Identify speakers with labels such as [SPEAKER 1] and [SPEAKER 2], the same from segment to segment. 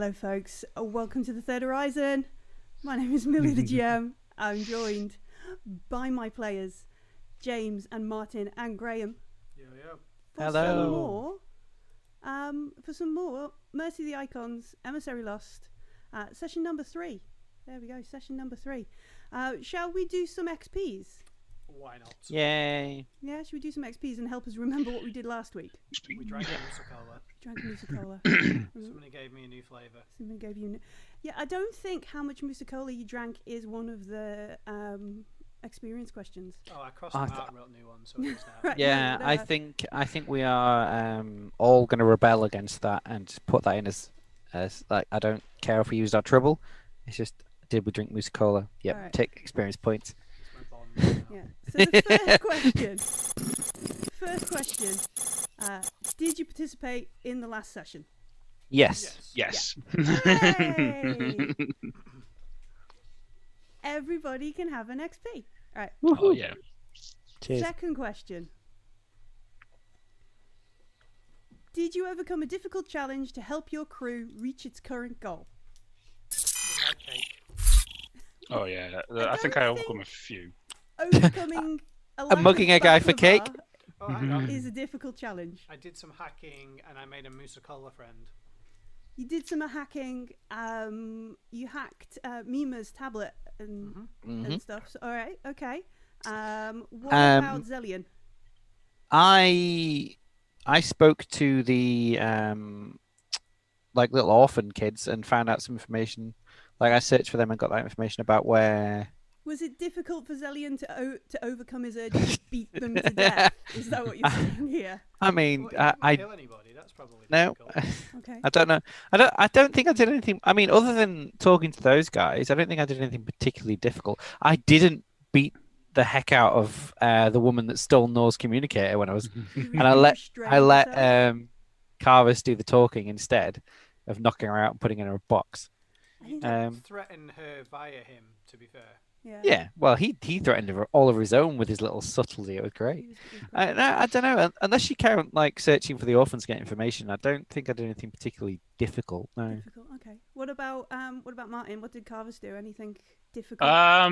[SPEAKER 1] Hello, folks. Welcome to the Third Horizon. My name is Millie, the GM. I'm joined by my players, James and Martin and Graham.
[SPEAKER 2] Hello.
[SPEAKER 1] For some more, Mercy the Icons, Emissary Lost, session number 3. There we go, session number 3. Shall we do some XPs?
[SPEAKER 3] Why not?
[SPEAKER 2] Yay.
[SPEAKER 1] Yeah, should we do some XPs and help us remember what we did last week?
[SPEAKER 3] We drank a Musicola.
[SPEAKER 1] Drank Musicola.
[SPEAKER 3] Somebody gave me a new flavour.
[SPEAKER 1] Somebody gave you... Yeah, I don't think how much Musicola you drank is one of the experience questions.
[SPEAKER 3] Oh, I crossed them out and wrote new ones, so it's now.
[SPEAKER 1] Right,
[SPEAKER 2] Yeah,
[SPEAKER 1] no,
[SPEAKER 2] I think we are all going to rebel against that and put that in as like, I don't care if we used our trouble. It's just, did we drink Musicola? Yep,
[SPEAKER 1] Right.
[SPEAKER 2] take experience points.
[SPEAKER 3] It's my bond now.
[SPEAKER 1] Yeah. So the first question, did you participate in the last session?
[SPEAKER 2] Yes.
[SPEAKER 4] Yes.
[SPEAKER 1] Yay! Everybody can have an XP. All right.
[SPEAKER 4] Oh yeah.
[SPEAKER 2] Cheers.
[SPEAKER 1] Second question. Did you overcome a difficult challenge to help your crew reach its current goal?
[SPEAKER 3] My cake.
[SPEAKER 4] Oh yeah.
[SPEAKER 1] I
[SPEAKER 4] I think
[SPEAKER 1] don't
[SPEAKER 4] I overcome a few.
[SPEAKER 1] Overcoming a
[SPEAKER 2] mugging a guy for cake?
[SPEAKER 3] Oh, hang on.
[SPEAKER 1] is a difficult challenge.
[SPEAKER 3] I did some hacking and I made a Musicola friend.
[SPEAKER 1] You did some hacking. You hacked Mima's tablet and stuff. So, all right, okay. What about Xellian?
[SPEAKER 2] I spoke to the like little orphan kids and found out some information. Like I searched for them and got that information about where.
[SPEAKER 1] Was it difficult for Xellian to overcome his urge to beat them to death? Is that what you're saying here?
[SPEAKER 2] I mean,
[SPEAKER 3] Well, you
[SPEAKER 2] I
[SPEAKER 3] didn't kill anybody. That's probably
[SPEAKER 2] no.
[SPEAKER 3] difficult.
[SPEAKER 1] Okay.
[SPEAKER 2] I don't know. I don't think I did anything. I mean, other than talking to those guys, I don't think I did anything particularly difficult. I didn't beat the heck out of the woman that stole Noah's communicator when I was, and I let Carvis do the talking instead of knocking her out and putting her in a box.
[SPEAKER 3] Threaten her via him, to be fair.
[SPEAKER 1] Yeah.
[SPEAKER 2] Well, he threatened her all of his own with his little subtlety. It was great. I don't know. Unless you count like searching for the orphans to get information, I don't think I did anything particularly difficult. No.
[SPEAKER 1] Difficult. Okay. What about Martin? What did Carvis do? Anything difficult?
[SPEAKER 4] I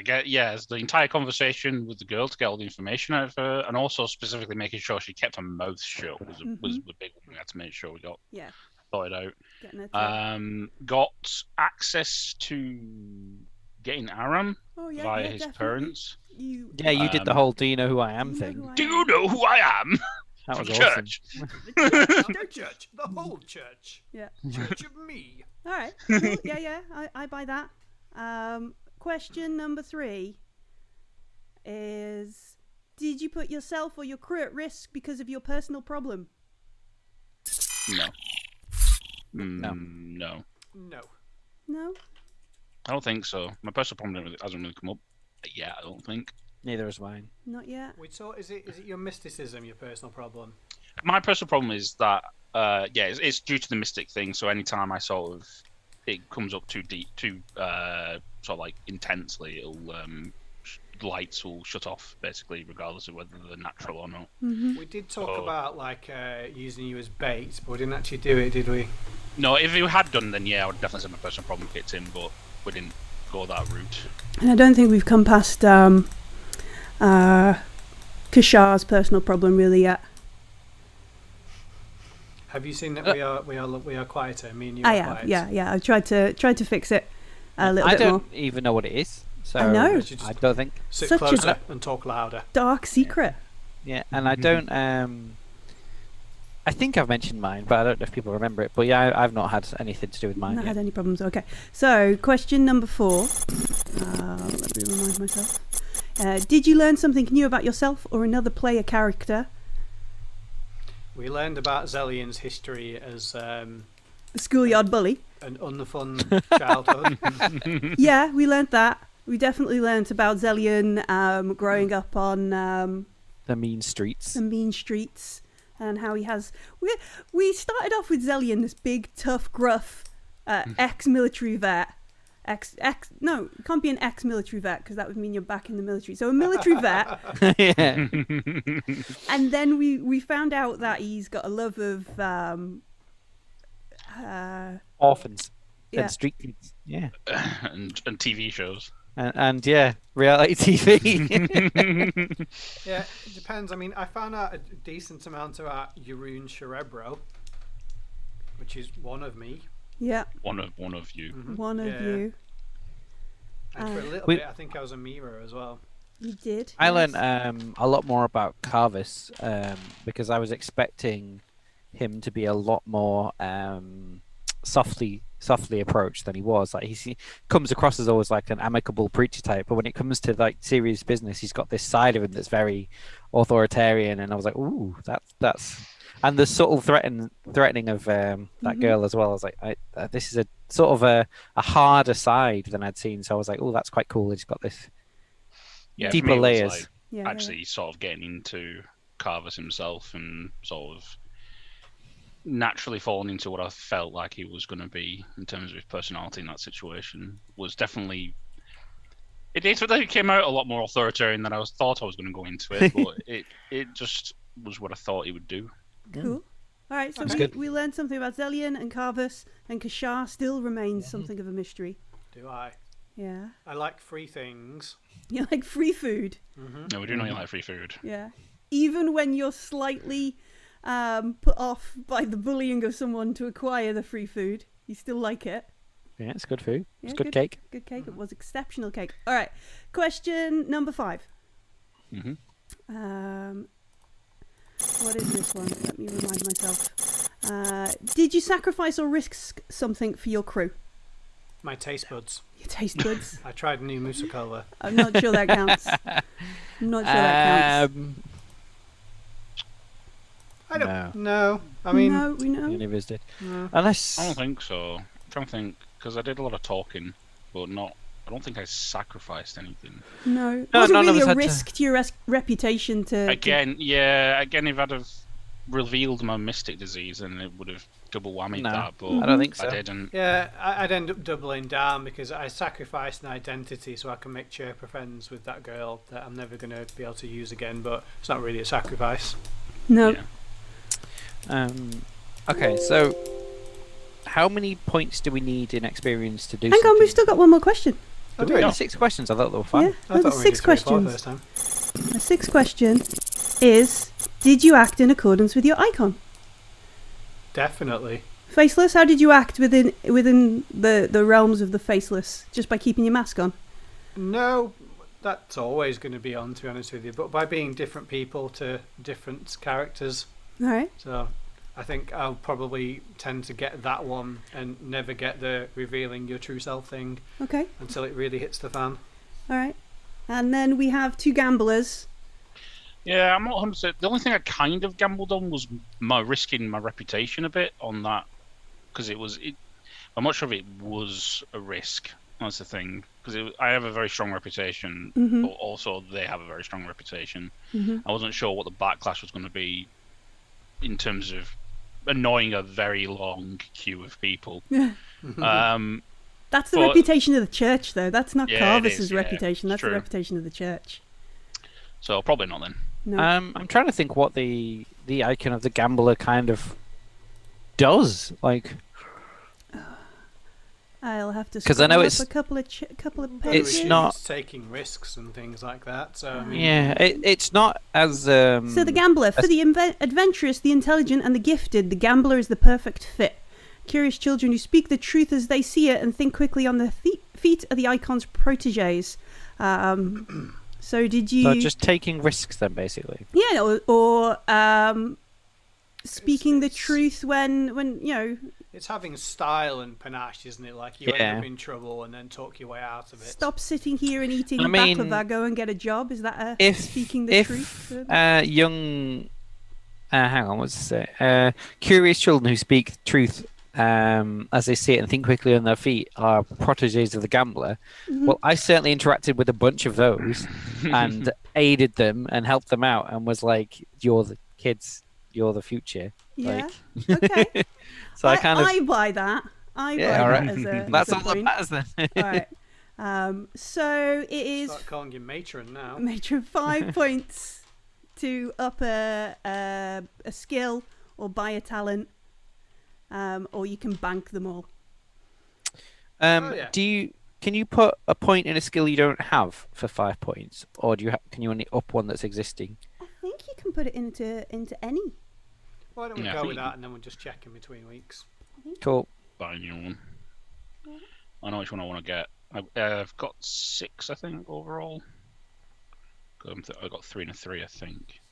[SPEAKER 4] get it's the entire conversation with the girl to get all the information out of her, and also specifically making sure she kept her mouth shut was the big one we had to make sure we got sorted out.
[SPEAKER 1] Getting it.
[SPEAKER 4] Got access to getting Aram via his
[SPEAKER 1] definitely.
[SPEAKER 4] parents.
[SPEAKER 1] You
[SPEAKER 2] did the whole "Do you know who I am" thing.
[SPEAKER 4] Do you know who I am?
[SPEAKER 2] That was
[SPEAKER 4] From
[SPEAKER 2] awesome.
[SPEAKER 4] church.
[SPEAKER 3] The church. The whole church.
[SPEAKER 1] Yeah.
[SPEAKER 3] Church of me.
[SPEAKER 1] All right. Cool. Yeah. I buy that. Question number 3 is: did you put yourself or your crew at risk because of your personal problem?
[SPEAKER 4] No.
[SPEAKER 2] No.
[SPEAKER 4] No.
[SPEAKER 3] No.
[SPEAKER 1] No.
[SPEAKER 4] I don't think so. My personal problem hasn't really come up yet, I don't think.
[SPEAKER 2] Neither is mine.
[SPEAKER 1] Not yet.
[SPEAKER 3] Wait, so is it your mysticism, your personal problem?
[SPEAKER 4] My personal problem is that, it's due to the mystic thing. So anytime I sort of, it comes up too deep, too sort of like intensely, it'll lights will shut off basically, regardless of whether they're natural or not.
[SPEAKER 1] Mm-hmm.
[SPEAKER 3] We did talk about like using you as bait, but we didn't actually do it, did we?
[SPEAKER 4] No, if you had done, then I would definitely say my personal problem kicked in, but we didn't go that route.
[SPEAKER 1] And I don't think we've come past Kashar's personal problem really yet.
[SPEAKER 3] Have you seen that we are quieter? Me and you.
[SPEAKER 1] I
[SPEAKER 3] are
[SPEAKER 1] have.
[SPEAKER 3] quiet.
[SPEAKER 1] Yeah. I've tried to fix it a little bit more.
[SPEAKER 2] I don't even know what it is. So
[SPEAKER 1] I know.
[SPEAKER 2] I don't think.
[SPEAKER 3] Sit
[SPEAKER 1] Such
[SPEAKER 3] closer and talk louder.
[SPEAKER 1] Dark secret.
[SPEAKER 2] Yeah, and I don't. I think I've mentioned mine, but I don't know if people remember it. But yeah, I've not had anything to do with mine.
[SPEAKER 1] Not
[SPEAKER 2] yet.
[SPEAKER 1] had any problems. Okay. So question number 4. Let me remind myself. Did you learn something new about yourself or another player character?
[SPEAKER 3] We learned about Xellian's history as
[SPEAKER 1] A schoolyard bully.
[SPEAKER 3] an unfun childhood.
[SPEAKER 1] Yeah, we learned that. We definitely learned about Xellian growing up on
[SPEAKER 2] The mean streets.
[SPEAKER 1] the mean streets, and how he has. We started off with Xellian, this big, tough, gruff ex-military vet. No, it can't be an ex-military vet because that would mean you're back in the military. So a military vet.
[SPEAKER 2] Yeah.
[SPEAKER 1] And then we found out that he's got a love of
[SPEAKER 2] Orphans
[SPEAKER 1] Yeah.
[SPEAKER 2] and street kids. Yeah.
[SPEAKER 4] and TV shows.
[SPEAKER 2] And yeah, reality TV.
[SPEAKER 3] Yeah, it depends. I mean, I found out a decent amount about Jeroen Cerebro, which is one of me.
[SPEAKER 1] Yeah,
[SPEAKER 4] One of you.
[SPEAKER 1] one of you.
[SPEAKER 3] And for a little
[SPEAKER 2] We-
[SPEAKER 3] bit, I think I was a mirror as well.
[SPEAKER 1] You did.
[SPEAKER 2] I
[SPEAKER 1] yes.
[SPEAKER 2] learned a lot more about Carvis because I was expecting him to be a lot more softly approached than he was. Like he comes across as always like an amicable preacher type, but when it comes to like serious business, he's got this side of him that's very authoritarian. And I was like, ooh, that's and the subtle threatening of that girl as well. I was like, this is a sort of a harder side than I'd seen. So I was like, oh, that's quite cool. He's got this
[SPEAKER 4] Yeah, for
[SPEAKER 2] deeper
[SPEAKER 4] me, it was
[SPEAKER 2] layers.
[SPEAKER 4] like
[SPEAKER 1] Yeah,
[SPEAKER 4] actually sort of getting into Carvis himself and sort of naturally falling into what I felt like he was going to be in terms of his personality in that situation was definitely. It came out a lot more authoritarian than I thought I was going to go into it, but it just was what I thought he would do.
[SPEAKER 1] Cool. All right, so
[SPEAKER 2] That's
[SPEAKER 1] we,
[SPEAKER 2] good.
[SPEAKER 1] we learned something about Xellian and Carvis, and Kashar still remains something of a mystery.
[SPEAKER 3] Do I?
[SPEAKER 1] Yeah.
[SPEAKER 3] I like free things.
[SPEAKER 1] You like free food.
[SPEAKER 4] No, we do not like free food.
[SPEAKER 1] Yeah. Even when you're slightly put off by the bullying of someone to acquire the free food, you still like it.
[SPEAKER 2] Yeah, it's good food.
[SPEAKER 1] Yeah,
[SPEAKER 2] It's good cake.
[SPEAKER 1] Good cake. It was exceptional cake. All right. Question number 5. What is this one? Let me remind myself. Did you sacrifice or risk something for your crew?
[SPEAKER 3] My taste buds.
[SPEAKER 1] Your taste buds?
[SPEAKER 3] I tried new Musicala.
[SPEAKER 1] I'm not sure that counts. I'm not sure that counts.
[SPEAKER 3] I
[SPEAKER 2] No.
[SPEAKER 3] don't know. I mean,
[SPEAKER 1] No, we know.
[SPEAKER 2] Neither of us did.
[SPEAKER 3] no.
[SPEAKER 2] Unless
[SPEAKER 4] I don't think so. I'm trying to think because I did a lot of talking, but not. I don't think I sacrificed anything.
[SPEAKER 1] No. It
[SPEAKER 2] No,
[SPEAKER 1] wasn't
[SPEAKER 2] none of
[SPEAKER 1] really
[SPEAKER 2] us
[SPEAKER 1] a
[SPEAKER 2] had to-
[SPEAKER 1] risk to your reputation to...
[SPEAKER 4] Again, if I'd have revealed my mystic disease, then it would have double whammied
[SPEAKER 2] No.
[SPEAKER 4] that. But
[SPEAKER 2] I don't think so.
[SPEAKER 4] I didn't.
[SPEAKER 3] Yeah, I'd end up doubling down because I sacrificed an identity so I can make chirper friends with that girl that I'm never going to be able to use again, but it's not really a sacrifice.
[SPEAKER 1] No.
[SPEAKER 4] Yeah.
[SPEAKER 2] Okay, so how many points do we need in experience to do
[SPEAKER 1] Hang on,
[SPEAKER 2] something?
[SPEAKER 1] we've still got one more question.
[SPEAKER 3] Oh,
[SPEAKER 2] Do
[SPEAKER 3] do
[SPEAKER 2] we?
[SPEAKER 3] we?
[SPEAKER 2] Yeah, 6 questions. I thought they were
[SPEAKER 1] Yeah,
[SPEAKER 2] fine.
[SPEAKER 3] I
[SPEAKER 1] no,
[SPEAKER 3] thought
[SPEAKER 1] there's
[SPEAKER 3] we
[SPEAKER 1] 6
[SPEAKER 3] did 3 or 4
[SPEAKER 1] questions.
[SPEAKER 3] first time.
[SPEAKER 1] The 6th question is, did you act in accordance with your icon?
[SPEAKER 3] Definitely.
[SPEAKER 1] Faceless, how did you act within the realms of the faceless? Just by keeping your mask on?
[SPEAKER 3] No, that's always going to be on, to be honest with you, but by being different people to different characters.
[SPEAKER 1] All right.
[SPEAKER 3] So I think I'll probably tend to get that one and never get the revealing your true self thing
[SPEAKER 1] Okay.
[SPEAKER 3] until it really hits the fan.
[SPEAKER 1] All right. And then we have 2 gamblers.
[SPEAKER 4] Yeah, I'm not 100%. The only thing I kind of gambled on was my risking my reputation a bit on that because I'm not sure if it was a risk. That's the thing because I have a very strong reputation, but also they have a very strong reputation. I wasn't sure what the backlash was going to be in terms of annoying a very long queue of people.
[SPEAKER 1] That's the
[SPEAKER 4] But-
[SPEAKER 1] reputation of the church, though. That's not
[SPEAKER 4] Yeah, it
[SPEAKER 1] Carvis's
[SPEAKER 4] is, yeah,
[SPEAKER 1] reputation.
[SPEAKER 4] it's
[SPEAKER 1] That's the
[SPEAKER 4] true.
[SPEAKER 1] reputation of the church.
[SPEAKER 4] So probably not then.
[SPEAKER 1] No.
[SPEAKER 2] I'm trying to think what the icon of the gambler kind of does. Like,
[SPEAKER 1] I'll have to
[SPEAKER 2] 'Cause I know
[SPEAKER 1] scroll up
[SPEAKER 2] it's-
[SPEAKER 1] a couple of
[SPEAKER 2] It's
[SPEAKER 1] pages.
[SPEAKER 2] not-
[SPEAKER 3] taking risks and things like that. So I mean,
[SPEAKER 2] yeah, it's not as.
[SPEAKER 1] So the gambler, for the adventurous, the intelligent, and the gifted, the gambler is the perfect fit. Curious children who speak the truth as they see it and think quickly on their feet are the icon's proteges. So did you?
[SPEAKER 2] So just taking risks then, basically.
[SPEAKER 1] Yeah, or speaking the
[SPEAKER 3] It's-
[SPEAKER 1] truth when you know.
[SPEAKER 3] it's having style and panache, isn't it? Like you
[SPEAKER 2] Yeah.
[SPEAKER 3] end up in trouble and then talk your way out of it.
[SPEAKER 1] Stop sitting here and eating
[SPEAKER 2] I mean,
[SPEAKER 1] baklava. Go and get a job. Is that speaking the
[SPEAKER 2] if
[SPEAKER 1] truth?
[SPEAKER 2] young, hang on, what's it say? Curious children who speak truth as they see it and think quickly on their feet are proteges of the gambler. Well, I certainly interacted with a bunch of those and aided them and helped them out and was like, "You're the kids, you're the future."
[SPEAKER 1] Yeah.
[SPEAKER 2] Like,
[SPEAKER 1] Okay.
[SPEAKER 2] so I kind of
[SPEAKER 1] I buy that. I buy
[SPEAKER 2] Yeah, all right.
[SPEAKER 1] that as a
[SPEAKER 2] that's
[SPEAKER 1] as a
[SPEAKER 2] all that
[SPEAKER 1] point.
[SPEAKER 2] matters then.
[SPEAKER 1] All right. So it is
[SPEAKER 3] Start calling you matron now.
[SPEAKER 1] matron 5 points to up a skill or buy a talent. or you can bank them all.
[SPEAKER 3] Yeah.
[SPEAKER 2] Can you put a point in a skill you don't have for 5 points, or can you only up one that's existing?
[SPEAKER 1] I think you can put it into any.
[SPEAKER 3] Why don't we
[SPEAKER 4] Yeah, I
[SPEAKER 3] go
[SPEAKER 4] think
[SPEAKER 3] with
[SPEAKER 4] you
[SPEAKER 3] that, and then we'll just check in between weeks.
[SPEAKER 2] Cool.
[SPEAKER 4] Buy a new one. I know which one I want to get. I've got 6, I think, overall. I got 3 and a 3, I think.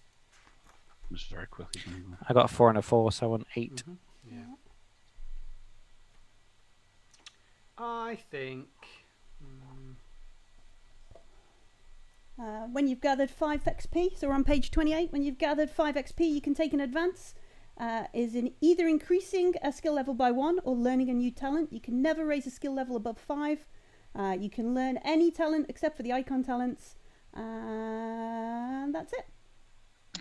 [SPEAKER 4] Just very quickly.
[SPEAKER 2] I got a 4 and a 4, so I want 8.
[SPEAKER 3] Yeah. I think.
[SPEAKER 1] When you've gathered 5 XP, so we're on page 28, when you've gathered 5 XP, you can take an advance. Is in either increasing a skill level by 1 or learning a new talent. You can never raise a skill level above 5. You can learn any talent except for the icon talents. And that's it.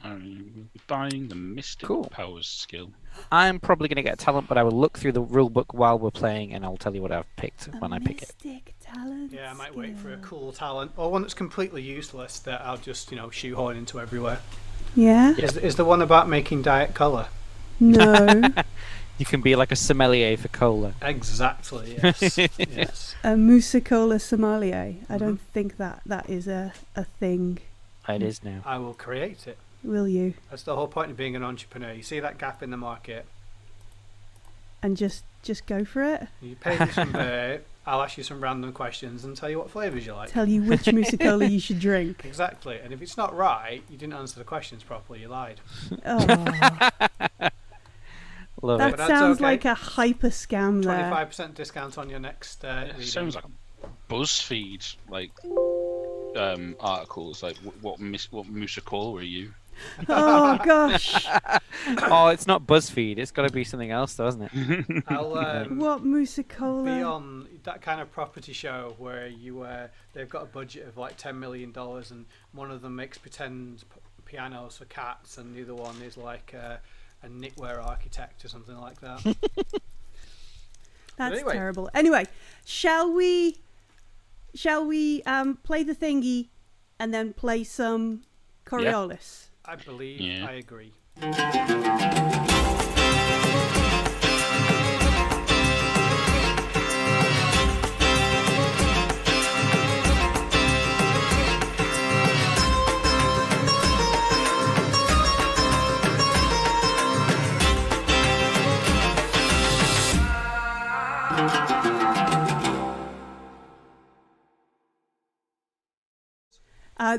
[SPEAKER 4] I'm buying the Mystic
[SPEAKER 2] Cool.
[SPEAKER 4] Powers skill.
[SPEAKER 2] I'm probably going to get a talent, but I will look through the rule book while we're playing, and I'll tell you what I've picked when I pick it.
[SPEAKER 1] Mystic talent.
[SPEAKER 3] Yeah, I might wait for a cool talent or one that's completely useless that I'll just shoehorn into everywhere.
[SPEAKER 1] Yeah.
[SPEAKER 3] Is the one about making diet colour?
[SPEAKER 1] No.
[SPEAKER 2] You can be like a sommelier for cola.
[SPEAKER 3] Exactly. Yes. Yes.
[SPEAKER 1] A musicola sommelier. I don't think that is a thing.
[SPEAKER 2] It is now.
[SPEAKER 3] I will create it.
[SPEAKER 1] Will you?
[SPEAKER 3] That's the whole point of being an entrepreneur. You see that gap in the market.
[SPEAKER 1] And just go for it.
[SPEAKER 3] You pay me some I'll ask you some random questions and tell you what flavours you like.
[SPEAKER 1] Tell you which musicola you should drink.
[SPEAKER 3] Exactly. And if it's not right, you didn't answer the questions properly. You lied.
[SPEAKER 1] Oh,
[SPEAKER 2] Love
[SPEAKER 1] that
[SPEAKER 2] it.
[SPEAKER 3] that's
[SPEAKER 1] sounds
[SPEAKER 3] okay.
[SPEAKER 1] like a hyper scam there.
[SPEAKER 3] 25% discount on your next reading.
[SPEAKER 4] Sounds like a BuzzFeed articles. Like what Musicola are you?
[SPEAKER 1] Oh gosh.
[SPEAKER 2] Oh, it's not BuzzFeed. It's got to be something else, though, isn't it?
[SPEAKER 3] I'll
[SPEAKER 1] What musicola?
[SPEAKER 3] be on that kind of property show where they've got a budget of like $10 million and one of them makes pretend pianos for cats and the other one is like a knitwear architect or something like that.
[SPEAKER 1] That's
[SPEAKER 3] anyway.
[SPEAKER 1] terrible. Anyway, shall we play the thingy and then play some Coriolis?
[SPEAKER 3] I believe
[SPEAKER 4] Yeah.
[SPEAKER 3] I agree.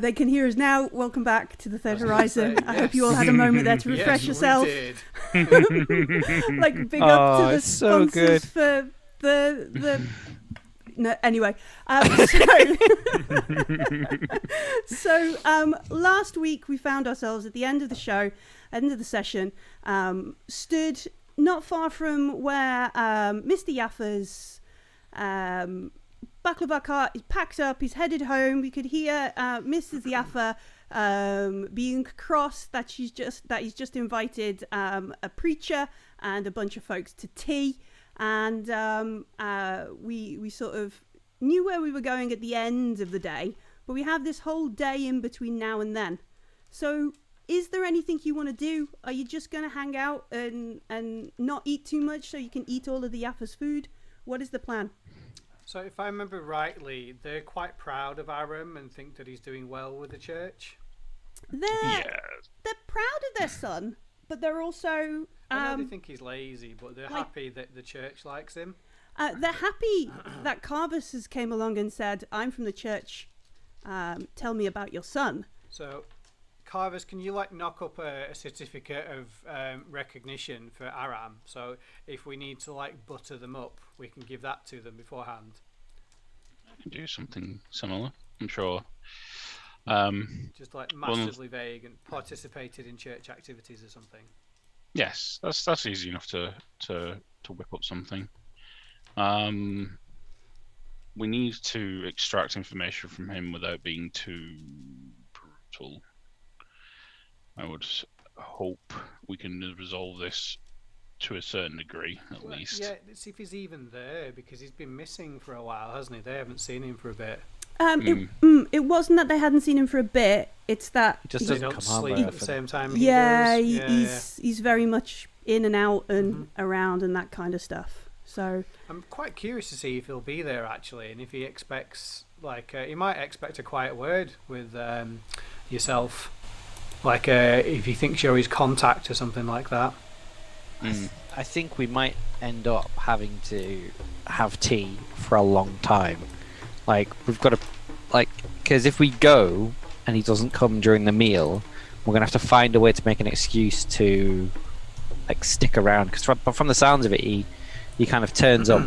[SPEAKER 1] They can hear us now. Welcome back to the Third
[SPEAKER 3] I was gonna
[SPEAKER 1] Horizon.
[SPEAKER 3] say,
[SPEAKER 1] I hope you all had a moment there to refresh
[SPEAKER 3] Yes,
[SPEAKER 1] yourself.
[SPEAKER 3] we did.
[SPEAKER 1] Like big up to the
[SPEAKER 2] it's so
[SPEAKER 1] sponsors for the. No, anyway. So last week we found ourselves at the end of the show, end of the session, stood not far from where Mr. Yafa's baklava cart is packed up. He's headed home. We could hear Mrs. Yafa being cross that he's just invited a preacher and a bunch of folks to tea. And we sort of knew where we were going at the end of the day, but we have this whole day in between now and then. So is there anything you want to do? Are you just going to hang out and not eat too much so you can eat all of the Yafa's food? What is the plan?
[SPEAKER 3] So if I remember rightly, they're quite proud of Aram and think that he's doing well with the church.
[SPEAKER 1] They're proud of their son, but they're also
[SPEAKER 3] I know they think he's lazy, but they're happy that the church likes him.
[SPEAKER 1] they're happy that Carvus has came along and said, "I'm from the church. Tell me about your son."
[SPEAKER 3] So, Carvers, can you knock up a certificate of recognition for Aram? So if we need to butter them up, we can give that to them beforehand.
[SPEAKER 4] I can do something similar, I'm sure.
[SPEAKER 3] Just massively vague and participated in church activities or something.
[SPEAKER 4] Yes, that's easy enough to whip up something. We need to extract information from him without being too brutal. I would hope we can resolve this to a certain degree, at least.
[SPEAKER 3] Yeah, let's see if he's even there, because he's been missing for a while, hasn't he? They haven't seen him for a bit.
[SPEAKER 1] It wasn't that they hadn't seen him for a bit. It's that
[SPEAKER 2] He just
[SPEAKER 3] They
[SPEAKER 2] doesn't
[SPEAKER 3] don't
[SPEAKER 2] come home
[SPEAKER 3] sleep
[SPEAKER 2] very
[SPEAKER 3] at the
[SPEAKER 2] often.
[SPEAKER 3] same time.
[SPEAKER 1] yeah,
[SPEAKER 3] he does.
[SPEAKER 1] he's very much in and out and around and that kind of stuff. So
[SPEAKER 3] I'm quite curious to see if he'll be there actually, and if he expects he might expect a quiet word with yourself, if he thinks you're his contact or something like that.
[SPEAKER 2] I think we might end up having to have tea for a long time. We've got to, because if we go and he doesn't come during the meal, we're gonna have to find a way to make an excuse to stick around. Because from the sounds of it, he kind of turns up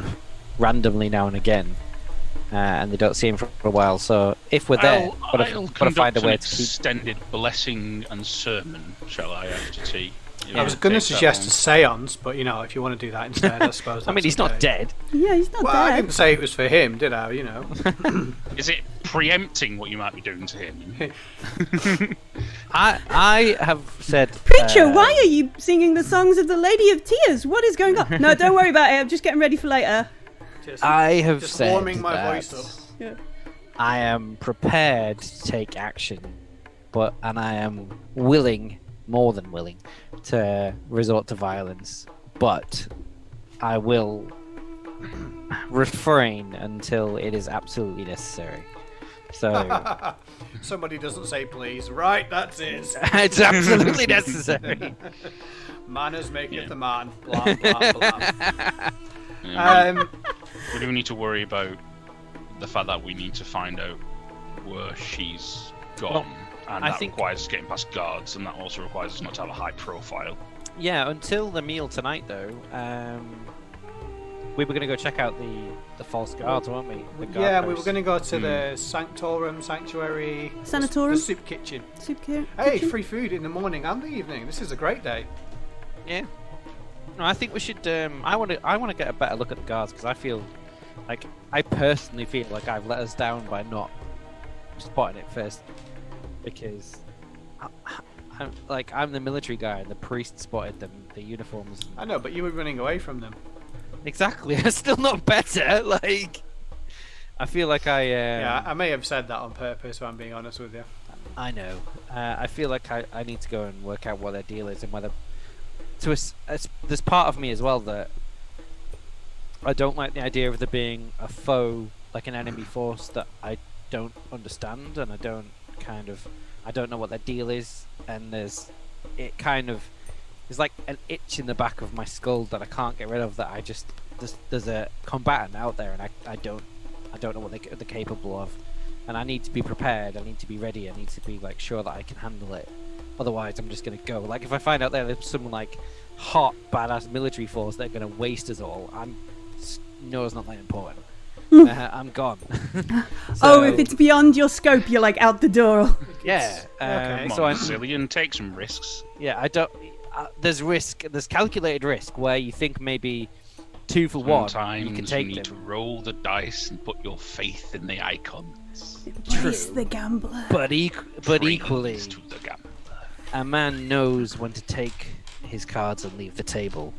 [SPEAKER 2] randomly now and again, and they don't see him for a while. So if we're there,
[SPEAKER 4] I'll
[SPEAKER 2] got to find a way to keep.
[SPEAKER 4] Extended blessing and sermon, shall I, after tea?
[SPEAKER 3] I was going to suggest a seance, but if you want to do that instead, I suppose.
[SPEAKER 2] I mean, he's not dead.
[SPEAKER 1] Yeah, he's not dead.
[SPEAKER 3] I didn't say it was for him, did I?
[SPEAKER 4] Is it preempting what you might be doing to him?
[SPEAKER 2] I have said,
[SPEAKER 1] Preacher, why are you singing the songs of the Lady of Tears? What is going on? No, don't worry about it. I'm just getting ready for later.
[SPEAKER 2] I have
[SPEAKER 3] just
[SPEAKER 2] said
[SPEAKER 3] warming my
[SPEAKER 2] that
[SPEAKER 3] voice up.
[SPEAKER 1] Yeah.
[SPEAKER 2] I am prepared to take action, and I am willing, more than willing, to resort to violence, but I will refrain until it is absolutely necessary. So
[SPEAKER 3] somebody doesn't say please, right? That's it.
[SPEAKER 2] It's absolutely necessary.
[SPEAKER 3] Manners maketh the man. Blah blah blah.
[SPEAKER 4] We do need to worry about the fact that we need to find out where she's gone. And
[SPEAKER 2] I
[SPEAKER 4] that
[SPEAKER 2] think
[SPEAKER 4] requires us getting past guards, and that also requires us not to have a high profile.
[SPEAKER 2] Yeah, until the meal tonight, though, we were going to go check out the false guards, weren't we?
[SPEAKER 3] Yeah, we were going to go to the sanctuary,
[SPEAKER 1] Sanitorium,
[SPEAKER 3] the soup kitchen. Hey, free food in the morning and the evening. This is a great day.
[SPEAKER 2] Yeah. No, I think we should. I want to get a better look at the guards, because I personally feel like I've let us down by not spotting it first. Because I'm the military guy, and the priest spotted them, the uniforms.
[SPEAKER 3] I know, but you were running away from them.
[SPEAKER 2] Exactly. I'm still not better. I feel like I.
[SPEAKER 3] Yeah, I may have said that on purpose, if I'm being honest with you.
[SPEAKER 2] I know. I feel like I need to go and work out what their deal is, and whether. There's part of me as well that I don't like the idea of there being a foe, an enemy force that I don't understand, and I don't know what their deal is, and there's like an itch in the back of my skull that I can't get rid of, that there's a combatant out there, and I don't know what they're capable of, and I need to be prepared, I need to be ready, I need to be sure that I can handle it. Otherwise I'm just going to go. If I find out there's some hot badass military force that are going to waste us all, it's not that important. I'm gone.
[SPEAKER 1] If it's beyond your scope, you're out the door.
[SPEAKER 2] Yeah.
[SPEAKER 3] Okay.
[SPEAKER 4] So Xellian, take some risks.
[SPEAKER 2] Yeah, I don't. There's risk. There's calculated risk where you think maybe 2 for 1.
[SPEAKER 4] Sometimes
[SPEAKER 2] you can take
[SPEAKER 4] you need
[SPEAKER 2] them.
[SPEAKER 4] to roll the dice and put your faith in the icons.
[SPEAKER 1] Embrace the gambler.
[SPEAKER 2] But equally,
[SPEAKER 4] Praise to the gambler.
[SPEAKER 2] a man knows when to take his cards and leave the table.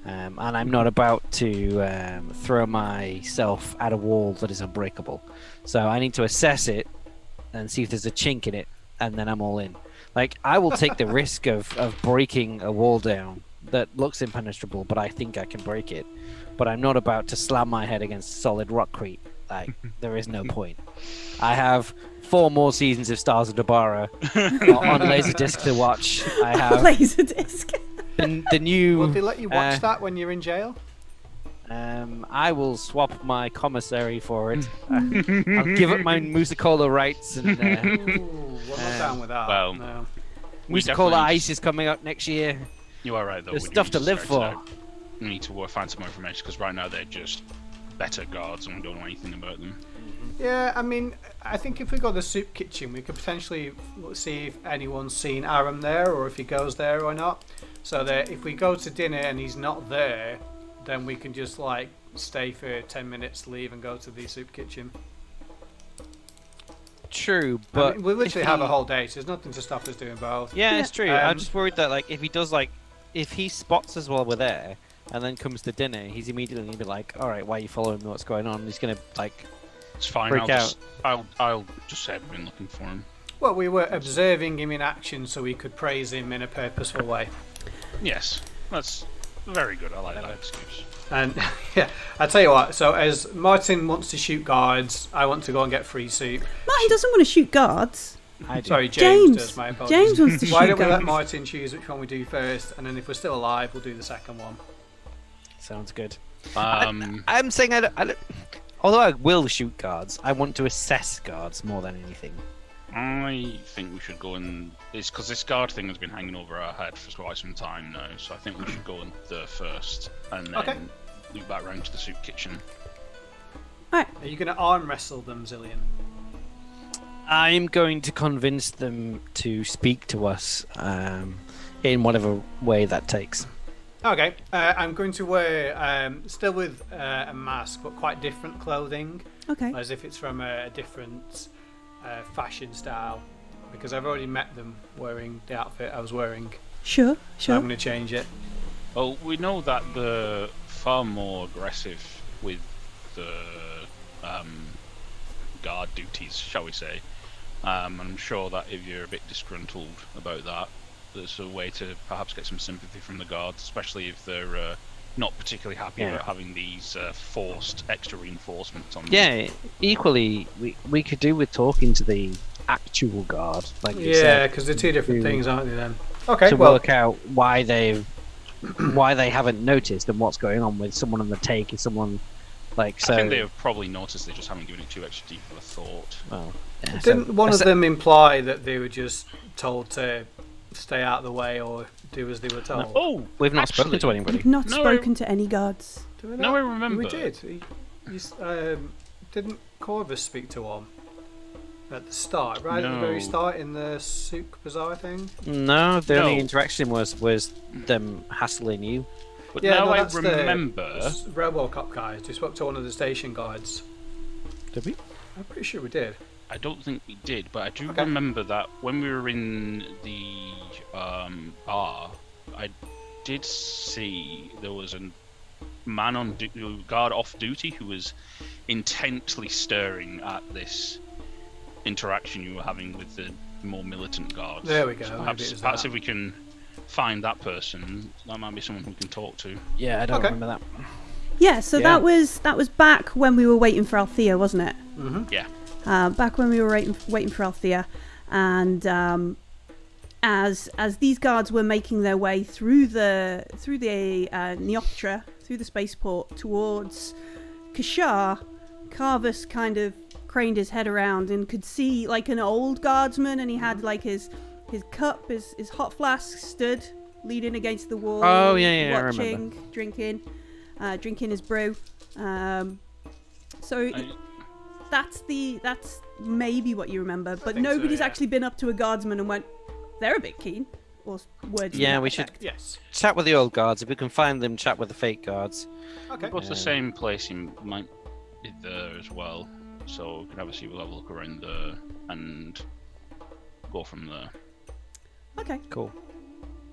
[SPEAKER 2] And I'm not about to throw myself at a wall that is unbreakable. So I need to assess it and see if there's a chink in it, and then I'm all in. I will take the risk of breaking a wall down that looks impenetrable, but I think I can break it. But I'm not about to slam my head against solid rockcrete. There is no point. I have 4 more seasons of Stars of Dabara on Laserdisc to watch. I have
[SPEAKER 1] Laserdisc.
[SPEAKER 2] the new.
[SPEAKER 3] Will they let you watch that when you're in jail?
[SPEAKER 2] I will swap my commissary for it. I'll give up my Musicola rights. And
[SPEAKER 3] Ooh, well, not down with that.
[SPEAKER 4] Well,
[SPEAKER 3] no.
[SPEAKER 2] Musicola Ice is coming out next year.
[SPEAKER 4] You are right, though.
[SPEAKER 2] There's
[SPEAKER 4] We do
[SPEAKER 2] stuff
[SPEAKER 4] need
[SPEAKER 2] to live
[SPEAKER 4] start
[SPEAKER 2] for.
[SPEAKER 4] We need to find some more information, because right now they're just better guards and we don't know anything about them.
[SPEAKER 3] Yeah, I mean, I think if we go to the soup kitchen, we could potentially see if anyone's seen Aram there, or if he goes there or not. So that if we go to dinner and he's not there, then we can just stay for 10 minutes, leave, and go to the soup kitchen.
[SPEAKER 2] True, but
[SPEAKER 3] I mean, we literally have a whole day, so there's nothing to stop us doing both.
[SPEAKER 2] Yeah, it's true.
[SPEAKER 3] Um,
[SPEAKER 2] I'm just worried that if he does if he spots us while we're there and then comes to dinner, he's immediately gonna be like, all right, why are you following me? What's going on? And he's gonna
[SPEAKER 4] It's fine.
[SPEAKER 2] freak out.
[SPEAKER 4] I'll just say I've been looking for him.
[SPEAKER 3] Well, we were observing him in action so we could praise him in a purposeful way.
[SPEAKER 4] Yes. That's very good. I like that excuse.
[SPEAKER 3] And yeah, I tell you what. So as Martin wants to shoot guards, I want to go and get free soup.
[SPEAKER 1] Martin doesn't want to shoot guards.
[SPEAKER 3] Sorry, James does.
[SPEAKER 1] James.
[SPEAKER 3] My apologies.
[SPEAKER 1] James wants to shoot
[SPEAKER 3] Why don't we let
[SPEAKER 1] guards.
[SPEAKER 3] Martin choose which one we do first, and then if we're still alive, we'll do the second one.
[SPEAKER 2] Sounds good.
[SPEAKER 4] Um,
[SPEAKER 2] I'm saying I don't, although I will shoot guards, I want to assess guards more than anything.
[SPEAKER 4] I think we should go and it's because this guard thing has been hanging over our head for quite some time now. So I think we should go in there first, and then loop back round to the soup kitchen.
[SPEAKER 3] Are you going to arm wrestle them, Xellian?
[SPEAKER 2] I'm going to convince them to speak to us in whatever way that takes.
[SPEAKER 3] Okay, I'm going to wear, still with a mask, but quite different clothing,
[SPEAKER 1] Okay.
[SPEAKER 3] as if it's from a different fashion style, because I've already met them wearing the outfit I was wearing,
[SPEAKER 1] Sure.
[SPEAKER 3] so I'm going to change it.
[SPEAKER 4] Well, we know that they're far more aggressive with the guard duties, shall we say. I'm sure that if you're a bit disgruntled about that, there's a way to perhaps get some sympathy from the guards, especially if they're not particularly happy about having these forced extra reinforcements on them.
[SPEAKER 2] Yeah, equally, we could do with talking to the actual guard, like you
[SPEAKER 3] Yeah,
[SPEAKER 2] said,
[SPEAKER 3] because they're two different things, aren't they then? Okay,
[SPEAKER 2] to
[SPEAKER 3] well,
[SPEAKER 2] work out why they haven't noticed and what's going on with someone on the take. Is someone like so?
[SPEAKER 4] I think they've probably noticed, they just haven't given it too extra deep of a thought.
[SPEAKER 2] Well, yeah,
[SPEAKER 3] didn't one of them imply that they were just told to stay out of the way or do as they were told?
[SPEAKER 4] Oh,
[SPEAKER 2] we've not
[SPEAKER 4] actually,
[SPEAKER 2] spoken to anybody.
[SPEAKER 1] We've not
[SPEAKER 4] No,
[SPEAKER 1] spoken to any guards.
[SPEAKER 3] Do we
[SPEAKER 4] No,
[SPEAKER 3] not?
[SPEAKER 4] I remember.
[SPEAKER 3] We did. Didn't Corvus speak to one at the start, right at the very
[SPEAKER 4] No.
[SPEAKER 3] start in the Souk Bazaar thing?
[SPEAKER 2] No, the only
[SPEAKER 4] No.
[SPEAKER 2] interaction was them hassling you.
[SPEAKER 4] But
[SPEAKER 3] Yeah,
[SPEAKER 4] now
[SPEAKER 3] no,
[SPEAKER 4] I
[SPEAKER 3] that's the-
[SPEAKER 4] remember.
[SPEAKER 3] RoboCop guys. We spoke to one of the station guards.
[SPEAKER 2] Did we?
[SPEAKER 3] I'm pretty sure we did.
[SPEAKER 4] I don't think we did, but I do
[SPEAKER 3] Okay.
[SPEAKER 4] remember that when we were in the bar, I did see there was a man on guard off duty who was intently staring at this interaction you were having with the more militant guards.
[SPEAKER 3] There we go,
[SPEAKER 4] So
[SPEAKER 3] maybe
[SPEAKER 4] perhaps
[SPEAKER 3] it was
[SPEAKER 4] perhaps
[SPEAKER 3] that.
[SPEAKER 4] if we can find that person, that might be someone we can talk to.
[SPEAKER 2] Yeah, I don't
[SPEAKER 3] Okay.
[SPEAKER 2] remember that.
[SPEAKER 1] Yeah, so
[SPEAKER 2] Yeah.
[SPEAKER 1] that was back when we were waiting for Althea, wasn't it?
[SPEAKER 3] Mm-hmm.
[SPEAKER 4] Yeah.
[SPEAKER 1] Back when we were waiting for Althea, and as these guards were making their way through the Neoptra, through the spaceport towards Kashar, Carvus kind of craned his head around and could see like an old guardsman, and he had like his cup, his hot flask stood leaning against the wall.
[SPEAKER 2] Oh, yeah, I
[SPEAKER 1] watching, drinking his brew. So. That's maybe what you remember, but
[SPEAKER 3] think so,
[SPEAKER 1] nobody's
[SPEAKER 3] yeah.
[SPEAKER 1] actually been up to a guardsman and went, they're a bit keen, or words. to
[SPEAKER 2] Yeah,
[SPEAKER 1] that
[SPEAKER 2] we should
[SPEAKER 1] effect.
[SPEAKER 3] Yes.
[SPEAKER 2] chat with the old guards. If we can find them, chat with the fake guards.
[SPEAKER 3] Okay.
[SPEAKER 4] Go to the same place, he might be there as well. So we can obviously we'll have a look around there and go from there.
[SPEAKER 1] Okay.
[SPEAKER 2] Cool.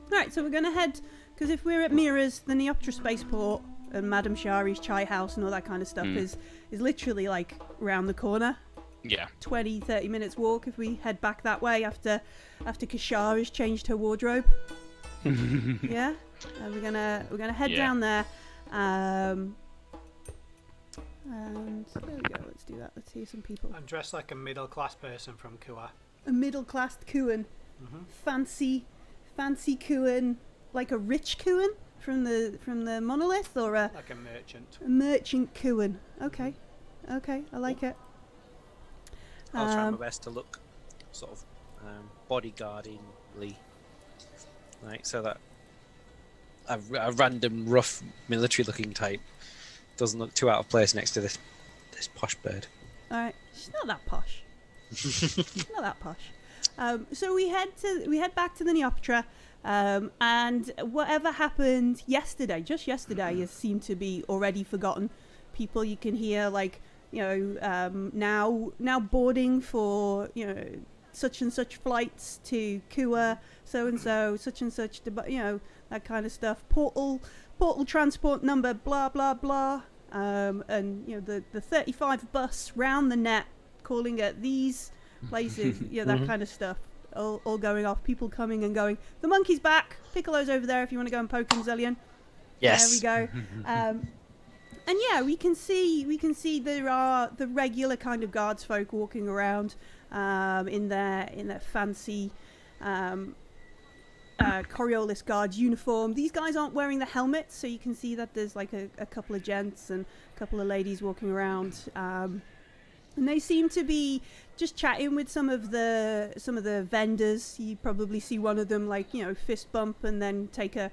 [SPEAKER 1] Right, so we're gonna head, because if we're at Mira's, the Neoptra spaceport, and Madame Shari's chai house and all that kind of stuff is literally like round the corner.
[SPEAKER 4] Yeah.
[SPEAKER 1] 20-30 minutes walk if we head back that way after Kashar has changed her wardrobe. Yeah, we're gonna head
[SPEAKER 4] Yeah.
[SPEAKER 1] down there, and there we go. Let's do that. Let's see some people.
[SPEAKER 3] I'm dressed like a middle-class person from Kua.
[SPEAKER 1] A middle-class Kuan, fancy Kuan, like a rich Kuan from the monolith, or a
[SPEAKER 3] Like a merchant.
[SPEAKER 1] merchant Kuan. Okay, I like it.
[SPEAKER 2] I'll try my best to look sort of bodyguardingly, like so that a random rough military-looking type doesn't look too out of place next to this posh bird.
[SPEAKER 1] All right, she's not that posh. Not that posh. So we head back to the Neoptra, and whatever happened yesterday, just yesterday, has seemed to be already forgotten. People you can hear like, you know, now boarding for, you know, such and such flights to Kua, so and so, such and such, you know, that kind of stuff. Portal transport number, blah blah blah. And you know, the 35 bus round the net, calling at these places, you know, that kind of stuff. all going off. People coming and going. The monkey's back. Piccolo's over there if you want to go and poke him, Xellian.
[SPEAKER 2] Yes.
[SPEAKER 1] There we go. And yeah, we can see there are the regular kind of guards folk walking around in their fancy Coriolis guards uniform. These guys aren't wearing the helmets, so you can see that there's like a couple of gents and a couple of ladies walking around, and they seem to be just chatting with some of the vendors. You probably see one of them like fist bump and then take a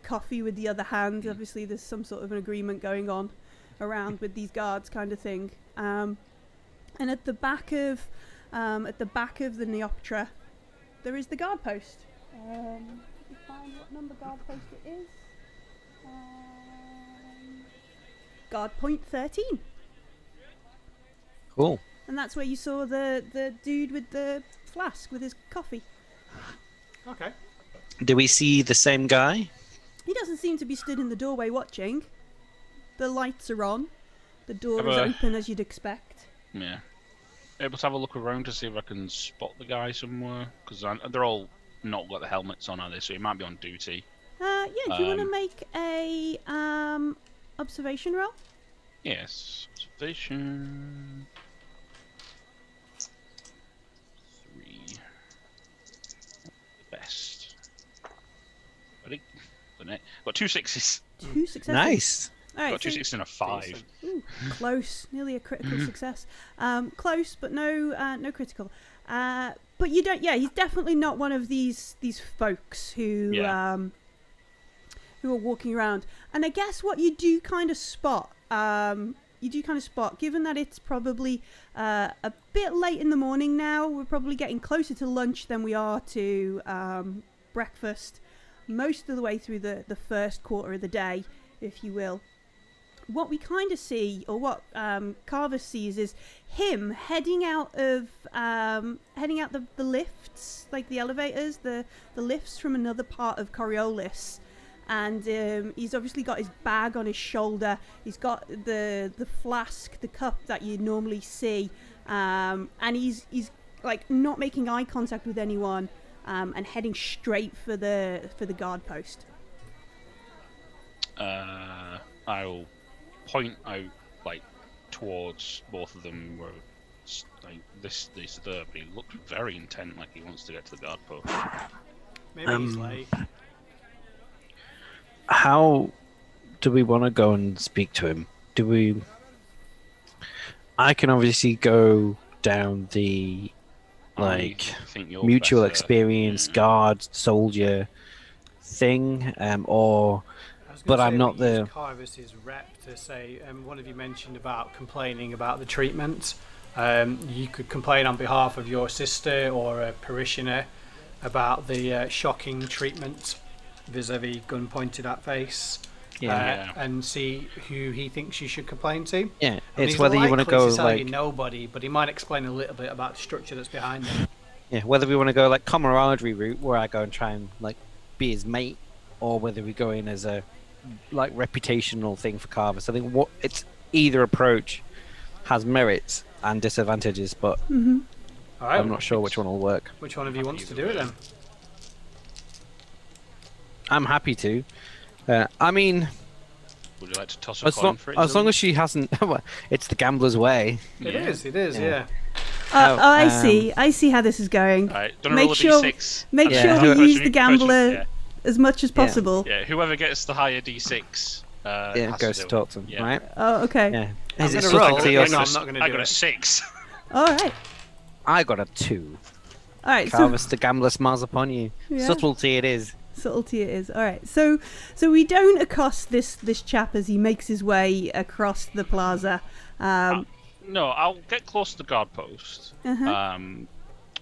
[SPEAKER 1] coffee with the other hand. Obviously, there's some sort of an agreement going on around with these guards, kind of thing. And at the back of the Neopatra, there is the guard post. Let me find what number guard post it is. Guard point 13.
[SPEAKER 2] Cool.
[SPEAKER 1] And that's where you saw the dude with the flask with his coffee.
[SPEAKER 3] Okay.
[SPEAKER 2] Do we see the same guy?
[SPEAKER 1] He doesn't seem to be stood in the doorway watching. The lights are on. The door
[SPEAKER 4] Have
[SPEAKER 1] is
[SPEAKER 4] a-
[SPEAKER 1] open as you'd expect.
[SPEAKER 4] Yeah. Able to have a look around to see if I can spot the guy somewhere, because they're all not got the helmets on, are they? So he might be on duty.
[SPEAKER 1] Yeah, do you want to make a observation roll?
[SPEAKER 4] Yes. Observation. 3. Best. Ready? Got 2 6s.
[SPEAKER 1] 2 successes.
[SPEAKER 2] Nice.
[SPEAKER 1] All right,
[SPEAKER 4] Got 2
[SPEAKER 1] so-
[SPEAKER 4] 6s and a 5.
[SPEAKER 1] Ooh, close, nearly a critical success. Close, but no critical. But you don't. Yeah, he's definitely not one of these folks who who are walking around. And I guess what you do kind of spot, given that it's probably a bit late in the morning now. We're probably getting closer to lunch than we are to breakfast. Most of the way through the first quarter of the day, if you will. What we kind of see, or what Carver sees, is him heading out the lifts, like the elevators, the lifts from another part of Coriolis, and he's obviously got his bag on his shoulder. He's got the flask, the cup that you normally see, and he's like not making eye contact with anyone, and heading straight for the guard post.
[SPEAKER 4] I'll point out like towards both of them where like this there, but he looked very intent, like he wants to get to the guard post.
[SPEAKER 3] Maybe he's late.
[SPEAKER 2] How do we want to go and speak to him? I can obviously go down the
[SPEAKER 4] I think you're
[SPEAKER 2] mutual
[SPEAKER 4] better.
[SPEAKER 2] experience guard soldier thing, or but I'm not the
[SPEAKER 3] Carvis's rep to say. One of you mentioned about complaining about the treatment. You could complain on behalf of your sister or a parishioner about the shocking treatment vis-a-vis gun pointed at face. And see who he thinks you should complain to.
[SPEAKER 2] Yeah,
[SPEAKER 3] And
[SPEAKER 2] it's whether you want to go
[SPEAKER 3] tell you
[SPEAKER 2] like
[SPEAKER 3] nobody, but he might explain a little bit about the structure that's behind it.
[SPEAKER 2] yeah, whether we want to go like camaraderie route where I go and try and like be his mate, or whether we go in as a like reputational thing for Carver. So I think it's either approach has merits and disadvantages, but
[SPEAKER 3] All right,
[SPEAKER 2] I'm not sure which one will work.
[SPEAKER 3] Which one of you wants to do it then?
[SPEAKER 2] I'm happy to. I mean,
[SPEAKER 4] Would you like to toss a
[SPEAKER 2] as
[SPEAKER 4] coin for it?
[SPEAKER 2] long as she hasn't, well, it's the gambler's way.
[SPEAKER 3] It is, yeah.
[SPEAKER 1] I see how this is going.
[SPEAKER 4] Alright, don't
[SPEAKER 1] Make
[SPEAKER 4] roll a
[SPEAKER 1] sure-
[SPEAKER 4] d6.
[SPEAKER 1] Make
[SPEAKER 2] Yeah.
[SPEAKER 1] sure we
[SPEAKER 4] Question-
[SPEAKER 1] use the gambler
[SPEAKER 4] yeah.
[SPEAKER 1] as much as possible.
[SPEAKER 4] Yeah, whoever gets the higher d6 has
[SPEAKER 2] Goes
[SPEAKER 4] to
[SPEAKER 2] to
[SPEAKER 4] do it.
[SPEAKER 2] talk to him,
[SPEAKER 4] Yeah.
[SPEAKER 2] right?
[SPEAKER 1] Oh, okay.
[SPEAKER 2] Yeah.
[SPEAKER 3] I'm
[SPEAKER 2] Is it
[SPEAKER 3] gonna
[SPEAKER 2] subject
[SPEAKER 3] roll.
[SPEAKER 2] to your
[SPEAKER 3] No, I'm not going to
[SPEAKER 4] I
[SPEAKER 3] do
[SPEAKER 4] got a
[SPEAKER 3] it.
[SPEAKER 4] 6.
[SPEAKER 1] All right.
[SPEAKER 2] I got a 2.
[SPEAKER 1] All right.
[SPEAKER 2] Carvis, the gambler smiles upon you.
[SPEAKER 1] Yeah.
[SPEAKER 2] Subtlety it is.
[SPEAKER 1] Subtlety it is. All right. So we don't accost this chap as he makes his way across the plaza.
[SPEAKER 4] No, I'll get close to the guard post.
[SPEAKER 1] Uh-huh.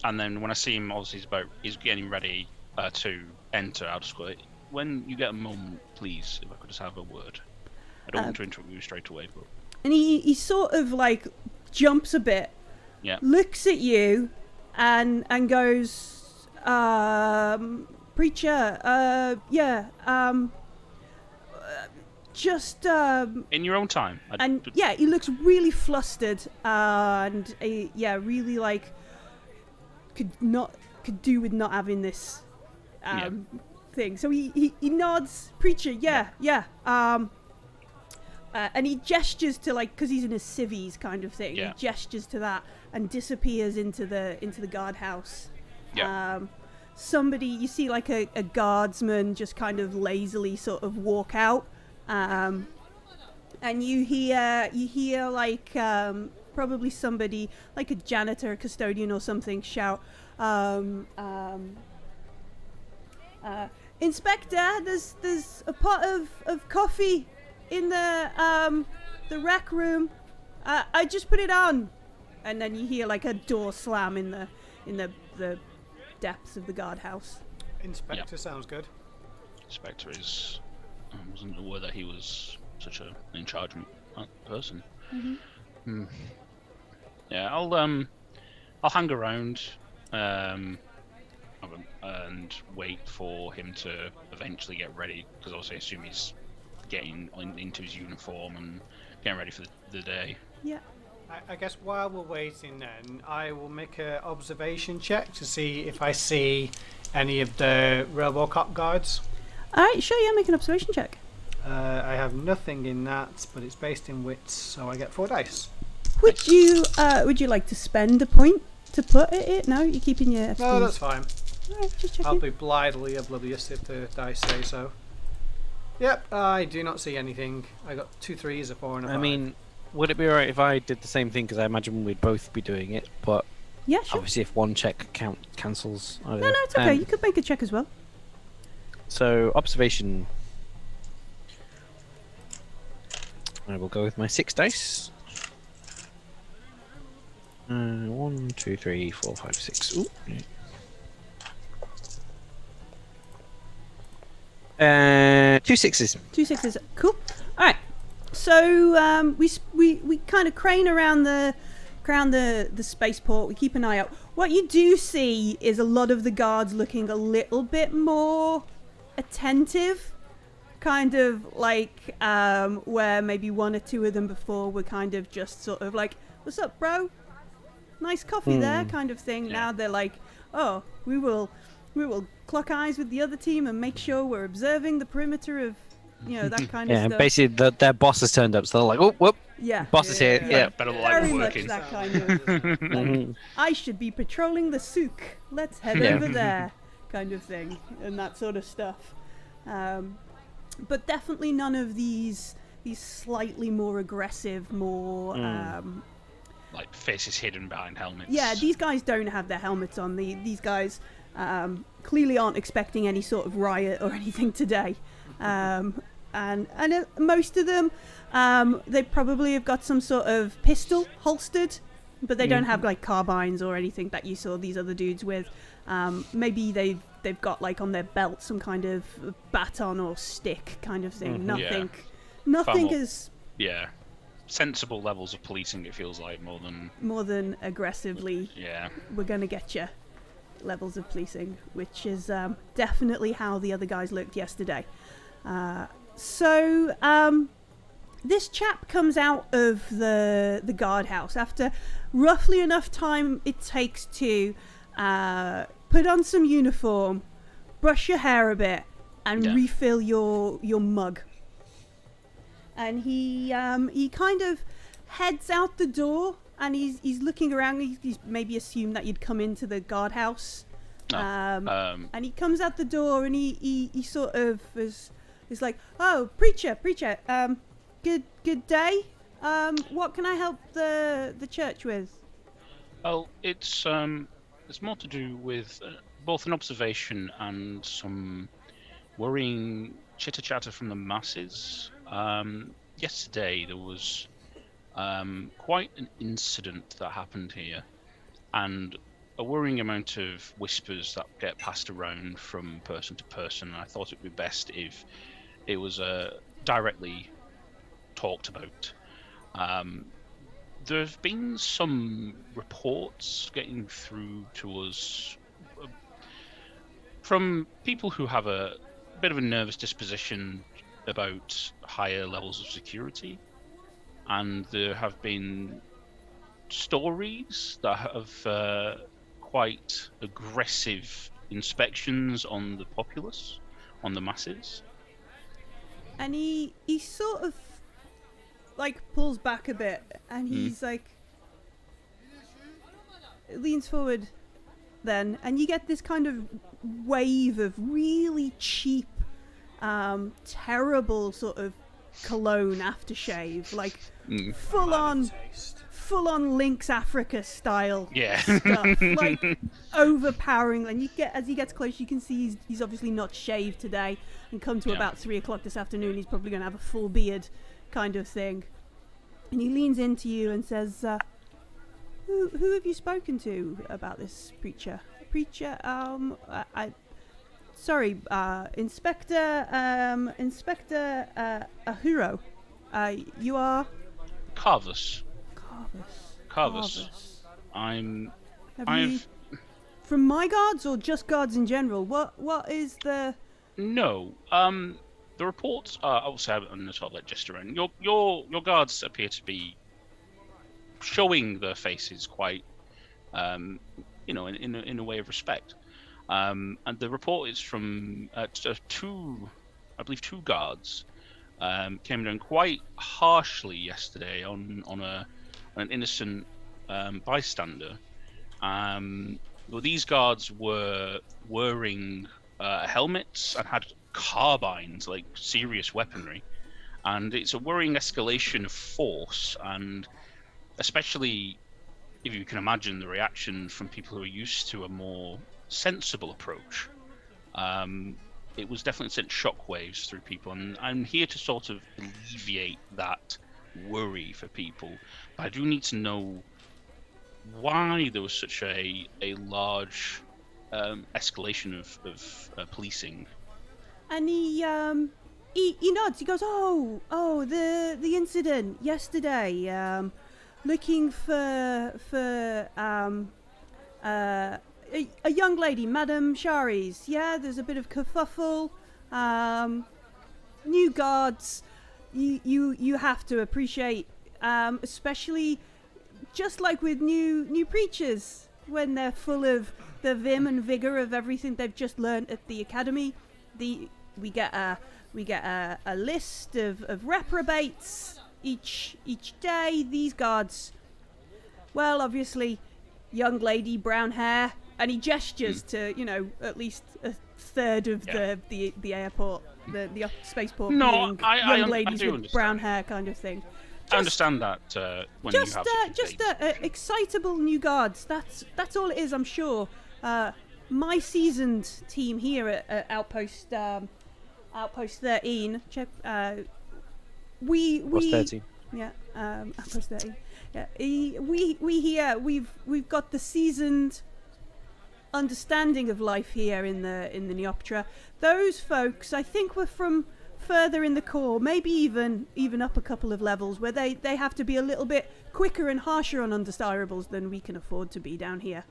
[SPEAKER 4] And then when I see him, obviously he's getting ready to enter. I'll just go, when you get a moment, please, if I could just have a word. I don't want to interrupt you straight away, but
[SPEAKER 1] And he sort of like jumps a bit,
[SPEAKER 4] yeah.
[SPEAKER 1] looks at you, and goes, preacher, just
[SPEAKER 4] In your own time.
[SPEAKER 1] and yeah, he looks really flustered, and really like could do with not having this thing. So he nods, preacher, yeah. And he gestures to, like, because he's in a civvies kind of thing.
[SPEAKER 4] Yeah.
[SPEAKER 1] He gestures to that and disappears into the guardhouse.
[SPEAKER 4] Yeah.
[SPEAKER 1] Somebody, you see, like a guardsman just kind of lazily sort of walk out, and you hear like probably somebody like a janitor, a custodian, or something shout, "Inspector, there's a pot of coffee in the rec room. I just put it on." And then you hear like a door slam in the depths of the guardhouse.
[SPEAKER 3] Inspector sounds good.
[SPEAKER 4] Inspector is. I wasn't aware that he was such an in charge person.
[SPEAKER 1] Mm-hmm.
[SPEAKER 4] Yeah, I'll hang around, and wait for him to eventually get ready, because obviously I assume he's getting into his uniform and getting ready for the day.
[SPEAKER 1] Yeah.
[SPEAKER 3] I guess while we're waiting then, I will make an observation check to see if I see any of the Robocop guards.
[SPEAKER 1] Alright, sure, yeah, make an observation check.
[SPEAKER 3] I have nothing in that, but it's based in wits, so I get 4 dice.
[SPEAKER 1] Would you like to spend a point to put it? No, you're keeping your FPs.
[SPEAKER 3] No, that's fine.
[SPEAKER 1] Alright, just checking.
[SPEAKER 3] I'll be blithely oblivious if the dice say so. Yep, I do not see anything. I got 2 3s, a 4 and a 5.
[SPEAKER 2] I mean, would it be alright if I did the same thing? Because I imagine we'd both be doing it, but
[SPEAKER 1] Yeah, sure.
[SPEAKER 2] obviously if one check cancels.
[SPEAKER 1] No, it's okay. You could make a check as well.
[SPEAKER 2] So observation. I will go with my 6 dice. 1, 2, 3, 4, 5, 6. Ooh. 2 6s.
[SPEAKER 1] 2 6s. Cool. All right. So we kind of crane around the spaceport. We keep an eye out. What you do see is a lot of the guards looking a little bit more attentive, kind of like where maybe 1 or 2 of them before were kind of just sort of like, "What's up, bro? Nice coffee there," kind of thing.
[SPEAKER 4] Yeah.
[SPEAKER 1] Now they're like, "Oh, we will clock eyes with the other team and make sure we're observing the perimeter of, that kind of
[SPEAKER 2] Yeah,
[SPEAKER 1] stuff."
[SPEAKER 2] basically their boss has turned up, so they're like, "Oh, whoop,
[SPEAKER 1] Yeah.
[SPEAKER 2] boss is here." Yeah.
[SPEAKER 4] Better
[SPEAKER 1] Very
[SPEAKER 4] like
[SPEAKER 1] much
[SPEAKER 4] working.
[SPEAKER 1] that kind of. Like, I should be patrolling the souk. Let's head over there, kind of thing, and that sort of stuff. But definitely none of these slightly more aggressive, more.
[SPEAKER 4] Like faces hidden behind helmets.
[SPEAKER 1] Yeah, these guys don't have their helmets on. These guys clearly aren't expecting any sort of riot or anything today. And most of them, they probably have got some sort of pistol holstered, but they don't have like carbines or anything that you saw these other dudes with. Maybe they've got like on their belt some kind of baton or stick kind of thing. Nothing
[SPEAKER 4] more-
[SPEAKER 1] is
[SPEAKER 4] Yeah. Sensible levels of policing, it feels like,
[SPEAKER 1] more than aggressively.
[SPEAKER 4] Yeah.
[SPEAKER 1] We're gonna get you levels of policing, which is definitely how the other guys looked yesterday. So this chap comes out of the guardhouse after roughly enough time it takes to put on some uniform, brush your hair a bit, and refill your mug. And he kind of heads out the door, and he's looking around. He's maybe assumed that you'd come into the guardhouse. And he comes out the door, and he sort of is like, "Oh, preacher, good day. What can I help the church with?"
[SPEAKER 4] Well, it's more to do with both an observation and some worrying chitter-chatter from the masses. Yesterday there was quite an incident that happened here, and a worrying amount of whispers that get passed around from person to person, and I thought it would be best if it was directly talked about. There have been some reports getting through to us from people who have a bit of a nervous disposition about higher levels of security, and there have been stories that have quite aggressive inspections on the populace, on the masses.
[SPEAKER 1] And he sort of like pulls back a bit, and he's like leans forward then, and you get this kind of wave of really cheap, terrible sort of cologne aftershave, like full on Lynx Africa style stuff, like overpowering. And you get, as he gets close, you can see he's obviously not shaved today, and come to about 3 o'clock this afternoon, he's probably going to have a full beard kind of thing. And he leans into you and says, who have you spoken to about this preacher? Sorry, Inspector Ahuro. You are?
[SPEAKER 4] Carvus.
[SPEAKER 1] Carvus.
[SPEAKER 4] I've
[SPEAKER 1] from my guards or just guards in general? What is the?
[SPEAKER 4] No. The reports are obviously on the sort of like gesture, and your guards appear to be showing their faces quite, in a way of respect. And the report is from two guards came down quite harshly yesterday on an innocent bystander. Well, these guards were wearing helmets and had carbines, like serious weaponry, and it's a worrying escalation of force, and especially if you can imagine the reaction from people who are used to a more sensible approach. It was definitely sent shockwaves through people, and I'm here to sort of alleviate that worry for people. But I do need to know why there was such a large escalation of policing.
[SPEAKER 1] And he nods. He goes, "Oh, the incident yesterday. Looking for a young lady, Madame Shari's. Yeah, there's a bit of kerfuffle. New guards. You have to appreciate, especially just like with new preachers, when they're full of the vim and vigor of everything they've just learned at the academy. We get a list of reprobates each day. These guards, well, obviously, young lady, brown hair, and he gestures to at least a third of the airport, the spaceport.
[SPEAKER 4] No,
[SPEAKER 1] young ladies with
[SPEAKER 4] understand.
[SPEAKER 1] Brown hair, kind of thing.
[SPEAKER 4] I understand that when you have
[SPEAKER 1] excitable new guards. That's all it is, I'm sure. My seasoned team here at Outpost 13. We
[SPEAKER 2] 13.
[SPEAKER 1] Yeah, Outpost 13. Yeah, we here we've got the seasoned understanding of life here in the Neoptera. Those folks, I think, were from further in the core, maybe even up a couple of levels, where they have to be a little bit quicker and harsher on undesirables than we can afford to be down here.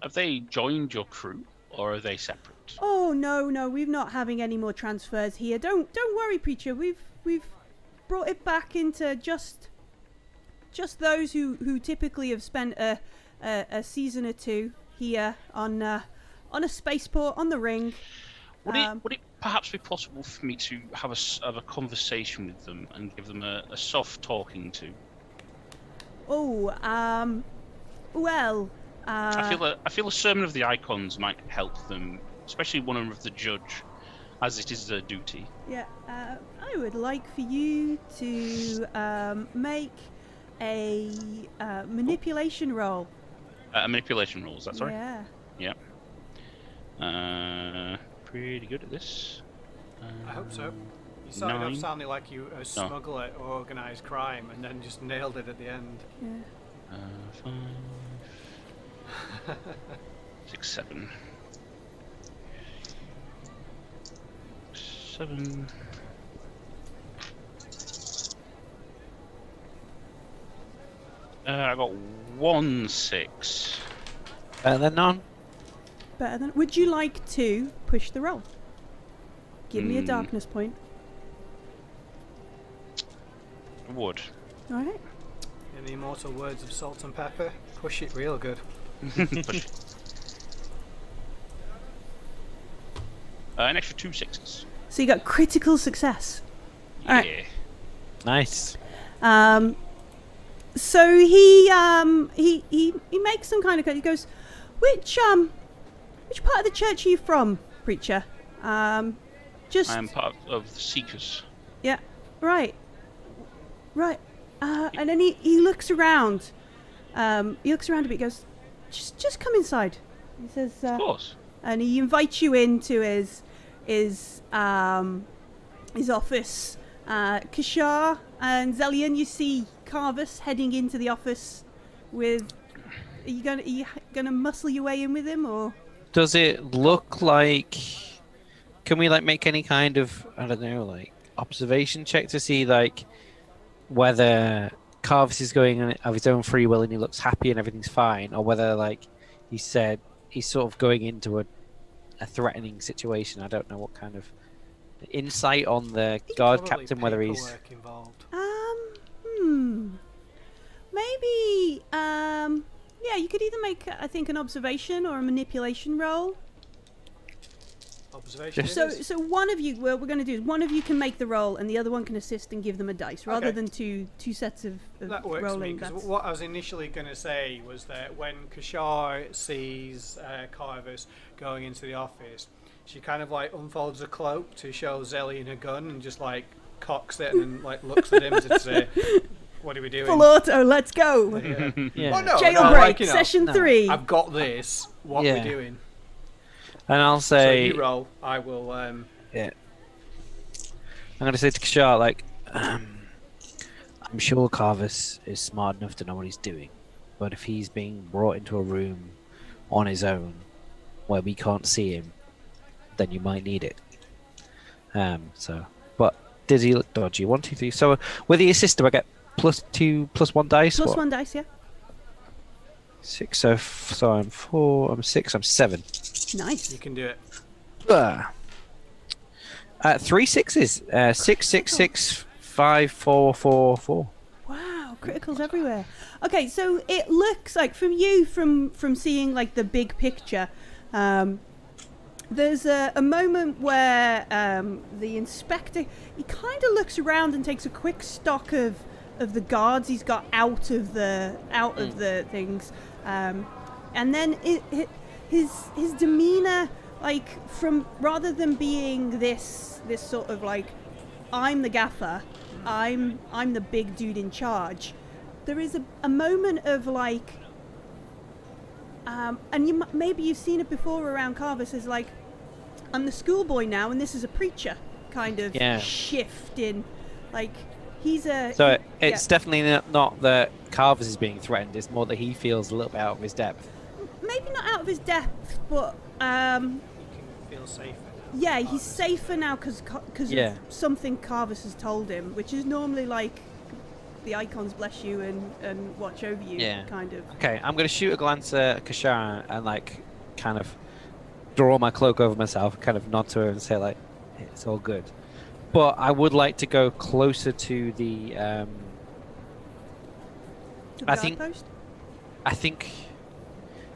[SPEAKER 4] Have they joined your crew, or are they separate?
[SPEAKER 1] Oh no, we're not having any more transfers here. Don't worry, preacher. We've brought it back into just those who typically have spent a season or two here on a spaceport on the ring.
[SPEAKER 4] Would it perhaps be possible for me to have a conversation with them and give them a soft talking to?
[SPEAKER 1] Well.
[SPEAKER 4] I feel a sermon of the icons might help them, especially one of the judge, as it is their duty.
[SPEAKER 1] Yeah, I would like for you to make a manipulation roll.
[SPEAKER 4] A manipulation roll, is that sorry?
[SPEAKER 1] Yeah.
[SPEAKER 4] Yeah. Pretty good at this.
[SPEAKER 3] I hope so. You started off sounding like you a smuggler or organised crime, and then just nailed it at the end.
[SPEAKER 1] Yeah.
[SPEAKER 4] 5, 6, 7. 7. I got 1 6.
[SPEAKER 2] Better than none.
[SPEAKER 1] Better than. Would you like to push the roll? Give me a darkness point.
[SPEAKER 4] I would.
[SPEAKER 1] All right.
[SPEAKER 3] In the immortal words of Salt and Pepper, push it real good.
[SPEAKER 4] Push. An extra 2 6s.
[SPEAKER 1] So you got critical success.
[SPEAKER 4] Yeah.
[SPEAKER 1] All right.
[SPEAKER 2] Nice.
[SPEAKER 1] So he makes some kind of. He goes, which part of the church are you from, preacher? Just.
[SPEAKER 4] I am part of the Seekers.
[SPEAKER 1] Yeah. Right. And then he looks around. He looks around a bit. He goes, just come inside. He says.
[SPEAKER 4] Of course.
[SPEAKER 1] And he invites you into his office. Kishar and Xellian, you see Carvus heading into the office with. Are you gonna muscle your way in with him, or?
[SPEAKER 2] Does it look like? Can we make any kind of, I don't know, observation check to see whether Carvus is going on of his own free will and he looks happy and everything's fine, or whether he said he's sort of going into a threatening situation? I don't know what kind of insight on the guard
[SPEAKER 3] Probably
[SPEAKER 2] captain, whether he's
[SPEAKER 3] paperwork involved.
[SPEAKER 1] Maybe yeah, you could either make I think an observation or a manipulation roll.
[SPEAKER 3] Observation.
[SPEAKER 1] So one of you, what we're going to do is one of you can make the roll and the other one can assist and give them a dice, rather than two sets of
[SPEAKER 3] That works
[SPEAKER 1] rolling.
[SPEAKER 3] for me, because what I was initially going to say was that when Kishar sees Carvus going into the office, she kind of unfolds a cloak to show Xellian a gun and just cocks it and then looks at him to say, "What are we doing?"
[SPEAKER 1] Full auto, let's go.
[SPEAKER 3] Yeah.
[SPEAKER 2] Yeah.
[SPEAKER 3] Oh, no,
[SPEAKER 1] Jailbreak,
[SPEAKER 3] no,
[SPEAKER 1] session 3.
[SPEAKER 3] I've got this. What are we doing?
[SPEAKER 2] And I'll
[SPEAKER 3] So
[SPEAKER 2] say,
[SPEAKER 3] you roll. I will.
[SPEAKER 2] yeah. I'm going to say to Kishar, I'm sure Carvus is smart enough to know what he's doing, but if he's being brought into a room on his own where we can't see him, then you might need it. But did he look dodgy? 1, 2, 3. So with the assist, do I get +2, +1 dice?
[SPEAKER 1] Plus
[SPEAKER 2] What?
[SPEAKER 1] 1 dice, yeah.
[SPEAKER 2] 6. So I'm 4. I'm 6. I'm 7.
[SPEAKER 1] Nice.
[SPEAKER 3] You can do it.
[SPEAKER 2] 3 6s. 6, 6, 6, 5, 4, 4, 4.
[SPEAKER 1] Wow, criticals everywhere. Okay, so it looks like from seeing the big picture, there's a moment where the inspector, he kind of looks around and takes a quick stock of the guards he's got out of the things, and then his demeanor, from rather than being this sort of I'm the gaffer, I'm the big dude in charge, there is a moment of and maybe you've seen it before around Carvus, is I'm the schoolboy now and this is a preacher kind of shift in he's a.
[SPEAKER 2] So it's definitely not that Carvus is being threatened, it's more that he feels a little bit out of his depth.
[SPEAKER 1] Maybe not out of his depth, but
[SPEAKER 3] You can feel safer.
[SPEAKER 1] yeah, he's safer now because of something Carvus has told him, which is normally the icons bless you and watch over you, kind of.
[SPEAKER 2] Okay, I'm going to shoot a glance at Kishar and kind of draw my cloak over myself, kind of nod to her and say it's all good. But I would like to go closer to the
[SPEAKER 1] To the
[SPEAKER 2] I
[SPEAKER 1] guard post?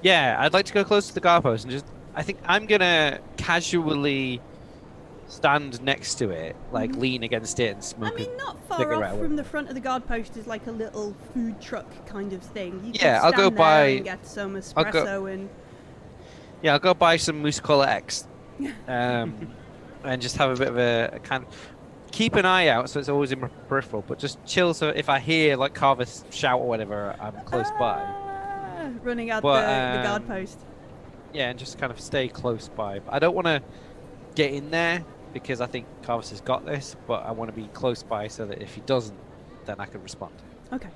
[SPEAKER 2] I'd like to go close to the guard post and I think I'm gonna casually stand next to it, lean against it and smoke.
[SPEAKER 1] I mean, not far
[SPEAKER 2] cigarette
[SPEAKER 1] off from the front of the guard post is a little food truck kind of thing. You
[SPEAKER 2] Yeah,
[SPEAKER 1] can
[SPEAKER 2] I'll go
[SPEAKER 1] stand there
[SPEAKER 2] buy-
[SPEAKER 1] and get some espresso and.
[SPEAKER 2] Yeah, I'll go buy some Moose Collar X, and just have a bit of a kind of keep an eye out, so it's always in my peripheral. But just chill, so if I hear Carvus shout or whatever, I'm close by.
[SPEAKER 1] Running out
[SPEAKER 2] But,
[SPEAKER 1] the guard post.
[SPEAKER 2] Yeah, and just kind of stay close by. But I don't want to get in there because I think Carvus has got this, but I want to be close by so that if he doesn't, then I can respond.
[SPEAKER 1] Okay.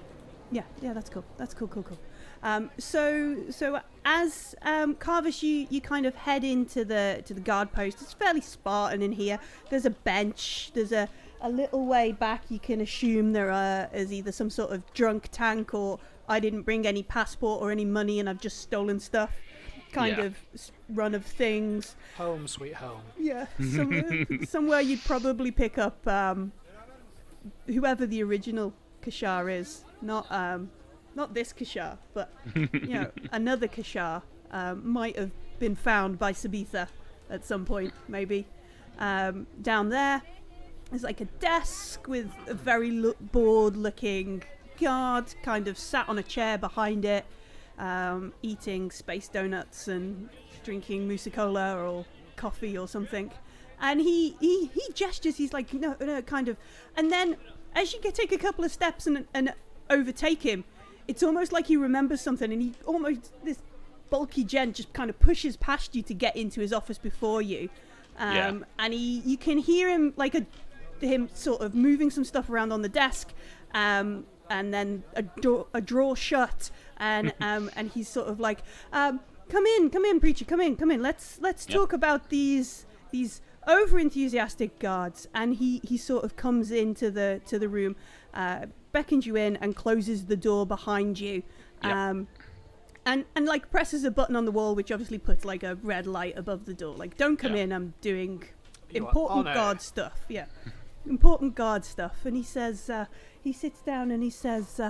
[SPEAKER 1] Yeah, that's cool. That's cool. So as Carvus, you kind of head into the guard post. It's fairly Spartan in here. There's a bench. There's a little way back. You can assume there is either some sort of drunk tank or I didn't bring any passport or any money and I've just stolen stuff kind of run of things.
[SPEAKER 3] Home sweet home.
[SPEAKER 1] Yeah, somewhere you'd probably pick up whoever the original Kishar is. Not this Kishar, but another Kishar might have been found by Sabitha at some point, maybe. Down there is like a desk with a very bored-looking guard kind of sat on a chair behind it, eating space donuts and drinking Musicola or coffee or something. And he gestures, he's like, no, kind of. And then as you take a couple of steps and overtake him, it's almost like he remembers something, and this bulky gent just kind of pushes past you to get into his office before you. And you can hear him him sort of moving some stuff around on the desk, and then a drawer shut, and he's sort of like, come in, preacher, come in. Let's talk about these over enthusiastic guards. And he sort of comes into the room, beckons you in, and closes the door behind you. And like presses a button on the wall, which obviously puts like a red light above the door. Like, don't come in, I'm doing important guard stuff. Yeah, important guard stuff. And he says, he sits down and he says,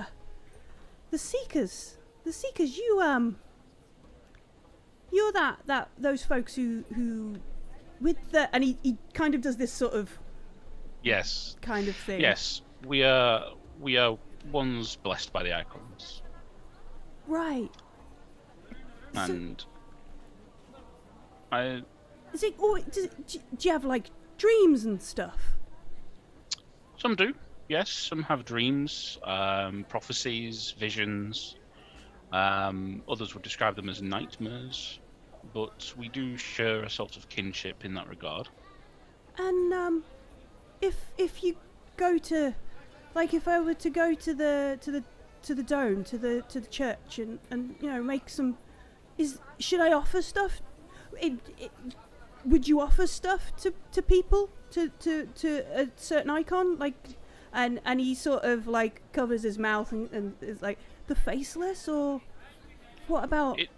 [SPEAKER 1] the Seekers, you're those folks who with the, and he kind of does this sort of kind of thing.
[SPEAKER 4] Yes, we are ones blessed by the icons.
[SPEAKER 1] Right.
[SPEAKER 4] And
[SPEAKER 1] do you have like dreams and stuff?
[SPEAKER 4] Some do, yes. Some have dreams, prophecies, visions. Others would describe them as nightmares, but we do share a sort of kinship in that regard. And
[SPEAKER 1] if you go to, like, if I were to go to the dome, to the church, and make some. Should I offer stuff? Would you offer stuff to people to a certain icon, like, and he sort of like covers his mouth and is like, the faceless, or what about?
[SPEAKER 4] It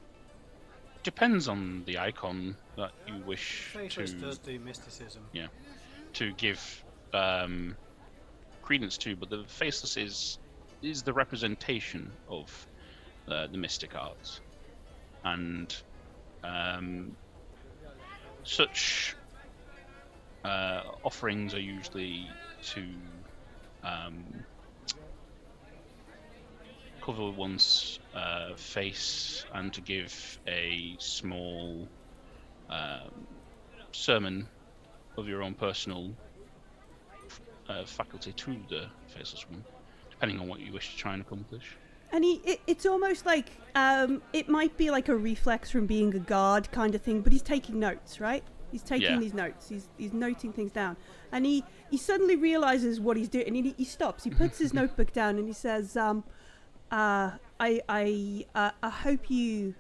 [SPEAKER 4] depends on the icon that you wish
[SPEAKER 3] Faceless
[SPEAKER 4] to.
[SPEAKER 3] does do mysticism.
[SPEAKER 4] Yeah, to give credence to, but the faceless is the representation of the mystic arts. And such offerings are usually to cover one's face and to give a small sermon of your own personal faculty to the faceless one, depending on what you wish to try and accomplish.
[SPEAKER 1] And it's almost like it might be like a reflex from being a guard kind of thing, but he's taking notes, right? He's taking these notes. He's noting things down, and he suddenly realizes what he's doing, and he stops. He puts his notebook down, and he says, I hope you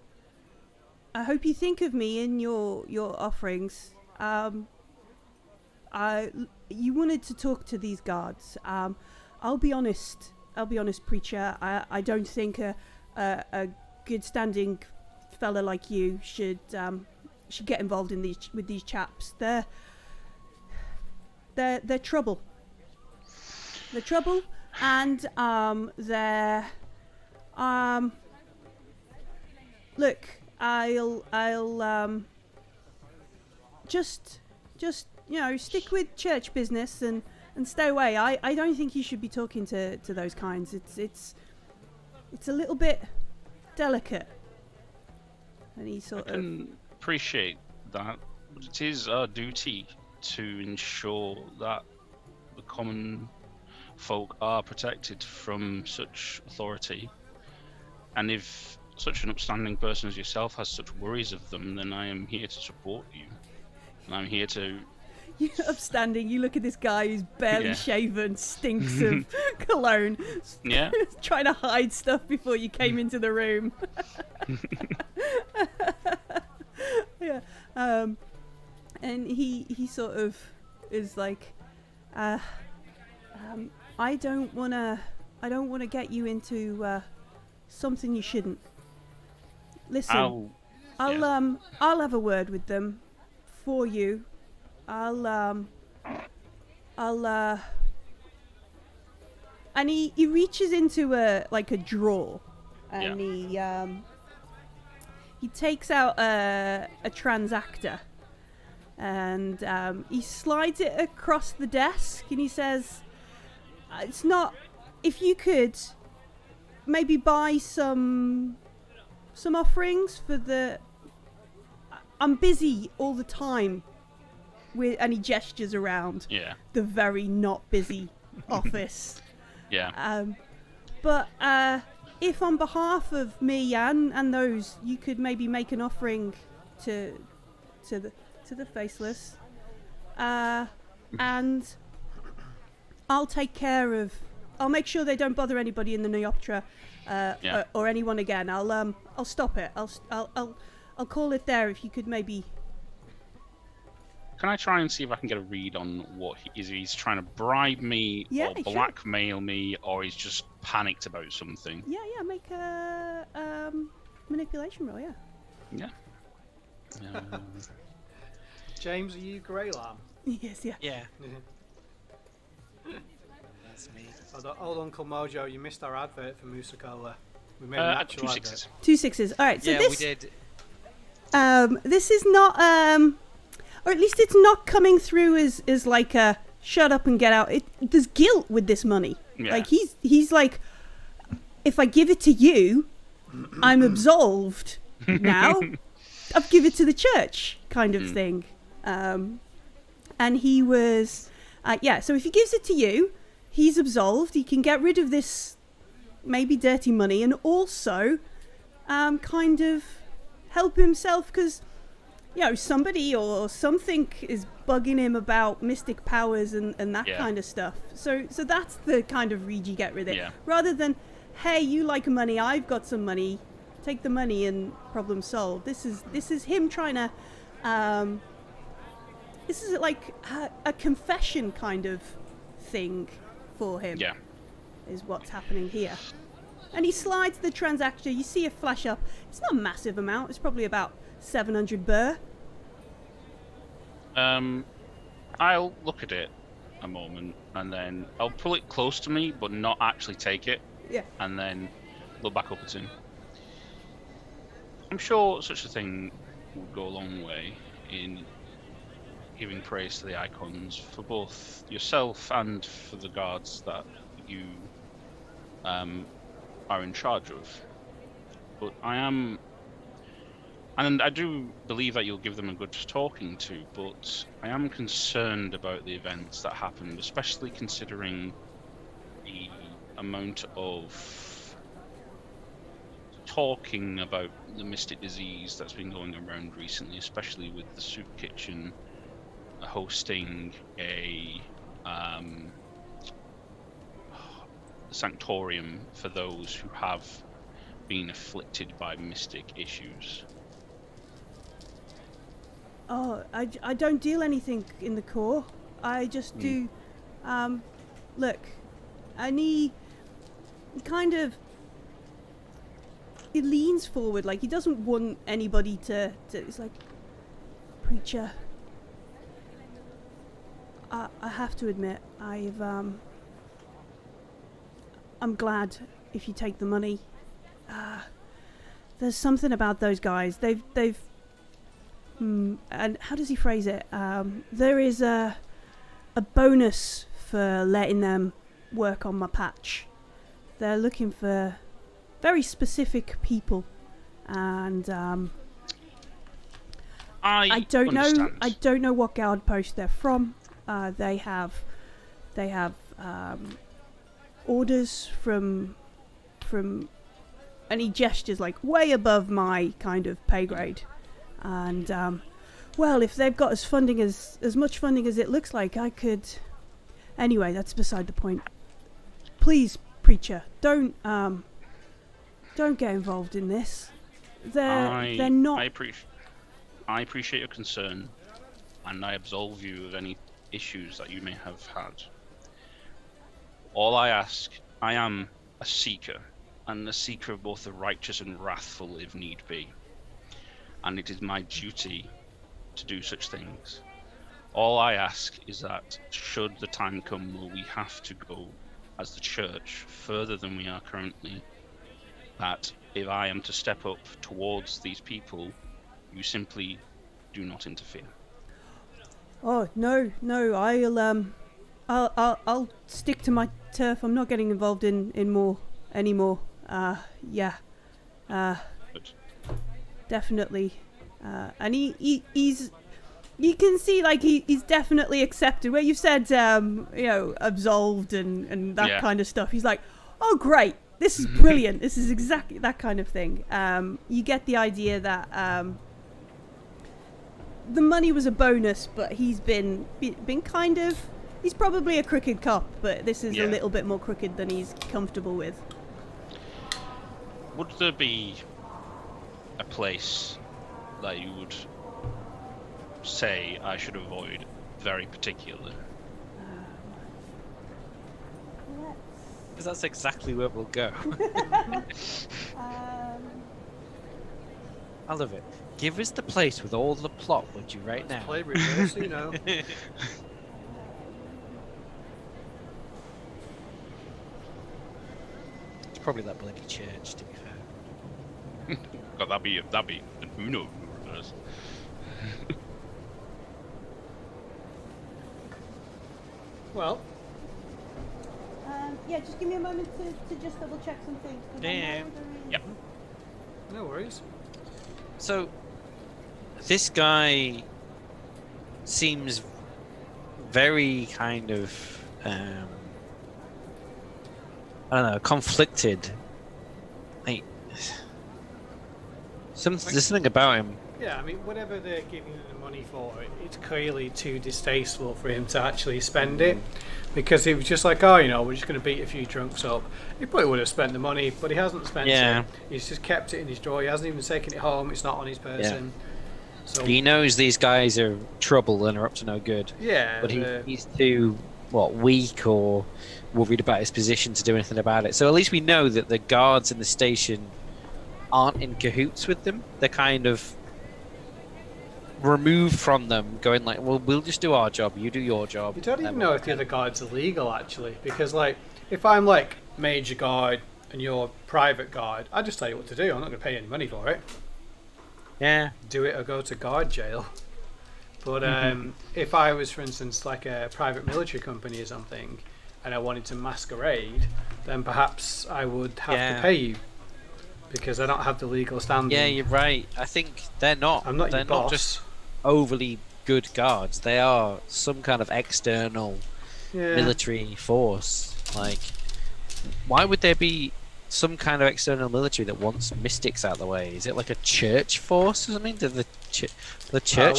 [SPEAKER 1] think of me in your offerings. You wanted to talk to these guards. I'll be honest, preacher. I don't think a good standing fella like you should get involved with these chaps. They're trouble. They're trouble, and they're look. I'll just stick with church business and stay away. I don't think you should be talking to those kinds. It's a little bit delicate. And he sort
[SPEAKER 4] I can appreciate that, but it is our duty to ensure that the common folk are protected from such authority. And if such an upstanding person as yourself has such worries of them, then I am here to support you. And I'm here to...
[SPEAKER 1] You're upstanding. You look at this guy who's barely shaven, stinks of cologne.
[SPEAKER 4] Yeah.
[SPEAKER 1] Trying to hide stuff before you came into the room. Yeah. And he sort of is like, I don't wanna get you into something you shouldn't. Listen, I'll have a word with them for you. And he reaches into a drawer, and he takes out a transactor, and he slides it across the desk, and he says, "It's not. If you could maybe buy some offerings for the. I'm busy all the time." And he gestures around the very not busy office.
[SPEAKER 4] Yeah.
[SPEAKER 1] But if on behalf of me and those, you could maybe make an offering to the faceless, and I'll take care of. I'll make sure they don't bother anybody in the Neoptra or anyone again. I'll stop it. I'll call it there. If you could maybe.
[SPEAKER 4] Can I try and see if I can get a read on what he's trying to bribe me or blackmail me, or he's just panicked about something?
[SPEAKER 1] Yeah, make a manipulation roll,
[SPEAKER 4] Yeah.
[SPEAKER 3] James, are you Grey Lamb?
[SPEAKER 1] Yes, yeah.
[SPEAKER 2] Yeah. That's me.
[SPEAKER 3] Old Uncle Mojo, you missed our advert for Musacola. We made an actual
[SPEAKER 4] 2
[SPEAKER 3] advert.
[SPEAKER 4] 6s.
[SPEAKER 1] 2 6s. All right, so
[SPEAKER 2] Yeah,
[SPEAKER 1] this
[SPEAKER 2] we did.
[SPEAKER 1] this is not or at least it's not coming through as like a shut up and get out. There's guilt with this money.
[SPEAKER 4] Yeah.
[SPEAKER 1] Like he's like, if I give it to you, I'm absolved now. I'll give it to the church, kind of thing. And he was, so if he gives it to you, he's absolved. He can get rid of this maybe dirty money and also kind of help himself because, somebody or something is bugging him about mystic powers and that kind of stuff. So that's the kind of read you get with it.
[SPEAKER 4] Yeah.
[SPEAKER 1] Rather than, hey, you like money, I've got some money, take the money and problem solved. This is him trying to, this is like a confession kind of thing for him.
[SPEAKER 4] Yeah.
[SPEAKER 1] Is what's happening here. And he slides the transaction. You see a flash up. It's not a massive amount. It's probably about 700 burr.
[SPEAKER 4] I'll look at it a moment, and then I'll pull it close to me, but not actually take it.
[SPEAKER 1] Yeah.
[SPEAKER 4] And then look back up at him. I'm sure such a thing would go a long way in giving praise to the icons for both yourself and for the guards that you are in charge of. But and I do believe that you'll give them a good talking to, but I am concerned about the events that happened, especially considering the amount of talking about the mystic disease that's been going around recently, especially with the soup kitchen hosting a sanctorium for those who have been afflicted by mystic issues.
[SPEAKER 1] Oh, I don't deal anything in the core. I just do. Look, he leans forward like he doesn't want anybody to. It's like, preacher. I have to admit, I'm glad if you take the money. There's something about those guys. They've. And how does he phrase it? There is a bonus for letting them work on my patch. They're looking for very specific people, and I don't know. I don't know what guard post they're from. They have orders from, and he gestures like way above my kind of pay grade. And well, if they've got as much funding as it looks like, I could. Anyway, that's beside the point. Please, preacher, don't get involved in this. They're not.
[SPEAKER 4] I appreciate your concern, and I absolve you of any issues that you may have had. All I ask, I am a seeker, and a seeker of both the righteous and wrathful if need be. And it is my duty to do such things. All I ask is that, should the time come where we have to go as the church further than we are currently, that if I am to step up towards these people, you simply do not interfere.
[SPEAKER 1] Oh no, I'll stick to my turf. I'm not getting involved in more anymore. Yeah,
[SPEAKER 4] But
[SPEAKER 1] definitely. And he's. You can see, like, he's definitely accepted. Where you've said, absolved and that kind of stuff. He's like, oh, great. This is brilliant. This is exactly that kind of thing. You get the idea that the money was a bonus, but he's been kind of... He's probably a crooked cop, but this is a little bit more crooked than he's comfortable with.
[SPEAKER 4] would there be a place that you would say I should avoid very particularly?
[SPEAKER 2] Because that's exactly where we'll go. I love it. Give us the place with all the plot, would you, right now?
[SPEAKER 3] Play reverse, you know.
[SPEAKER 2] It's probably that bloody church, to be fair.
[SPEAKER 4] God, that'd be no reverse.
[SPEAKER 3] Well,
[SPEAKER 1] Yeah, just give me a moment to just double check some things.
[SPEAKER 2] Yeah.
[SPEAKER 4] Yep.
[SPEAKER 3] no worries.
[SPEAKER 2] So, this guy seems very kind of, I don't know, conflicted. Like, there's something about him.
[SPEAKER 3] Yeah, I mean, whatever they're giving him the money for, it's clearly too distasteful for him to actually spend it. Because he was just like, oh, we're just going to beat a few drunks up. He probably would have spent the money, but he hasn't spent it. He's just kept it in his drawer. He hasn't even taken it home. It's not on his person. So
[SPEAKER 2] He knows these guys are trouble and are up to no good.
[SPEAKER 3] yeah,
[SPEAKER 2] But he's too, weak or worried about his position to do anything about it. So at least we know that the guards in the station aren't in cahoots with them. They're kind of removed from them, going like, well, we'll just do our job, you do your job.
[SPEAKER 3] you don't even know if the other guard's illegal, actually. Because, like, if I'm, like, major guard and you're private guard, I just tell you what to do. I'm not going to pay any money for it.
[SPEAKER 2] Yeah.
[SPEAKER 3] Do it or go to guard jail. But if I was, for instance, like a private military company or something, and I wanted to masquerade, then perhaps I would have to pay you, because I don't have the legal standing.
[SPEAKER 2] Yeah, you're right. I think they're not.
[SPEAKER 3] I'm not
[SPEAKER 2] they're
[SPEAKER 3] your boss.
[SPEAKER 2] not just overly good guards. They are some kind of external military force. Like, why would there be some kind of external military that wants mystics out of the way? Is it like a church force or something? Did the church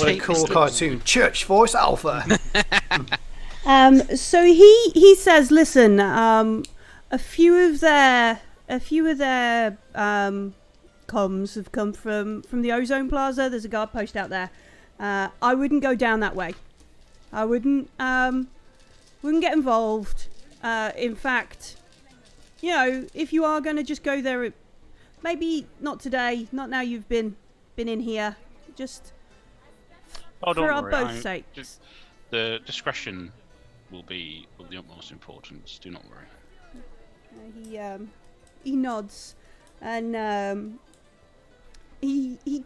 [SPEAKER 3] what a
[SPEAKER 2] hate
[SPEAKER 3] cool
[SPEAKER 2] mystics?
[SPEAKER 3] cartoon. Church Force Alpha.
[SPEAKER 1] So he says, listen, a few of their comms have come from the Ozone Plaza. There's a guard post out there. I wouldn't go down that way. I wouldn't get involved. In fact, if you are going to just go there, maybe not today, not now you've been in here, just for our both sakes.
[SPEAKER 4] The discretion will be of the utmost importance. Do not worry.
[SPEAKER 1] He nods, and he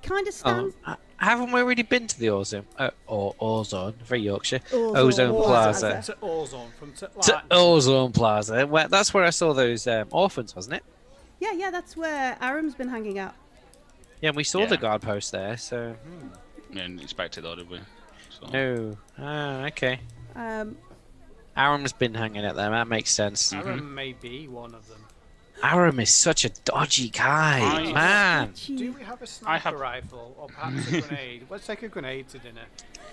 [SPEAKER 1] kind of stands.
[SPEAKER 2] Haven't we already been to the Ozone? Or Ozone, very Yorkshire.
[SPEAKER 1] Ozone
[SPEAKER 2] Plaza.
[SPEAKER 3] To Ozone from
[SPEAKER 2] To Ozone Plaza. Well, that's where I saw those orphans, wasn't it?
[SPEAKER 1] Yeah, that's where Aram's been hanging out.
[SPEAKER 2] Yeah, and we saw the guard post there, so...
[SPEAKER 4] We didn't expect it though, did we? So.
[SPEAKER 2] No. Okay. Aram's been hanging out there, that makes sense.
[SPEAKER 3] Aram may be one of them.
[SPEAKER 2] Aram is such a dodgy guy, man.
[SPEAKER 3] Do we have a sniper rifle or perhaps a grenade? Let's take a grenade to dinner.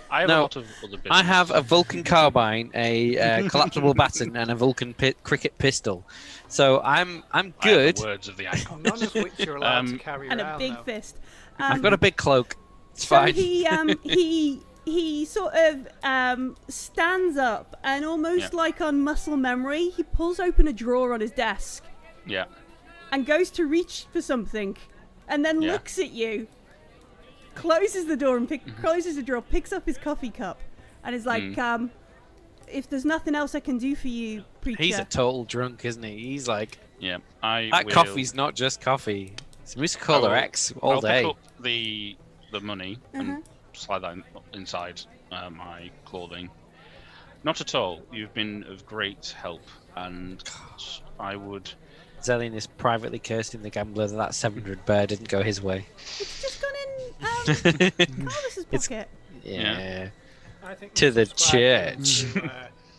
[SPEAKER 4] I have a lot of other business.
[SPEAKER 2] I have a Vulcan carbine, a collapsible baton, and a Vulcan cricket pistol. So I'm good.
[SPEAKER 4] I have the words of the icon.
[SPEAKER 3] None of which you're allowed to carry
[SPEAKER 1] And
[SPEAKER 3] around,
[SPEAKER 1] a big
[SPEAKER 3] though.
[SPEAKER 1] fist.
[SPEAKER 2] I've got a big cloak. It's
[SPEAKER 1] So
[SPEAKER 2] fine.
[SPEAKER 1] he sort of stands up and almost like on muscle memory, he pulls open a drawer on his desk.
[SPEAKER 4] Yeah.
[SPEAKER 1] And goes to reach for something, and then looks at you, closes the door and closes the drawer, picks up his coffee cup, and is like, "If there's nothing else I can do for you, preacher."
[SPEAKER 2] He's a total drunk, isn't he? He's like,
[SPEAKER 4] that
[SPEAKER 2] coffee's not just coffee. It's Music Caller X all
[SPEAKER 4] I'll
[SPEAKER 2] day.
[SPEAKER 4] pick up the money and slide that inside my clothing. Not at all. You've been of great help, and I would.
[SPEAKER 2] Xellian is privately cursing the gambler that 700 bear didn't go his way.
[SPEAKER 1] It's just gone in Carlos's pocket.
[SPEAKER 2] Yeah.
[SPEAKER 3] I think
[SPEAKER 2] To
[SPEAKER 3] we
[SPEAKER 2] the
[SPEAKER 3] subscribe them
[SPEAKER 2] church.
[SPEAKER 3] to,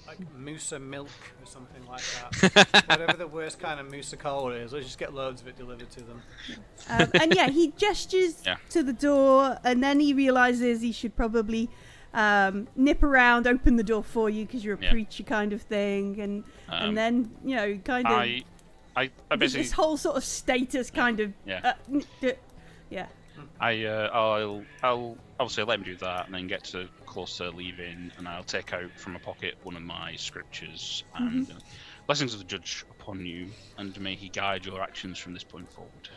[SPEAKER 3] like Musa milk or something like that. Whatever the worst kind of Musa cola is, let's just get loads of it delivered to them.
[SPEAKER 1] And yeah, he gestures to the door, and then he realizes he should probably nip around, open the door for you because you're a preacher kind of thing, and then kind of.
[SPEAKER 4] I
[SPEAKER 1] there's
[SPEAKER 4] basically
[SPEAKER 1] this whole sort of status kind of.
[SPEAKER 4] I'll obviously let him do that, and then get to close to leaving, and I'll take out from my pocket one of my scriptures and blessings of the judge upon you, and may he guide your actions from this point forward.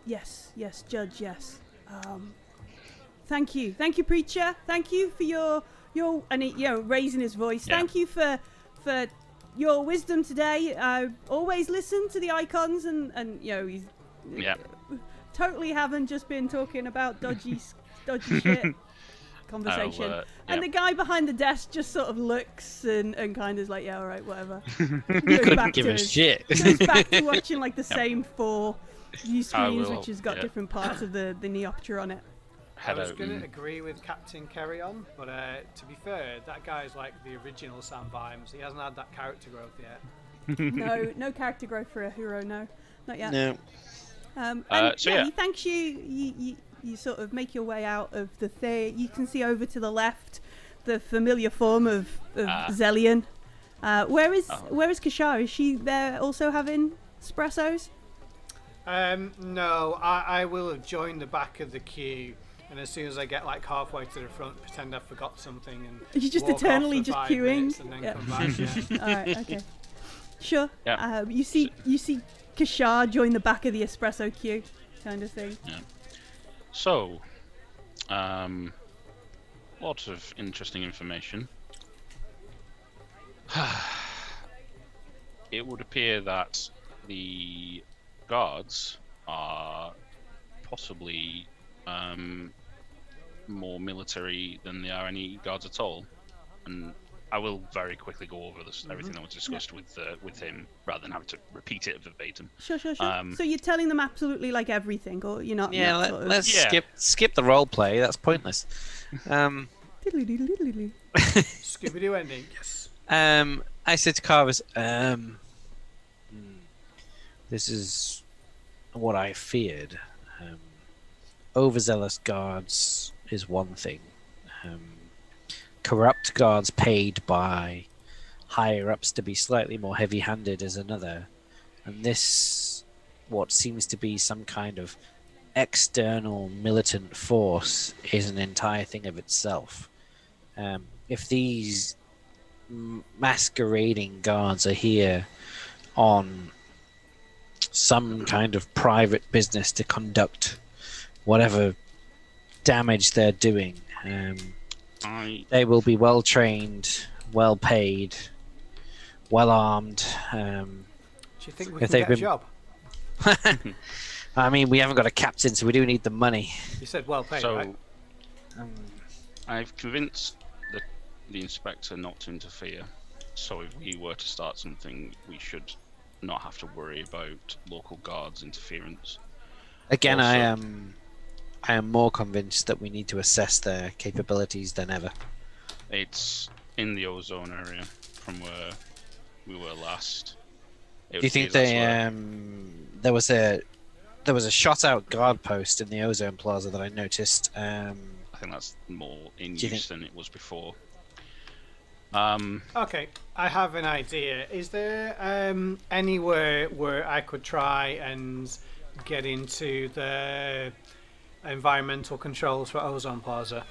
[SPEAKER 1] Yes, Judge. Yes. Thank you, preacher. Thank you for your and he, raising his voice.
[SPEAKER 4] Yeah.
[SPEAKER 1] Thank you for your wisdom today. I always listen to the icons, and he's totally haven't just been talking about dodgy shit conversation. And the guy behind the desk just sort of looks and kind of is like, yeah, all right, whatever.
[SPEAKER 2] Couldn't give a shit.
[SPEAKER 1] Goes back to watching like the same 4 view screens,
[SPEAKER 4] will,
[SPEAKER 1] which has got different parts of the Neoptera on it.
[SPEAKER 3] I was going to agree with Captain Carry-On, but to be fair, that guy's like the original Sam Vimes. He hasn't had that character growth yet.
[SPEAKER 1] No character growth for a hero, no. Not yet.
[SPEAKER 2] No.
[SPEAKER 1] He thanks you. You sort of make your way out of the thing. You can see over to the left the familiar form of Xellian. Where is Kashar? Is she there also having espressos?
[SPEAKER 3] No, I will have joined the back of the queue, and as soon as I get like halfway to the front, pretend I forgot something and
[SPEAKER 1] you're just
[SPEAKER 3] walk
[SPEAKER 1] eternally
[SPEAKER 3] off for
[SPEAKER 1] just
[SPEAKER 3] 5
[SPEAKER 1] queuing
[SPEAKER 3] minutes and then come back.
[SPEAKER 1] All right, okay, sure.
[SPEAKER 4] Yeah.
[SPEAKER 1] You see Kashar join the back of the espresso queue, kind of thing.
[SPEAKER 4] Yeah. So, lots of interesting information. It would appear that the guards are possibly more military than they are any guards at all, and I will very quickly go over this, everything that was discussed with him, rather than having to repeat it verbatim.
[SPEAKER 1] Sure. So you're telling them absolutely like everything, or you're not?
[SPEAKER 2] Yeah,
[SPEAKER 1] not
[SPEAKER 2] let's skip the role play. That's pointless.
[SPEAKER 3] Scooby-Doo ending. Yes.
[SPEAKER 2] I said to Carvers, this is what I feared. Overzealous guards is one thing. Corrupt guards paid by higher ups to be slightly more heavy-handed is another. And this, what seems to be some kind of external militant force, is an entire thing of itself. If these masquerading guards are here on some kind of private business to conduct whatever damage they're doing, they will be well trained, well paid, well armed.
[SPEAKER 3] Do you think we can get a job?
[SPEAKER 2] I mean, we haven't got a captain, so we do need the money.
[SPEAKER 3] You said well paid,
[SPEAKER 4] So,
[SPEAKER 3] right?
[SPEAKER 4] I've convinced the inspector not to interfere. So if we were to start something, we should not have to worry about local guards' interference.
[SPEAKER 2] Again,
[SPEAKER 4] Also,
[SPEAKER 2] I am more convinced that we need to assess their capabilities than ever.
[SPEAKER 4] It's in the ozone area from where we were last.
[SPEAKER 2] Do you think there was a shot out guard post in the ozone plaza that I noticed?
[SPEAKER 4] I think that's more in
[SPEAKER 2] Do you
[SPEAKER 4] use
[SPEAKER 2] think-
[SPEAKER 4] than it was before.
[SPEAKER 3] Okay, I have an idea. Is there anywhere where I could try and get into the environmental controls for Ozone Plaza?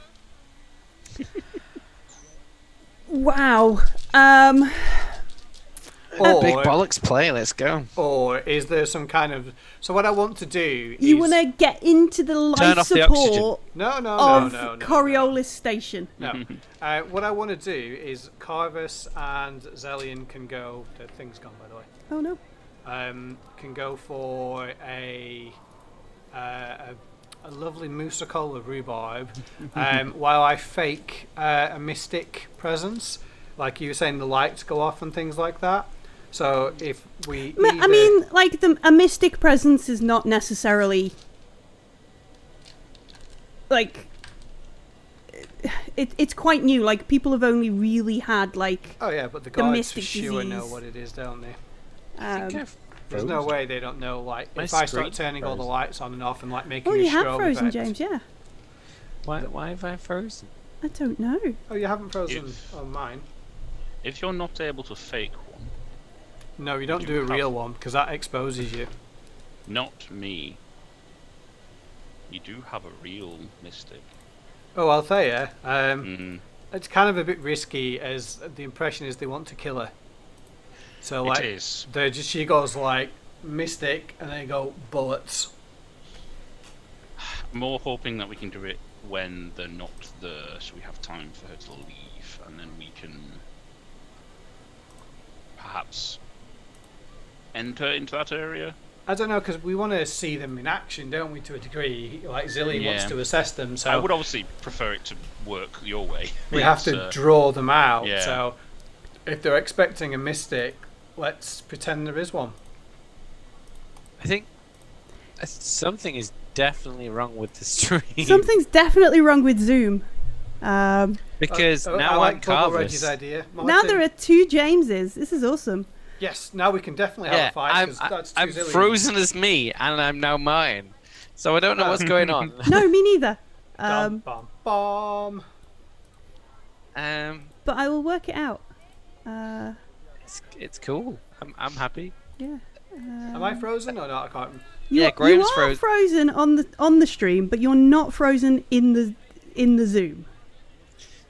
[SPEAKER 1] Wow.
[SPEAKER 2] Big bollocks play, let's go.
[SPEAKER 3] Or is there some kind of... So what I want to do is...
[SPEAKER 1] You want to get into the
[SPEAKER 2] Turn
[SPEAKER 1] life
[SPEAKER 2] off the oxygen.
[SPEAKER 1] support
[SPEAKER 3] No.
[SPEAKER 1] of Coriolis Station.
[SPEAKER 3] No. What I want to do is Carvus and Xellian can go... The thing's gone, by the way.
[SPEAKER 1] Oh, no.
[SPEAKER 3] Can go for a a lovely Musicola rhubarb, while I fake a mystic presence, like you were saying, the lights go off and things like that. So if we,
[SPEAKER 1] I mean, like a mystic presence is not necessarily like it's quite new. Like people have only really had like
[SPEAKER 3] oh yeah, but the gods
[SPEAKER 1] mystic
[SPEAKER 3] for sure know
[SPEAKER 1] disease.
[SPEAKER 3] what it is, don't they? There's
[SPEAKER 2] Frozen.
[SPEAKER 3] no way they don't know. Like
[SPEAKER 2] My
[SPEAKER 3] if I start
[SPEAKER 2] screen
[SPEAKER 3] turning all the
[SPEAKER 2] froze.
[SPEAKER 3] lights on and off and like making
[SPEAKER 1] Oh,
[SPEAKER 3] a
[SPEAKER 1] you have
[SPEAKER 3] strobe
[SPEAKER 1] frozen,
[SPEAKER 3] effect.
[SPEAKER 1] James. Yeah.
[SPEAKER 2] Why have I frozen?
[SPEAKER 1] I don't know.
[SPEAKER 3] Oh, you haven't frozen
[SPEAKER 4] If-
[SPEAKER 3] on mine.
[SPEAKER 4] If you're not able to fake one,
[SPEAKER 3] No, you don't
[SPEAKER 4] You
[SPEAKER 3] do a
[SPEAKER 4] have-
[SPEAKER 3] real one because that exposes you.
[SPEAKER 4] not me. You do have a real mystic.
[SPEAKER 3] Oh, Althea.
[SPEAKER 4] Mm.
[SPEAKER 3] It's kind of a bit risky, as the impression is they want to kill her. So like,
[SPEAKER 4] It is.
[SPEAKER 3] she goes like mystic, and they go bullets.
[SPEAKER 4] More hoping that we can do it when they're not there, so we have time for her to leave, and then we can perhaps enter into that area.
[SPEAKER 3] I don't know, because we want to see them in action, don't we? To a degree, like Xellian wants
[SPEAKER 4] Yeah.
[SPEAKER 3] to assess them, so
[SPEAKER 4] I would obviously prefer it to work your way.
[SPEAKER 3] we have to draw them out.
[SPEAKER 4] yeah.
[SPEAKER 3] So if they're expecting a mystic, let's pretend there is one.
[SPEAKER 2] I think something is definitely wrong with the stream.
[SPEAKER 1] Something's definitely wrong with Zoom.
[SPEAKER 2] Because
[SPEAKER 3] I
[SPEAKER 2] now
[SPEAKER 3] like
[SPEAKER 2] I'm
[SPEAKER 3] Bubble Reggie's
[SPEAKER 2] Carvis.
[SPEAKER 3] idea.
[SPEAKER 1] Now
[SPEAKER 3] Martin?
[SPEAKER 1] there are 2 Jameses. This is awesome.
[SPEAKER 3] Yes, now we can definitely have
[SPEAKER 2] Yeah,
[SPEAKER 3] a fight. 'Cause that's two
[SPEAKER 2] I'm
[SPEAKER 3] Xellians.
[SPEAKER 2] frozen as me, and I'm now mine. So I don't know what's going on.
[SPEAKER 1] No, me neither.
[SPEAKER 3] Bum, bum, bum.
[SPEAKER 1] But I will work it out.
[SPEAKER 2] It's cool. I'm happy.
[SPEAKER 1] Yeah.
[SPEAKER 3] Am I frozen or not? I can't.
[SPEAKER 1] You,
[SPEAKER 2] Yeah,
[SPEAKER 1] you
[SPEAKER 2] Graham's
[SPEAKER 1] are frozen on the stream, but you're not frozen in the Zoom.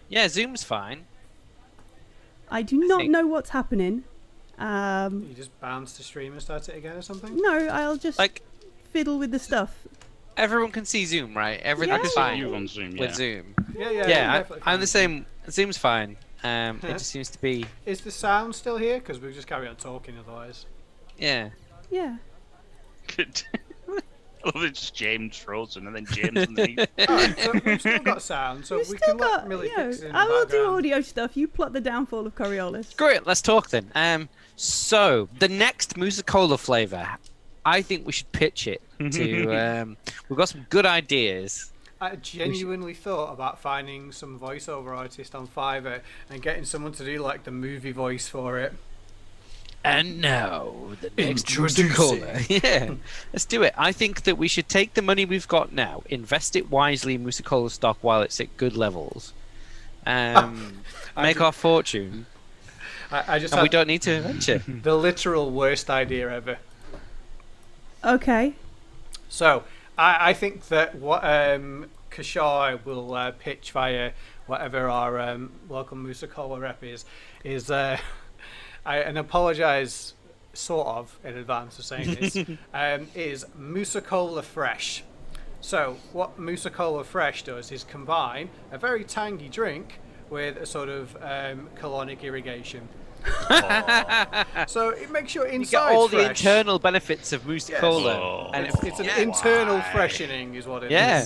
[SPEAKER 2] Yeah, Zoom's fine.
[SPEAKER 1] I do not
[SPEAKER 2] think-
[SPEAKER 1] know what's happening.
[SPEAKER 3] You just bounce the stream and start it again or something?
[SPEAKER 1] No, I'll just
[SPEAKER 2] Like
[SPEAKER 1] fiddle with the stuff.
[SPEAKER 2] everyone can see Zoom, right?
[SPEAKER 1] Yeah.
[SPEAKER 2] Everything's
[SPEAKER 4] I can
[SPEAKER 2] fine
[SPEAKER 4] see you on Zoom,
[SPEAKER 2] with
[SPEAKER 4] yeah.
[SPEAKER 2] Zoom.
[SPEAKER 3] Yeah,
[SPEAKER 2] Yeah,
[SPEAKER 3] definitely
[SPEAKER 2] I'm
[SPEAKER 3] fine.
[SPEAKER 2] the same. Zoom's fine. It just seems to be.
[SPEAKER 3] Is the sound still here? Because we'll just carry on talking otherwise.
[SPEAKER 2] Yeah.
[SPEAKER 1] Yeah.
[SPEAKER 4] Good. I love it's just James frozen and then James underneath.
[SPEAKER 3] Alright, so we've still got sound, so
[SPEAKER 1] We've
[SPEAKER 3] we
[SPEAKER 1] still
[SPEAKER 3] can let
[SPEAKER 1] got,
[SPEAKER 3] Millie
[SPEAKER 1] you know,
[SPEAKER 3] fix it in the
[SPEAKER 1] I will do
[SPEAKER 3] background.
[SPEAKER 1] audio stuff. You plot the downfall of Coriolis.
[SPEAKER 2] Great. Let's talk then. So the next Musicola flavor, I think we should pitch it to. We've got some good ideas.
[SPEAKER 3] I genuinely thought about finding some voiceover artist on Fiverr and getting someone to do like the movie voice for it.
[SPEAKER 2] And now the next
[SPEAKER 3] Introducing.
[SPEAKER 2] Musicola. Yeah, let's do it. I think that we should take the money we've got now, invest it wisely in Musicola stock while it's at good levels, make our fortune,
[SPEAKER 3] I just
[SPEAKER 2] and we
[SPEAKER 3] had
[SPEAKER 2] don't need to venture.
[SPEAKER 3] the literal worst idea ever.
[SPEAKER 1] Okay.
[SPEAKER 3] So I think that what Kashai will pitch via whatever our local Musicola rep is and apologise sort of in advance of saying this, is Musicola Fresh. So what Musicola Fresh does is combine a very tangy drink with a sort of colonic irrigation. So it makes your
[SPEAKER 2] You
[SPEAKER 3] inside
[SPEAKER 2] get all the
[SPEAKER 3] fresh.
[SPEAKER 2] internal benefits of Musicola,
[SPEAKER 4] Oh.
[SPEAKER 2] and
[SPEAKER 3] It's an internal freshening, is what it is.
[SPEAKER 2] Yeah.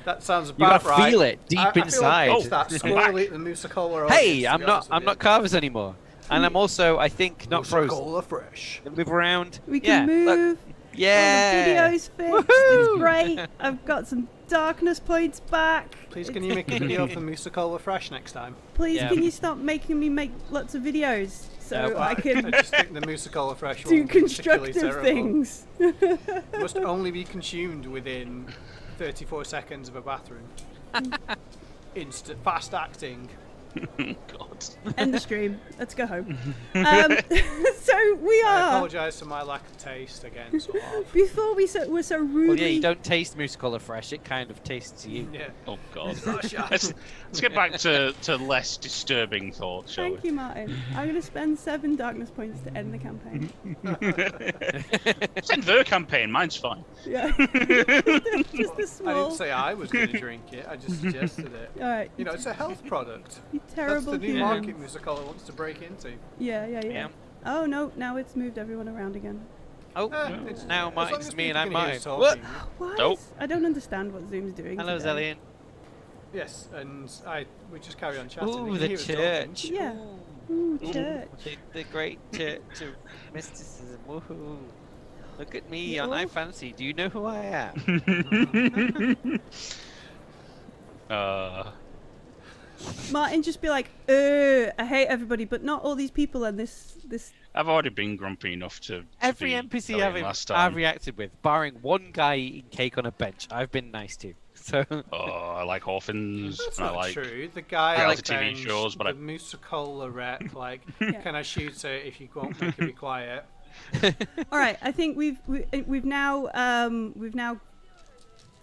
[SPEAKER 3] That sounds
[SPEAKER 2] You
[SPEAKER 3] about
[SPEAKER 2] gotta
[SPEAKER 3] right.
[SPEAKER 2] feel it deep
[SPEAKER 3] I feel like
[SPEAKER 2] inside.
[SPEAKER 3] it's that squirrely at the Musicola.
[SPEAKER 2] Hey, I'm not Carvis anymore, and I'm also, I think, not frozen.
[SPEAKER 3] Musicola Fresh.
[SPEAKER 2] Move around.
[SPEAKER 1] We can
[SPEAKER 2] yeah, look.
[SPEAKER 1] move.
[SPEAKER 2] Yeah.
[SPEAKER 1] All the videos fixed.
[SPEAKER 2] Woohoo!
[SPEAKER 1] It's great. I've got some darkness points back.
[SPEAKER 3] Please, can you make a video of the Musicola Fresh next time?
[SPEAKER 1] Please,
[SPEAKER 2] Yeah.
[SPEAKER 1] can you stop making me make lots of videos so
[SPEAKER 2] No.
[SPEAKER 1] I
[SPEAKER 3] I
[SPEAKER 1] can
[SPEAKER 3] just think the Musicola Fresh
[SPEAKER 1] do
[SPEAKER 3] one is particularly
[SPEAKER 1] constructive
[SPEAKER 3] terrible.
[SPEAKER 1] things?
[SPEAKER 3] Must only be consumed within 34 seconds of a bathroom. Instant, fast acting.
[SPEAKER 4] God.
[SPEAKER 1] End the stream. Let's go home. So we
[SPEAKER 3] I
[SPEAKER 1] are.
[SPEAKER 3] apologise for my lack of taste again, sort of.
[SPEAKER 1] Before were so rudely.
[SPEAKER 2] Well, yeah, you don't taste Musicola fresh; it kind of tastes to you.
[SPEAKER 3] Yeah.
[SPEAKER 4] Oh God.
[SPEAKER 3] Russia.
[SPEAKER 4] let's get back to less disturbing thoughts, shall
[SPEAKER 1] Thank you, Martin. I'm going to spend 7 darkness points to end the campaign.
[SPEAKER 4] we? Send the campaign. Mine's fine.
[SPEAKER 1] Yeah. Just a
[SPEAKER 3] I
[SPEAKER 1] small.
[SPEAKER 3] didn't say I was going to drink it. I just suggested it.
[SPEAKER 1] All right.
[SPEAKER 3] You know, it's a health product.
[SPEAKER 1] You
[SPEAKER 3] That's
[SPEAKER 1] terrible
[SPEAKER 3] the new
[SPEAKER 1] humans.
[SPEAKER 3] market Musicola wants to break into.
[SPEAKER 1] Yeah.
[SPEAKER 2] Yeah.
[SPEAKER 1] Oh no! Now it's moved everyone around again.
[SPEAKER 2] Oh,
[SPEAKER 3] It's-
[SPEAKER 2] now
[SPEAKER 3] as long
[SPEAKER 2] mine's
[SPEAKER 3] as
[SPEAKER 2] me and
[SPEAKER 3] people
[SPEAKER 2] I'm
[SPEAKER 3] can hear
[SPEAKER 2] mine.
[SPEAKER 3] us
[SPEAKER 2] What?
[SPEAKER 3] talking.
[SPEAKER 1] Why?
[SPEAKER 4] Nope.
[SPEAKER 1] I don't understand what Zoom's doing.
[SPEAKER 2] Hello,
[SPEAKER 1] today.
[SPEAKER 2] Xellian.
[SPEAKER 3] Yes, and we just carry on chatting.
[SPEAKER 2] Ooh,
[SPEAKER 3] You can
[SPEAKER 2] the
[SPEAKER 3] hear us talking.
[SPEAKER 2] church.
[SPEAKER 1] Yeah.
[SPEAKER 2] Ooh.
[SPEAKER 1] Ooh, church.
[SPEAKER 2] The great church of mysticism. Woohoo. Look at me
[SPEAKER 1] Yeah.
[SPEAKER 2] on I Fancy. Do you know who I am?
[SPEAKER 1] Martin just be like, I hate everybody, but not all these people and this.
[SPEAKER 4] I've already been grumpy enough to
[SPEAKER 2] Every
[SPEAKER 4] be
[SPEAKER 2] NPC
[SPEAKER 4] Xellian last
[SPEAKER 2] I've
[SPEAKER 4] time.
[SPEAKER 2] reacted with, barring one guy eating cake on a bench, I've been nice to. So
[SPEAKER 4] Oh, I like orphans.
[SPEAKER 3] That's
[SPEAKER 4] and I
[SPEAKER 3] not
[SPEAKER 4] like
[SPEAKER 3] true. The guy
[SPEAKER 4] I
[SPEAKER 3] on
[SPEAKER 4] like
[SPEAKER 3] the
[SPEAKER 4] TV
[SPEAKER 3] bench,
[SPEAKER 4] shows, but
[SPEAKER 3] the
[SPEAKER 4] I-
[SPEAKER 3] Musicola rep, like,
[SPEAKER 1] Yeah.
[SPEAKER 3] can I shoot her if you won't make her be quiet?
[SPEAKER 1] All right, I think we've now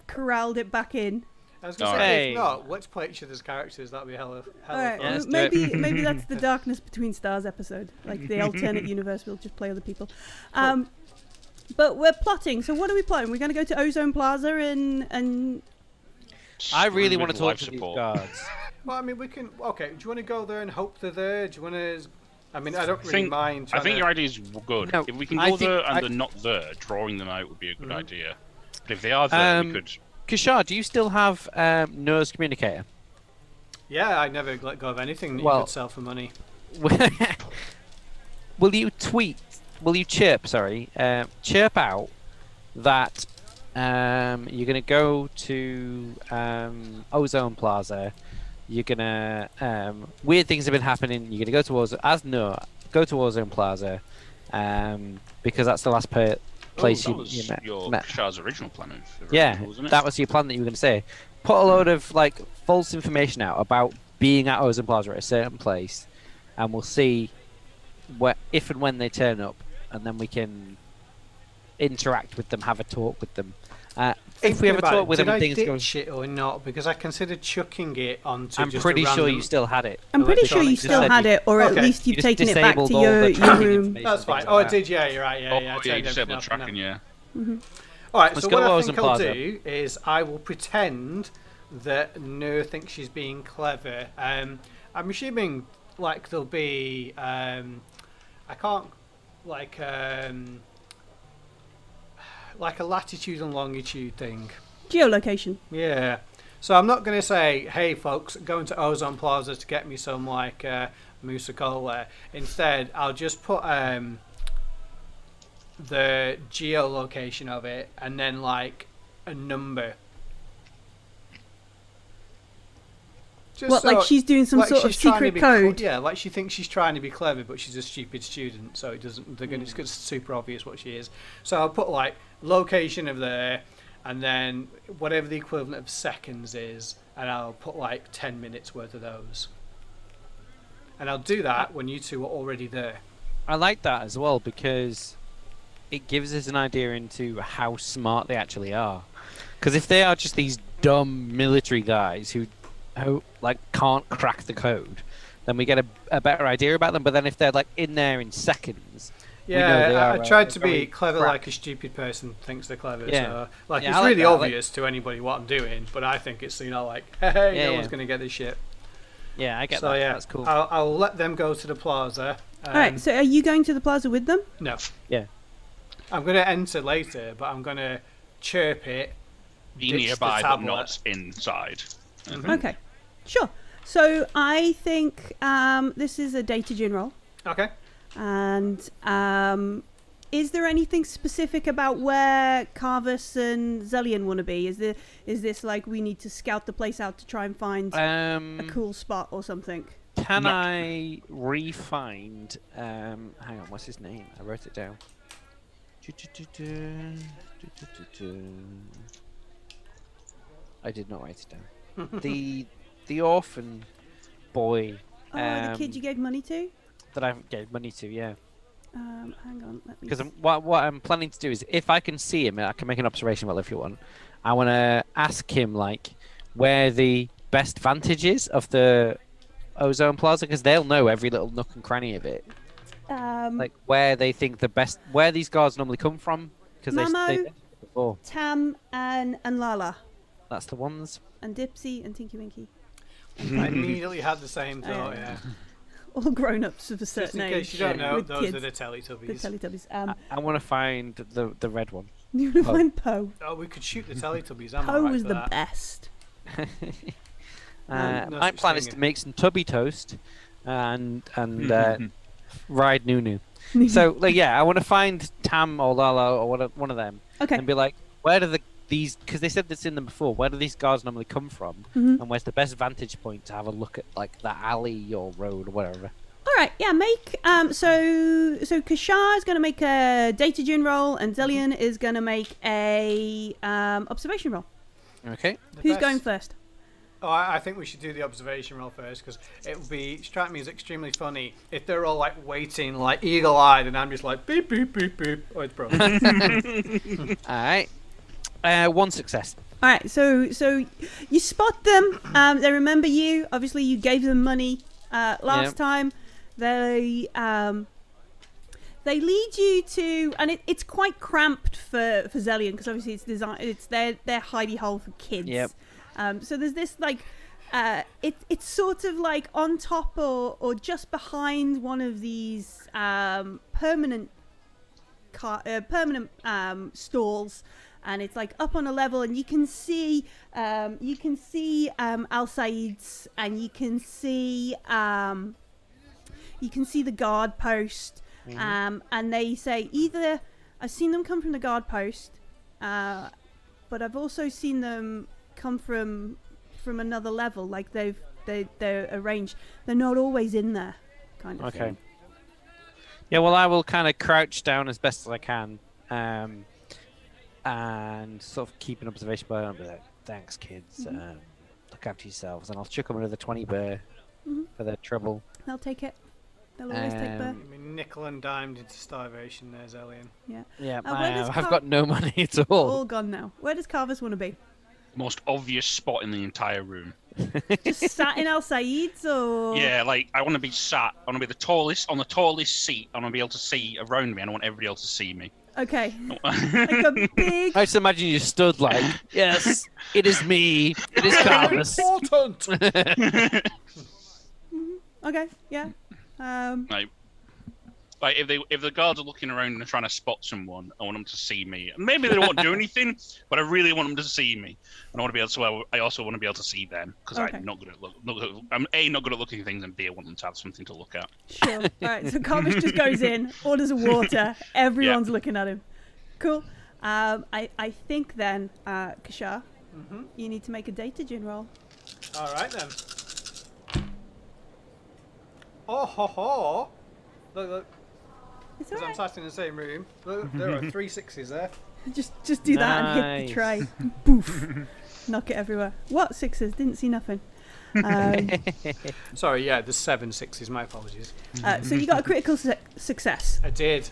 [SPEAKER 1] corralled it back in.
[SPEAKER 3] I was gonna
[SPEAKER 4] All
[SPEAKER 3] say,
[SPEAKER 2] right.
[SPEAKER 3] if not, let's play each other's characters. That'd be hella
[SPEAKER 1] All right,
[SPEAKER 2] Yeah, let's
[SPEAKER 3] fun.
[SPEAKER 2] do it.
[SPEAKER 1] maybe that's the Darkness Between Stars episode, like the alternate universe. We'll just play other people. But we're plotting. So what are we plotting? We're going to go to Ozone Plaza and
[SPEAKER 2] I really
[SPEAKER 4] screw
[SPEAKER 2] want
[SPEAKER 4] with
[SPEAKER 2] to talk
[SPEAKER 4] life
[SPEAKER 2] to these
[SPEAKER 4] support.
[SPEAKER 2] guards.
[SPEAKER 3] Well, I mean, we can. Okay, do you want to go there and hope they're there? Do you want to? I mean, I don't really mind.
[SPEAKER 4] I
[SPEAKER 3] trying
[SPEAKER 4] think
[SPEAKER 3] to-
[SPEAKER 4] your idea is good.
[SPEAKER 2] No,
[SPEAKER 4] If we can
[SPEAKER 2] I
[SPEAKER 4] go
[SPEAKER 2] think
[SPEAKER 4] there and
[SPEAKER 2] I-
[SPEAKER 4] they're not there, drawing them out would be a
[SPEAKER 3] Mm-hmm.
[SPEAKER 4] good idea. But if they are there, we
[SPEAKER 2] Um,
[SPEAKER 4] could.
[SPEAKER 2] Kishar, do you still have Nose Communicator?
[SPEAKER 3] Yeah, I never let go of anything that you
[SPEAKER 2] Well-
[SPEAKER 3] could sell for money.
[SPEAKER 2] Will you chirp, chirp out that you're going to go to Ozone Plaza, you're going to, weird things have been happening, you're going to go to Ozone Plaza, because that's the last place
[SPEAKER 4] that
[SPEAKER 2] you
[SPEAKER 4] was
[SPEAKER 2] met.
[SPEAKER 4] your Shah's original plan of
[SPEAKER 2] Yeah,
[SPEAKER 4] original, wasn't it?
[SPEAKER 2] that was your plan that you were going to say. Put a load of like false information out about being at Ozone Plaza at a certain place, and we'll see if and when they turn up, and then we can interact with them, have a talk with them. If we have a
[SPEAKER 3] Thinking about
[SPEAKER 2] talk
[SPEAKER 3] it,
[SPEAKER 2] with them
[SPEAKER 3] did
[SPEAKER 2] and
[SPEAKER 3] I
[SPEAKER 2] things go,
[SPEAKER 3] ditch it or not? Because I considered chucking it onto.
[SPEAKER 2] I'm
[SPEAKER 3] just
[SPEAKER 2] pretty
[SPEAKER 3] a
[SPEAKER 2] sure
[SPEAKER 3] random...
[SPEAKER 2] you still had it.
[SPEAKER 1] I'm pretty sure you
[SPEAKER 3] electronic
[SPEAKER 1] still
[SPEAKER 2] device.
[SPEAKER 1] had it, or
[SPEAKER 3] Okay.
[SPEAKER 1] at least you've
[SPEAKER 2] You just
[SPEAKER 1] taken it back
[SPEAKER 2] disabled
[SPEAKER 1] to
[SPEAKER 2] all
[SPEAKER 1] your
[SPEAKER 2] the tracking
[SPEAKER 1] room.
[SPEAKER 2] information.
[SPEAKER 3] That's fine.
[SPEAKER 2] things
[SPEAKER 3] Oh, I
[SPEAKER 2] like that.
[SPEAKER 3] did. Yeah, you're right. Yeah,
[SPEAKER 4] Oh,
[SPEAKER 3] yeah. I
[SPEAKER 4] yeah,
[SPEAKER 3] turned
[SPEAKER 4] you disabled
[SPEAKER 3] everything off
[SPEAKER 4] tracking,
[SPEAKER 3] now.
[SPEAKER 4] yeah.
[SPEAKER 3] All right.
[SPEAKER 2] Let's
[SPEAKER 3] So
[SPEAKER 2] go
[SPEAKER 3] what
[SPEAKER 2] to
[SPEAKER 3] I
[SPEAKER 2] Ozone
[SPEAKER 3] think I'll
[SPEAKER 2] Plaza.
[SPEAKER 3] do is I will pretend that Nur thinks she's being clever. I'm assuming like there'll be. I can't like a latitude and longitude thing.
[SPEAKER 1] Geolocation.
[SPEAKER 3] Yeah. So I'm not going to say, hey folks, going to Ozone Plaza to get me some like Musicola. Instead, I'll just put the geolocation of it and then like a number. Just
[SPEAKER 1] What, like she's doing some
[SPEAKER 3] like
[SPEAKER 1] sort of
[SPEAKER 3] she's trying to
[SPEAKER 1] secret
[SPEAKER 3] be
[SPEAKER 1] code?
[SPEAKER 3] yeah, like she thinks she's trying to be clever, but she's a stupid student, so it doesn't. It's super obvious what she is. So I'll put like location of there, and then whatever the equivalent of seconds is, and I'll put like 10 minutes worth of those. And I'll do that when you two are already there.
[SPEAKER 2] I like that as well because it gives us an idea into how smart they actually are. Because if they are just these dumb military guys who like can't crack the code, then we get a better idea about them. But then if they're like in there in seconds, we know they
[SPEAKER 3] Yeah,
[SPEAKER 2] are,
[SPEAKER 3] I tried to be
[SPEAKER 2] very
[SPEAKER 3] clever
[SPEAKER 2] crack.
[SPEAKER 3] like a stupid person thinks they're clever.
[SPEAKER 2] Yeah.
[SPEAKER 3] So, like,
[SPEAKER 2] Yeah,
[SPEAKER 3] it's
[SPEAKER 2] I like
[SPEAKER 3] really
[SPEAKER 2] that, I like-
[SPEAKER 3] obvious to anybody what I'm doing, but I think it's, like, hey,
[SPEAKER 2] Yeah,
[SPEAKER 3] no
[SPEAKER 2] yeah.
[SPEAKER 3] one's going to get this shit.
[SPEAKER 2] Yeah, I get
[SPEAKER 3] So,
[SPEAKER 2] that.
[SPEAKER 3] yeah,
[SPEAKER 2] That's cool.
[SPEAKER 3] I'll let them go to the plaza.
[SPEAKER 1] All right. So are you going to the plaza with them?
[SPEAKER 3] No.
[SPEAKER 2] Yeah.
[SPEAKER 3] I'm going to enter later, but I'm going to chirp it.
[SPEAKER 4] Be
[SPEAKER 3] ditch the
[SPEAKER 4] nearby, but
[SPEAKER 3] tablet.
[SPEAKER 4] not inside.
[SPEAKER 1] Okay. Sure. So I think this is a data gen roll.
[SPEAKER 3] Okay.
[SPEAKER 1] And is there anything specific about where Carvus and Xellian want to be? Is this like we need to scout the place out to try and find a cool spot or something?
[SPEAKER 2] Can
[SPEAKER 4] No.
[SPEAKER 2] I re-find? Hang on, what's his name? I wrote it down. I did not write it down. the orphan boy.
[SPEAKER 1] Oh, the kid you gave money to?
[SPEAKER 2] That I gave money to, yeah.
[SPEAKER 1] Hang on, let me.
[SPEAKER 2] Because what I'm planning to do is, if I can see him, I can make an observation. Well, if you want, I want to ask him like where the best vantage is of the Ozone Plaza, because they'll know every little nook and cranny of it. Like where they think where these guards normally come from, because
[SPEAKER 1] Mamo,
[SPEAKER 2] they before.
[SPEAKER 1] Tam and Lala
[SPEAKER 2] That's the ones.
[SPEAKER 1] and Dipsy and Tinky Winky.
[SPEAKER 3] I immediately had the same
[SPEAKER 1] Oh,
[SPEAKER 3] thought,
[SPEAKER 1] yeah.
[SPEAKER 3] yeah.
[SPEAKER 1] all grown-ups of a
[SPEAKER 3] Just
[SPEAKER 1] certain
[SPEAKER 3] in
[SPEAKER 1] age.
[SPEAKER 3] case you don't know,
[SPEAKER 1] with
[SPEAKER 3] those
[SPEAKER 1] kids.
[SPEAKER 3] are the
[SPEAKER 1] The
[SPEAKER 3] Teletubbies.
[SPEAKER 1] Teletubbies.
[SPEAKER 2] I want to find the red one.
[SPEAKER 1] You want to
[SPEAKER 2] Poe.
[SPEAKER 1] find Poe.
[SPEAKER 3] Oh, we could shoot the Teletubbies. I'm
[SPEAKER 1] Poe
[SPEAKER 3] alright
[SPEAKER 1] was
[SPEAKER 3] for
[SPEAKER 1] the
[SPEAKER 3] that.
[SPEAKER 1] best.
[SPEAKER 3] No
[SPEAKER 2] My
[SPEAKER 3] such
[SPEAKER 2] plan is
[SPEAKER 3] thing.
[SPEAKER 2] to make some tubby toast and ride Nunu. So like, yeah, I want to find Tam or Lala or one of them
[SPEAKER 1] Okay.
[SPEAKER 2] and be like, where do these? Because they said this in them before. Where do these guards normally come from?
[SPEAKER 1] Mhm.
[SPEAKER 2] And where's the best vantage point to have a look at like that alley or road or whatever?
[SPEAKER 1] All right, yeah, make so Kashar is going to make a data gen roll, and Xellian is going to make a observation roll.
[SPEAKER 2] Okay.
[SPEAKER 3] The
[SPEAKER 1] Who's
[SPEAKER 3] best-
[SPEAKER 1] going first?
[SPEAKER 3] Oh, I think we should do the observation roll first because it will be strike me as extremely funny if they're all like waiting, like eagle-eyed, and I'm just like beep beep beep beep. Oh, it's broken.
[SPEAKER 2] All right. One success.
[SPEAKER 1] All right, so you spot them. They remember you. Obviously, you gave them money last time. They lead you to, and it's quite cramped for Xellian because obviously it's designed. It's their hidey hole for kids.
[SPEAKER 2] Yep.
[SPEAKER 1] So there's this like, it's sort of like on top or just behind one of these permanent stalls, and it's like up on a level, and you can see Al Said's, and you can see the guard post, and they say either I've seen them come from the guard post, but I've also seen them come from another level, like they're arranged. They're not always in there, kind of
[SPEAKER 2] Okay.
[SPEAKER 1] thing.
[SPEAKER 2] Yeah, well, I will kind of crouch down as best as I can, and sort of keep an observation. But I'll be like, "Thanks, kids. Look after yourselves." And I'll chuck them another 20 bear for their trouble.
[SPEAKER 1] They'll take it. They'll always take Bear.
[SPEAKER 2] Um,
[SPEAKER 3] I mean, nickel and dimed into starvation. There's Xellian.
[SPEAKER 1] Yeah.
[SPEAKER 2] Yeah,
[SPEAKER 1] where does
[SPEAKER 2] I've
[SPEAKER 1] Car-
[SPEAKER 2] got no money at
[SPEAKER 1] All
[SPEAKER 2] all.
[SPEAKER 1] gone now. Where does Carvers want to be?
[SPEAKER 4] Most obvious spot in the entire room.
[SPEAKER 1] Just sat in Al Said's, or
[SPEAKER 4] Yeah, like I want to be sat. I want to be the tallest on the tallest seat. I want to be able to see around me, and I want everybody else to see me.
[SPEAKER 1] Okay, like a big.
[SPEAKER 2] I just imagine you stood like, yes, it is me. It is Carlos.
[SPEAKER 3] Important.
[SPEAKER 1] Okay, yeah.
[SPEAKER 4] Like if the guards are looking around and trying to spot someone, I want them to see me. Maybe they don't want to do anything, but I really want them to see me, and I want to be able to. I also want to be able to see them because
[SPEAKER 1] Okay.
[SPEAKER 4] I'm not good at I'm not good at looking at things, and B, I want them to have something to look at.
[SPEAKER 1] Sure. All right. So Carvers just goes in, orders a water. Everyone's looking at him. Cool. I think then, Kashar, you need to make a data gen roll.
[SPEAKER 3] All right then. Oh ho ho! Look.
[SPEAKER 1] It's
[SPEAKER 3] Because I'm
[SPEAKER 1] alright.
[SPEAKER 3] sat in the same room. Look, there are 3 6s there.
[SPEAKER 1] Just do that and hit the
[SPEAKER 2] Nice.
[SPEAKER 1] tray. Boof. Knock it everywhere. What sixes? Didn't see nothing.
[SPEAKER 3] Sorry, yeah, there's 7 6s. My apologies.
[SPEAKER 1] So you got a critical success.
[SPEAKER 3] I did.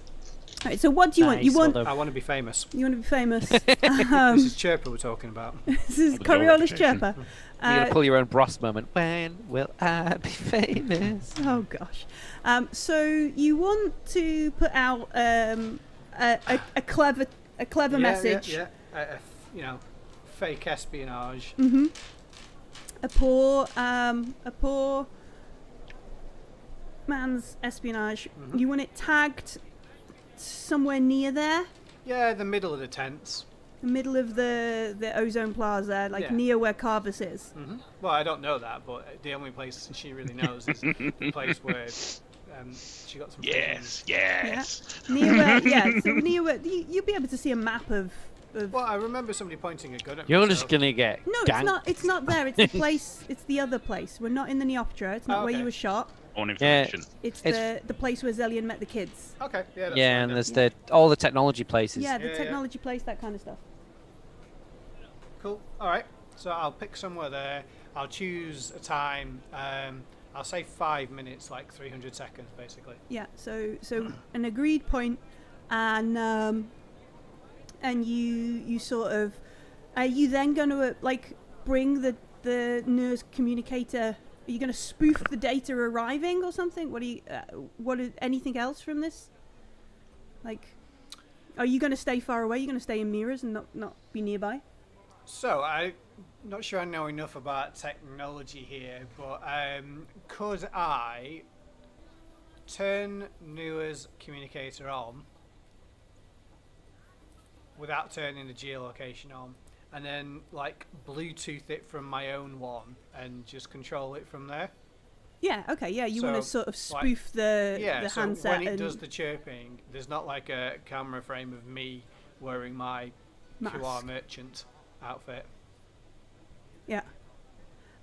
[SPEAKER 1] All right. So what do you want? You
[SPEAKER 2] Nice,
[SPEAKER 1] want?
[SPEAKER 2] well
[SPEAKER 3] I want to be famous.
[SPEAKER 1] You want to be famous.
[SPEAKER 3] This is Chirper we're talking about.
[SPEAKER 1] This is
[SPEAKER 4] With your
[SPEAKER 1] Coriolis
[SPEAKER 4] reputation.
[SPEAKER 1] Chirper.
[SPEAKER 2] You're gonna pull your own Bros moment. When will I be famous?
[SPEAKER 1] Oh gosh. So you want to put out a clever message.
[SPEAKER 3] Yeah. You know, fake espionage.
[SPEAKER 1] Mm-hmm. A poor man's espionage.
[SPEAKER 3] Mhm.
[SPEAKER 1] You want it tagged somewhere near there,
[SPEAKER 3] Yeah, the middle of the tents.
[SPEAKER 1] the middle of the Ozone Plaza, like
[SPEAKER 3] Yeah.
[SPEAKER 1] near where Carvus is.
[SPEAKER 3] Well, I don't know that, but the only place she really knows is the place where she got some. visions.
[SPEAKER 4] Yes.
[SPEAKER 1] Near where, yeah. So near where you'll be able to see a map of.
[SPEAKER 3] Well, I remember somebody pointing a gun at me.
[SPEAKER 2] You're
[SPEAKER 3] so-
[SPEAKER 2] just gonna get
[SPEAKER 1] No,
[SPEAKER 2] ganked.
[SPEAKER 1] it's not there. It's the place. It's the other place. We're not in the Neoptera. It's not
[SPEAKER 3] Oh,
[SPEAKER 1] where
[SPEAKER 3] okay.
[SPEAKER 1] you were shot.
[SPEAKER 4] On information.
[SPEAKER 1] It's
[SPEAKER 2] It's-
[SPEAKER 1] the place where Xellian met the kids.
[SPEAKER 3] Okay, yeah, that's
[SPEAKER 2] Yeah,
[SPEAKER 3] fine
[SPEAKER 2] and
[SPEAKER 3] then.
[SPEAKER 2] there's all the technology places.
[SPEAKER 1] Yeah, the
[SPEAKER 3] Yeah, yeah.
[SPEAKER 1] technology place, that kind of stuff.
[SPEAKER 3] Cool. All right. So I'll pick somewhere there. I'll choose a time. I'll say 5 minutes, like 300 seconds, basically.
[SPEAKER 1] Yeah. So an agreed point, and you sort of are you then going to like bring the nurse communicator? Are you going to spoof the data arriving or something? What is anything else from this? Like, are you going to stay far away? Are you going to stay in mirrors and not be nearby?
[SPEAKER 3] So I'm not sure I know enough about technology here, but could I turn Nua's communicator on without turning the geolocation on, and then like Bluetooth it from my own one and just control it from there.
[SPEAKER 1] Yeah. Okay. Yeah. You want to
[SPEAKER 3] So,
[SPEAKER 1] sort of spoof the
[SPEAKER 3] So
[SPEAKER 1] handset
[SPEAKER 3] when it
[SPEAKER 1] and
[SPEAKER 3] does the chirping, there's not like a camera frame of me wearing my
[SPEAKER 1] mask.
[SPEAKER 3] QR merchant outfit.
[SPEAKER 1] Yeah.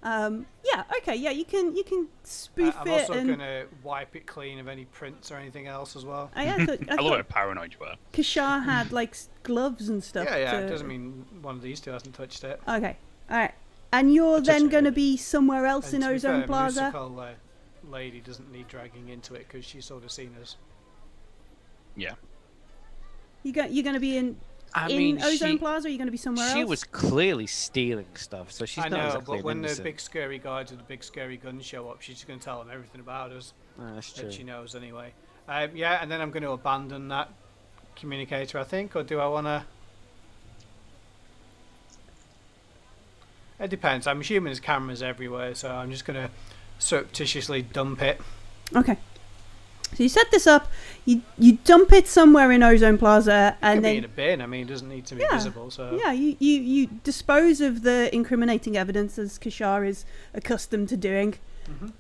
[SPEAKER 1] Yeah. Okay. Yeah. You can spoof
[SPEAKER 3] I'm
[SPEAKER 1] it
[SPEAKER 3] also
[SPEAKER 1] and.
[SPEAKER 3] gonna wipe it clean of any prints or anything else as well.
[SPEAKER 1] I
[SPEAKER 4] I love
[SPEAKER 1] thought
[SPEAKER 4] how paranoid you are.
[SPEAKER 1] Kashar had like gloves and stuff.
[SPEAKER 3] Yeah,
[SPEAKER 1] to-
[SPEAKER 3] it doesn't mean one of these two hasn't touched it.
[SPEAKER 1] Okay. All right. And you're
[SPEAKER 2] Touch
[SPEAKER 1] then
[SPEAKER 2] it.
[SPEAKER 1] going to be somewhere else
[SPEAKER 3] And
[SPEAKER 1] in
[SPEAKER 3] to be
[SPEAKER 1] Ozone
[SPEAKER 3] fair,
[SPEAKER 1] Plaza.
[SPEAKER 3] Musical lady doesn't need dragging into it because she's sort of seen us.
[SPEAKER 4] Yeah.
[SPEAKER 1] You're going to be in Ozone Plaza. Or are you going to be somewhere else?
[SPEAKER 2] She was clearly stealing stuff, so she's
[SPEAKER 3] I
[SPEAKER 2] not
[SPEAKER 3] know,
[SPEAKER 2] exactly
[SPEAKER 3] but when
[SPEAKER 2] an
[SPEAKER 3] the
[SPEAKER 2] innocent.
[SPEAKER 3] big scary guards with the big scary guns show up, she's just going to tell them everything about us
[SPEAKER 2] That's true.
[SPEAKER 3] that she knows anyway. Yeah, and then I'm going to abandon that communicator, I think, or do I want to? It depends. I'm assuming there's cameras everywhere, so I'm just going to surreptitiously dump it.
[SPEAKER 1] Okay. So you set this up. You dump it somewhere in Ozone Plaza,
[SPEAKER 3] It
[SPEAKER 1] and
[SPEAKER 3] can
[SPEAKER 1] then
[SPEAKER 3] be in a bin. I mean, it doesn't need to be
[SPEAKER 1] Yeah.
[SPEAKER 3] visible. So
[SPEAKER 1] yeah, you dispose of the incriminating evidence as Kashar is accustomed to doing.
[SPEAKER 3] Mhm.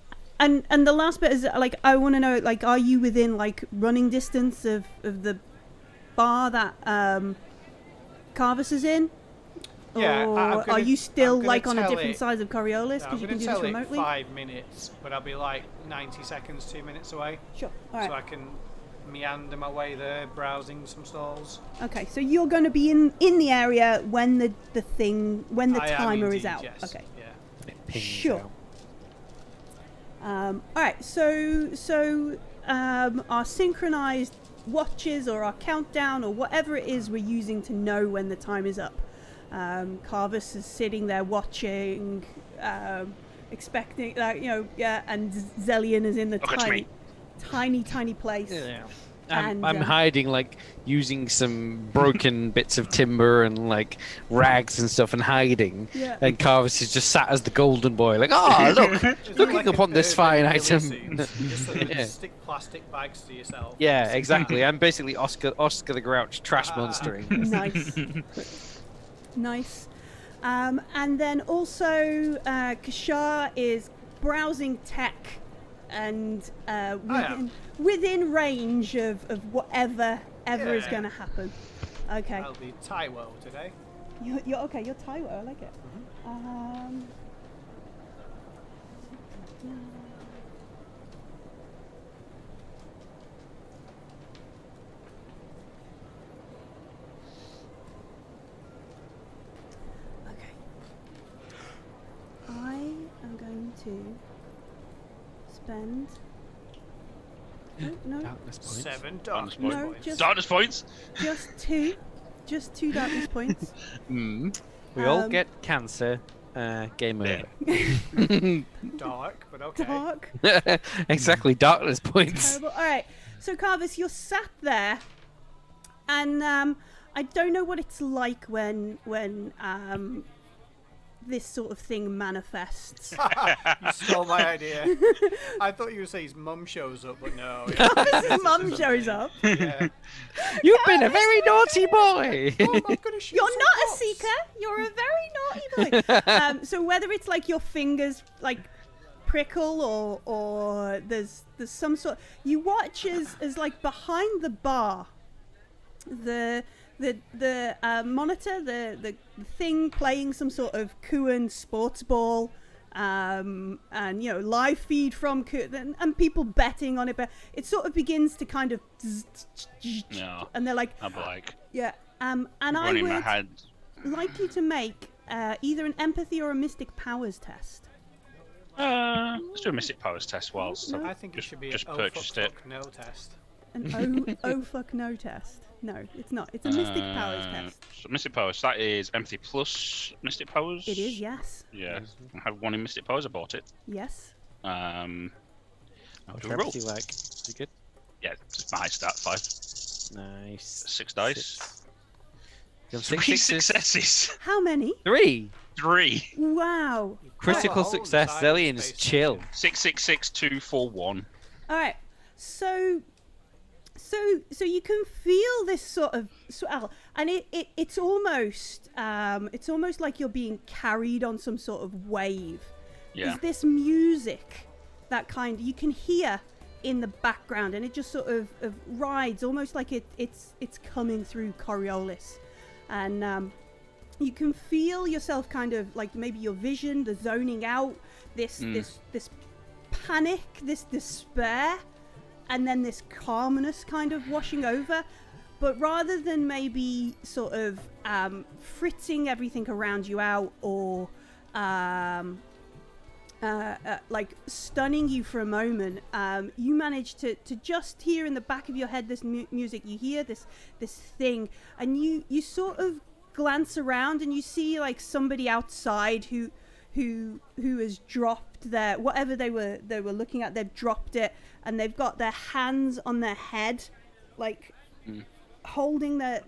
[SPEAKER 1] And the last bit is like I want to know like are you within like running distance of the bar that Carvis is in?
[SPEAKER 3] Yeah,
[SPEAKER 1] Or
[SPEAKER 3] I'm
[SPEAKER 1] are
[SPEAKER 3] gonna-
[SPEAKER 1] you still
[SPEAKER 3] I'm gonna
[SPEAKER 1] like on a
[SPEAKER 3] tell
[SPEAKER 1] different
[SPEAKER 3] it-
[SPEAKER 1] side of Coriolis
[SPEAKER 3] No, I'm
[SPEAKER 1] because you
[SPEAKER 3] going
[SPEAKER 1] can
[SPEAKER 3] to
[SPEAKER 1] do this
[SPEAKER 3] tell it
[SPEAKER 1] remotely?
[SPEAKER 3] 5 minutes, but I'll be like 90 seconds, 2 minutes away,
[SPEAKER 1] Sure. All right.
[SPEAKER 3] so I can meander my way there, browsing some stalls.
[SPEAKER 1] Okay, so you're going to be in the area when the
[SPEAKER 3] I am
[SPEAKER 1] timer is
[SPEAKER 3] indeed,
[SPEAKER 1] out.
[SPEAKER 3] yes.
[SPEAKER 1] Okay.
[SPEAKER 3] Yeah.
[SPEAKER 2] It pings
[SPEAKER 1] Sure.
[SPEAKER 2] out.
[SPEAKER 1] All right. So our synchronized watches or our countdown or whatever it is we're using to know when the time is up. Carvis is sitting there watching, expecting, and Xellian is in the
[SPEAKER 4] Look at me.
[SPEAKER 1] tiny place.
[SPEAKER 2] Yeah.
[SPEAKER 1] And,
[SPEAKER 2] I'm hiding, like, using some broken bits of timber and, like, rags and stuff and hiding.
[SPEAKER 1] Yeah.
[SPEAKER 2] And Carvis is just sat as the golden boy, like, oh, look,
[SPEAKER 3] Just
[SPEAKER 2] looking
[SPEAKER 3] like a
[SPEAKER 2] upon this
[SPEAKER 3] pervert
[SPEAKER 2] fine
[SPEAKER 3] Millie
[SPEAKER 2] item.
[SPEAKER 3] scene. You just sort of
[SPEAKER 2] Yeah.
[SPEAKER 3] stick plastic bags to yourself.
[SPEAKER 2] Yeah,
[SPEAKER 3] Stick
[SPEAKER 2] exactly.
[SPEAKER 3] that.
[SPEAKER 2] I'm basically Oscar the Grouch trash monstering.
[SPEAKER 1] Nice. And then also, Kashar is browsing tech and within range of whatever is
[SPEAKER 3] Yeah.
[SPEAKER 1] going to happen. Okay.
[SPEAKER 3] I'll be Taiwo today.
[SPEAKER 1] You're okay. You're Taiwo. I like it. Okay. I am going to spend. No,
[SPEAKER 2] Darkness points.
[SPEAKER 3] 7
[SPEAKER 4] Darkness
[SPEAKER 3] darkness
[SPEAKER 4] points.
[SPEAKER 1] No,
[SPEAKER 3] points.
[SPEAKER 1] just-
[SPEAKER 4] Darkness points.
[SPEAKER 1] just two darkness points.
[SPEAKER 2] We all
[SPEAKER 1] Um,
[SPEAKER 2] get cancer. Game
[SPEAKER 4] Yeah.
[SPEAKER 2] over.
[SPEAKER 3] Dark, but okay.
[SPEAKER 1] Dark.
[SPEAKER 2] Exactly, darkness points.
[SPEAKER 1] Terrible. All right. So, Carvis, you're sat there, and I don't know what it's like when this sort of thing manifests.
[SPEAKER 3] You stole my idea. I thought you would say his mum shows up, but no.
[SPEAKER 1] His mum shows up.
[SPEAKER 3] Yeah.
[SPEAKER 2] You've been a very naughty boy.
[SPEAKER 3] Oh, I'm gonna shoot
[SPEAKER 1] You're
[SPEAKER 3] some
[SPEAKER 1] not a
[SPEAKER 3] cops.
[SPEAKER 1] seeker. You're a very naughty boy. So whether it's like your fingers like prickle or there's some sort, you watch as like behind the bar, the monitor, the thing playing some sort of Kuan sports ball, and live feed from Kuan, and people betting on it, but it sort of begins to kind of
[SPEAKER 4] No.
[SPEAKER 1] and they're like,
[SPEAKER 4] I'm like
[SPEAKER 1] yeah, and I
[SPEAKER 4] running my
[SPEAKER 1] would
[SPEAKER 4] head.
[SPEAKER 1] like you to make either an empathy or a mystic powers test.
[SPEAKER 4] Let's do a Mystic Powers test whilst
[SPEAKER 1] No.
[SPEAKER 3] I think it should be
[SPEAKER 4] just
[SPEAKER 3] an
[SPEAKER 4] purchased it.
[SPEAKER 3] fuck no test.
[SPEAKER 1] An oh fuck no test. No, it's not. It's a mystic powers test.
[SPEAKER 4] So Mystic Powers, that is Empathy plus Mystic Powers?
[SPEAKER 1] It is, yes.
[SPEAKER 4] Yeah. I had one in Mystic Powers, I bought it.
[SPEAKER 1] Yes.
[SPEAKER 4] I'll
[SPEAKER 2] What's
[SPEAKER 4] do
[SPEAKER 2] your
[SPEAKER 4] a roll.
[SPEAKER 2] empathy like? Is it good?
[SPEAKER 4] Yeah, just my stat 5.
[SPEAKER 2] Nice.
[SPEAKER 4] 6 dice.
[SPEAKER 2] You have
[SPEAKER 4] 3
[SPEAKER 2] six sixes.
[SPEAKER 4] successes.
[SPEAKER 1] How many?
[SPEAKER 2] 3.
[SPEAKER 4] 3.
[SPEAKER 1] Wow.
[SPEAKER 2] Critical
[SPEAKER 3] Oh,
[SPEAKER 2] success.
[SPEAKER 3] inside
[SPEAKER 2] Xellian
[SPEAKER 3] space
[SPEAKER 2] is chill.
[SPEAKER 3] station.
[SPEAKER 4] 6 6 6 2 4 1.
[SPEAKER 1] All right. So you can feel this sort of swell, and it's almost like you're being carried on some sort of wave.
[SPEAKER 4] Yeah.
[SPEAKER 1] There's this music that you can hear in the background, and it just sort of rides almost like it's coming through Coriolis, and you can feel yourself kind of like maybe your vision, the zoning out, this panic, this despair, and then this calmness kind of washing over. But rather than maybe sort of fritzing everything around you out, or like stunning you for a moment, you manage to just hear in the back of your head this music. You hear this thing, and you sort of glance around, and you see like somebody outside who has dropped their whatever they were looking at. They've dropped it, and they've got their hands on their head, like holding their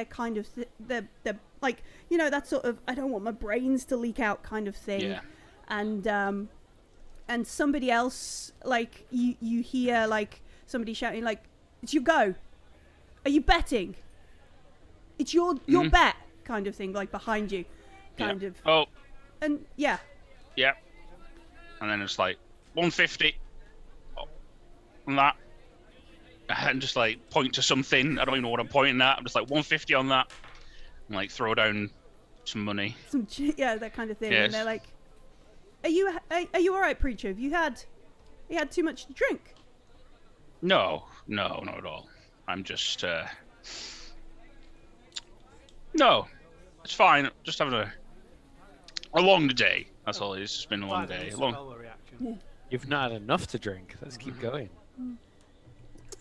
[SPEAKER 1] kind of their like, you know, that sort of I don't want my brains to leak out kind of thing.
[SPEAKER 4] Yeah.
[SPEAKER 1] And somebody else, like you hear like somebody shouting like, "It's your go. Are you betting? It's your bet," kind of thing, like behind you, kind of.
[SPEAKER 4] Oh.
[SPEAKER 1] And yeah.
[SPEAKER 4] Yeah. And then it's like 150 on that, and just like point to something. I don't even know what I'm pointing at. I'm just like 150 on that, and like throw down some money.
[SPEAKER 1] That kind of thing.
[SPEAKER 4] Yes.
[SPEAKER 1] And they're like, Are you all right, preacher? Have you had too much to drink?
[SPEAKER 4] No, not at all. I'm just no, it's fine. Just having a long day. That's all it is. It's been a long day.
[SPEAKER 3] Reaction.
[SPEAKER 2] You've not had enough to drink. Let's keep going.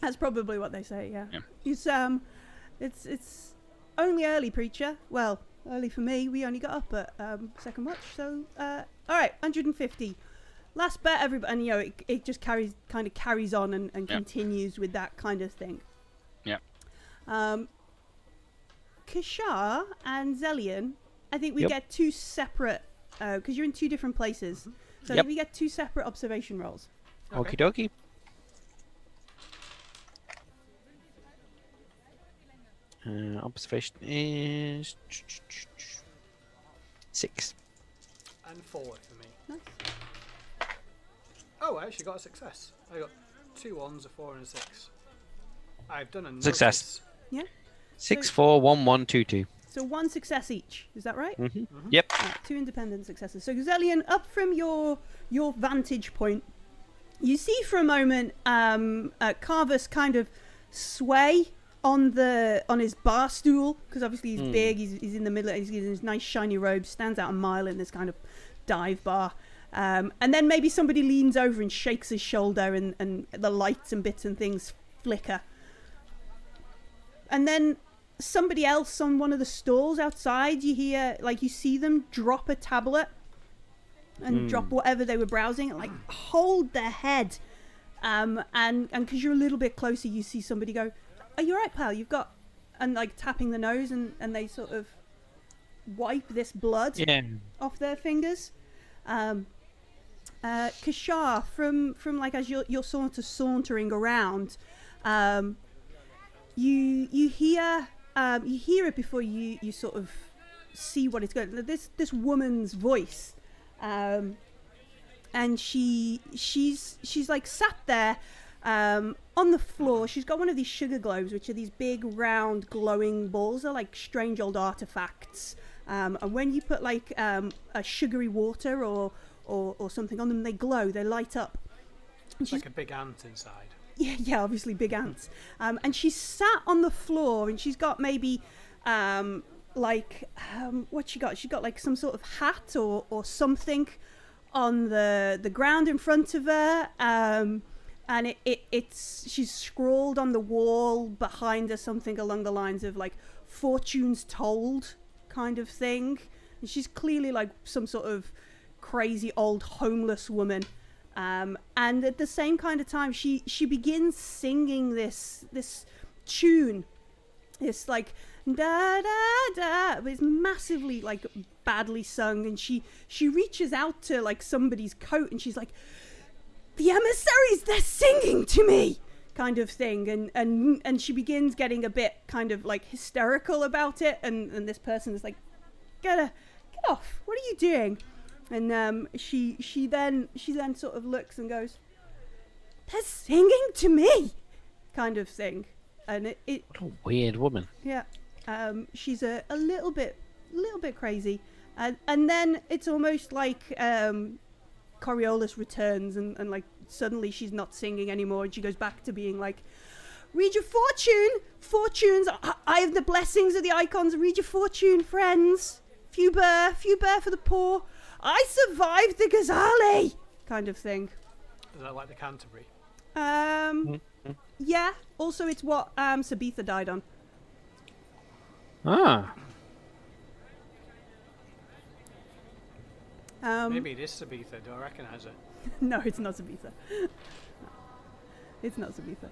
[SPEAKER 1] That's probably what they say. Yeah.
[SPEAKER 4] Yeah.
[SPEAKER 1] It's only early, preacher. Well, early for me. We only got up at second watch. So all right, 150. Last bet, everybody. And you know, it just carries on and continues with that kind of thing.
[SPEAKER 4] Yeah.
[SPEAKER 1] Kashar and Xellian, I think we get two separate, because you're in two different places. So I think we get two separate observation rolls.
[SPEAKER 2] Okie dokie. Observation is 6.
[SPEAKER 3] And 4 for me.
[SPEAKER 1] Nice.
[SPEAKER 3] Oh, I actually got a success. I got 2 1s, a 4, and a 6. I've done a
[SPEAKER 2] Success.
[SPEAKER 1] Yeah.
[SPEAKER 2] 6, 4, 1, 1, 2, 2.
[SPEAKER 1] So 1 success each. Is that right?
[SPEAKER 2] Mm-hmm. Yep.
[SPEAKER 1] 2 independent successes. So Xellian, up from your vantage point, you see for a moment Carvus kind of sway on his bar stool, because obviously he's big. He's in the middle. He's in his nice shiny robe. Stands out a mile in this kind of dive bar. And then maybe somebody leans over and shakes his shoulder, and the lights and bits and things flicker. And then somebody else on one of the stalls outside, you see them drop a tablet and drop whatever they were browsing, and like hold their head. And because you're a little bit closer, you see somebody go, "Are you alright, pal? You've got," and like tapping the nose, and they sort of wipe this blood off their fingers. Kashar, from like as you're sort of sauntering around, you hear it before you sort of see what it's going. This woman's voice, and she's like sat there on the floor. She's got one of these sugar globes, which are these big round glowing balls. They're like strange old artifacts, and when you put like a sugary water or something on them, they glow, they light up.
[SPEAKER 3] It's like a big ant inside.
[SPEAKER 1] Yeah, obviously big ants. And she's sat on the floor, and she's got maybe what she got? She got like some sort of hat or something on the ground in front of her. And she's scrawled on the wall behind her something along the lines of like fortunes told kind of thing. And she's clearly like some sort of crazy old homeless woman. And at the same kind of time, she begins singing this tune. It's like da da da, but it's massively like badly sung. And she reaches out to like somebody's coat, and she's like, "The emissaries, they're singing to me. kind of thing, and she begins getting a bit kind of like hysterical about it, and this person is like, get off, what are you doing? And she then sort of looks and goes, they're singing to me, kind of thing. And it
[SPEAKER 2] What a weird woman.
[SPEAKER 1] yeah, she's a little bit crazy, and then it's almost like Coriolis returns, and like suddenly she's not singing anymore, and she goes back to being like, read your fortunes. I have the blessings of the icons. Read your fortune, friends. Few bear for the poor. I survived the Ghazali, kind of thing.
[SPEAKER 3] Is that like the Canterbury?
[SPEAKER 1] Yeah. Also, it's what Sabitha died on.
[SPEAKER 2] Ah.
[SPEAKER 3] Maybe it is Sabitha. Do I recognise her?
[SPEAKER 1] No, it's not Sabitha. It's not Sabitha.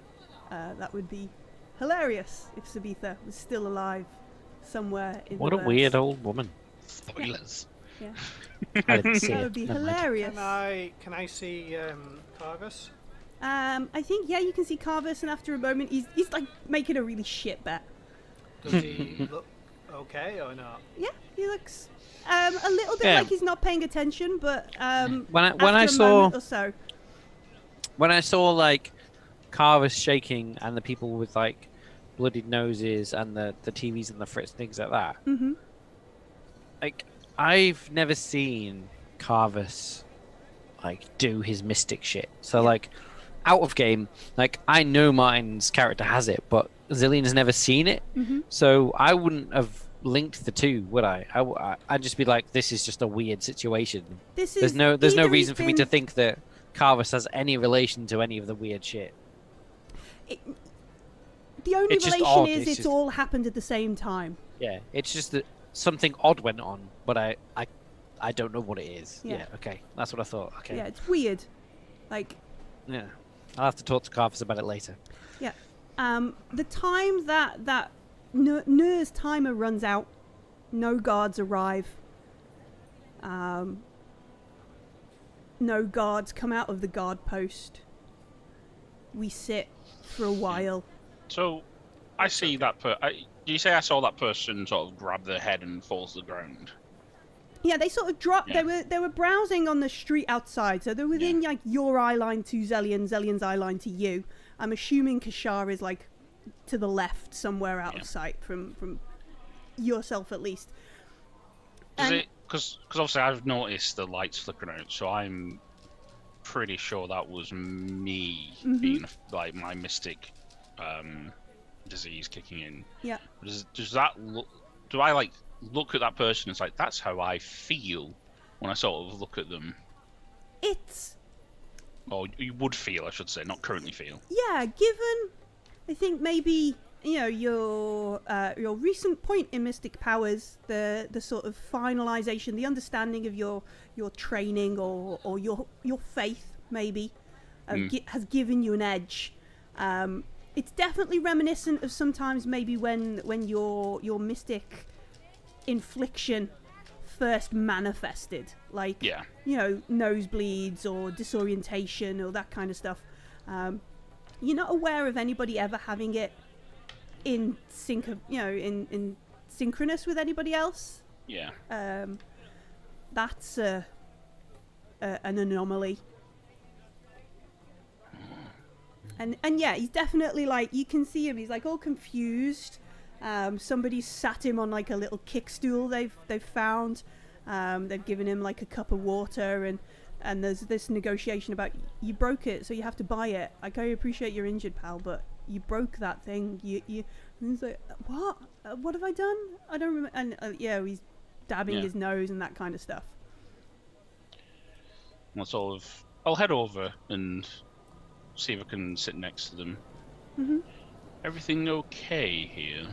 [SPEAKER 1] That would be hilarious if Sabitha was still alive somewhere in
[SPEAKER 2] What
[SPEAKER 1] the
[SPEAKER 2] a
[SPEAKER 1] verse.
[SPEAKER 2] weird old woman.
[SPEAKER 4] Spoilers.
[SPEAKER 1] Yeah.
[SPEAKER 2] I didn't see
[SPEAKER 1] That
[SPEAKER 2] it.
[SPEAKER 1] would be
[SPEAKER 2] Never mind.
[SPEAKER 1] hilarious.
[SPEAKER 3] Can I see Cargus?
[SPEAKER 1] I think, yeah, you can see Carvis, and after a moment, he's like making a really shit bet.
[SPEAKER 3] Does he look okay or not?
[SPEAKER 1] Yeah, he looks a little bit
[SPEAKER 2] Yeah.
[SPEAKER 1] like he's not paying attention, but
[SPEAKER 2] When
[SPEAKER 1] after
[SPEAKER 2] I
[SPEAKER 1] a
[SPEAKER 2] saw
[SPEAKER 1] moment or so,
[SPEAKER 2] when I saw like Carvis shaking and the people with like bloodied noses and the TVs and the fritz and things like that, like I've never seen Carvis like do his mystic shit. So like out of game, like I know Martin's character has it, but Xellian has never seen it, so I wouldn't have linked the two, would I? I'd just be like, this is just a weird situation.
[SPEAKER 1] this is
[SPEAKER 2] There's no
[SPEAKER 1] either
[SPEAKER 2] reason
[SPEAKER 1] he's
[SPEAKER 2] for me to
[SPEAKER 1] been-
[SPEAKER 2] think that Carvis has any relation to any of the weird shit.
[SPEAKER 1] The only
[SPEAKER 2] It's just
[SPEAKER 1] relation
[SPEAKER 2] odd,
[SPEAKER 1] is
[SPEAKER 2] it's
[SPEAKER 1] it's
[SPEAKER 2] just-
[SPEAKER 1] all happened at the same time.
[SPEAKER 2] Yeah, it's just that something odd went on, but I don't know what it is.
[SPEAKER 1] Yeah.
[SPEAKER 2] Yeah, okay, that's what I thought. Okay,
[SPEAKER 1] Yeah, it's weird. Like,
[SPEAKER 2] yeah, I'll have to talk to Carvis about it later.
[SPEAKER 1] yeah. The time that Nur's timer runs out, no guards arrive. No guards come out of the guard post. We sit for a while.
[SPEAKER 4] So, I see that. You say I saw that person sort of grab their head and fall to the ground.
[SPEAKER 1] Yeah, they sort of dropped.
[SPEAKER 4] Yeah.
[SPEAKER 1] They were browsing on the street outside, so they're within like your eye line to Xellian, Xellian's eye line to you. I'm assuming Kashar is like to the left, somewhere out of sight from yourself at least.
[SPEAKER 4] Is
[SPEAKER 1] And-
[SPEAKER 4] it because obviously I've noticed the lights flickering out, so I'm pretty sure that was me being like my mystic disease kicking in.
[SPEAKER 1] Yeah.
[SPEAKER 4] Does that look? Do I like look at that person? It's like that's how I feel when I sort of look at them,
[SPEAKER 1] It's
[SPEAKER 4] or you would feel, I should say, not currently feel.
[SPEAKER 1] yeah. Given, I think maybe your recent point in mystic powers, the sort of finalization, the understanding of your training or your faith maybe has given you an edge. It's definitely reminiscent of sometimes maybe when your mystic infliction first manifested, like nosebleeds or disorientation or that kind of stuff. You're not aware of anybody ever having it in sync of, in synchronous with anybody else.
[SPEAKER 4] Yeah.
[SPEAKER 1] That's an anomaly. And yeah, he's definitely like, you can see him, he's like all confused. Somebody's sat him on like a little kick stool they've found. They've given him like a cup of water, and there's this negotiation about, you broke it, so you have to buy it. Like, I appreciate you're injured, pal, but you broke that thing. You and he's like, what? What have I done? I don't remember. And he's dabbing his nose and that kind of stuff.
[SPEAKER 4] I'll head over and see if I can sit next to them. Everything okay here?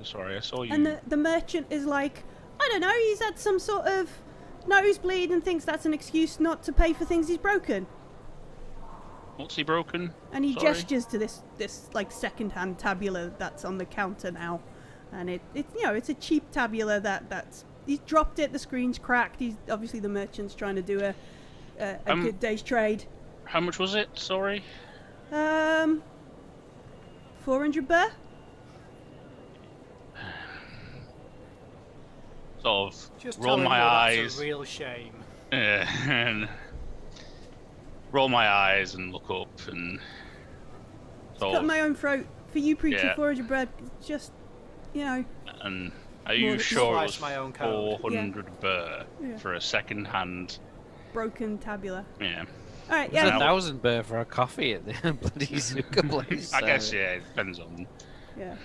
[SPEAKER 4] Sorry, I saw you.
[SPEAKER 1] And the merchant is like, I don't know, he's had some sort of nosebleed and thinks that's an excuse not to pay for things he's broken.
[SPEAKER 4] What's he broken?
[SPEAKER 1] And he
[SPEAKER 4] Sorry?
[SPEAKER 1] gestures to this like second-hand tabula that's on the counter now, and it's a cheap tabula that's he's dropped it. The screen's cracked. He's obviously, the merchant's trying to do a good day's trade.
[SPEAKER 4] How much was it? Sorry.
[SPEAKER 1] 400 burr?
[SPEAKER 4] Sort of
[SPEAKER 3] Just
[SPEAKER 4] roll
[SPEAKER 3] tell him
[SPEAKER 4] my
[SPEAKER 3] that's
[SPEAKER 4] eyes.
[SPEAKER 3] a real shame.
[SPEAKER 4] And roll my eyes and look up and sort
[SPEAKER 1] Cut
[SPEAKER 4] of,
[SPEAKER 1] my own throat. For you, preacher,
[SPEAKER 4] Yeah.
[SPEAKER 1] 400 burr. Just, you know.
[SPEAKER 4] and are
[SPEAKER 1] More
[SPEAKER 4] you
[SPEAKER 1] than-
[SPEAKER 4] sure it was
[SPEAKER 3] Slice my own code.
[SPEAKER 4] 400 burr
[SPEAKER 1] Yeah.
[SPEAKER 4] for a second hand?
[SPEAKER 1] Broken tabula.
[SPEAKER 4] Yeah,
[SPEAKER 1] Alright,
[SPEAKER 2] It's
[SPEAKER 1] yeah.
[SPEAKER 2] a 1,000 burr for a coffee at the bloody snooker place.
[SPEAKER 4] I
[SPEAKER 2] so-
[SPEAKER 4] guess yeah, it depends on.
[SPEAKER 1] Yeah.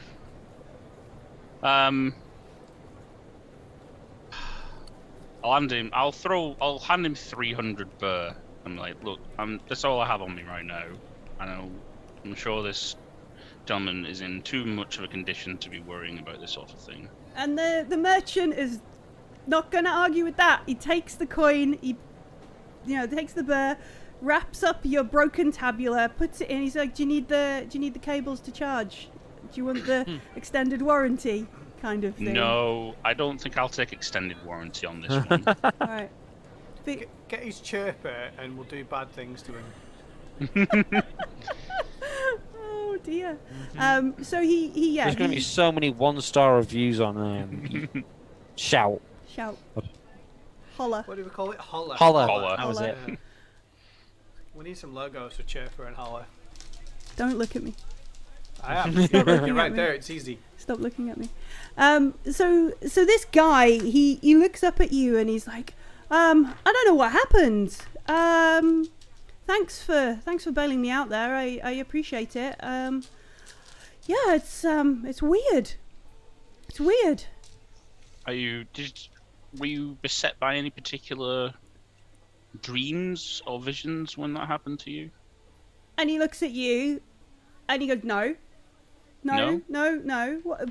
[SPEAKER 4] I'll hand him 300 burr. I'm like, look, that's all I have on me right now. I'm sure this gentleman is in too much of a condition to be worrying about this sort of thing.
[SPEAKER 1] And the merchant is not going to argue with that. He takes the coin, he takes the burr, wraps up your broken tabula, puts it in. He's like, "Do you need the cables to charge? Do you want the extended warranty kind of thing?"
[SPEAKER 4] No, I don't think I'll take extended warranty on this one.
[SPEAKER 1] All right.
[SPEAKER 3] Get his chirper and we'll do bad things to him.
[SPEAKER 1] Oh dear. So he
[SPEAKER 2] There's going to be so many 1-star reviews on Shout.
[SPEAKER 1] shout, holler.
[SPEAKER 3] What do we call it? Holler.
[SPEAKER 2] Holler.
[SPEAKER 4] Holler.
[SPEAKER 2] That was
[SPEAKER 1] Holler.
[SPEAKER 2] it.
[SPEAKER 3] Yeah. We need some logos for chirper and holler.
[SPEAKER 1] Don't look at me.
[SPEAKER 3] I am.
[SPEAKER 1] Stop looking
[SPEAKER 3] You're
[SPEAKER 1] at
[SPEAKER 3] right
[SPEAKER 1] me.
[SPEAKER 3] there. It's easy.
[SPEAKER 1] Stop looking at me. So this guy, he looks up at you and he's like, I don't know what happened. Thanks for bailing me out there. I appreciate it. Yeah, it's weird. It's weird.
[SPEAKER 4] Were you beset by any particular dreams or visions when that happened to you?
[SPEAKER 1] And he looks at you, and he goes, No. What?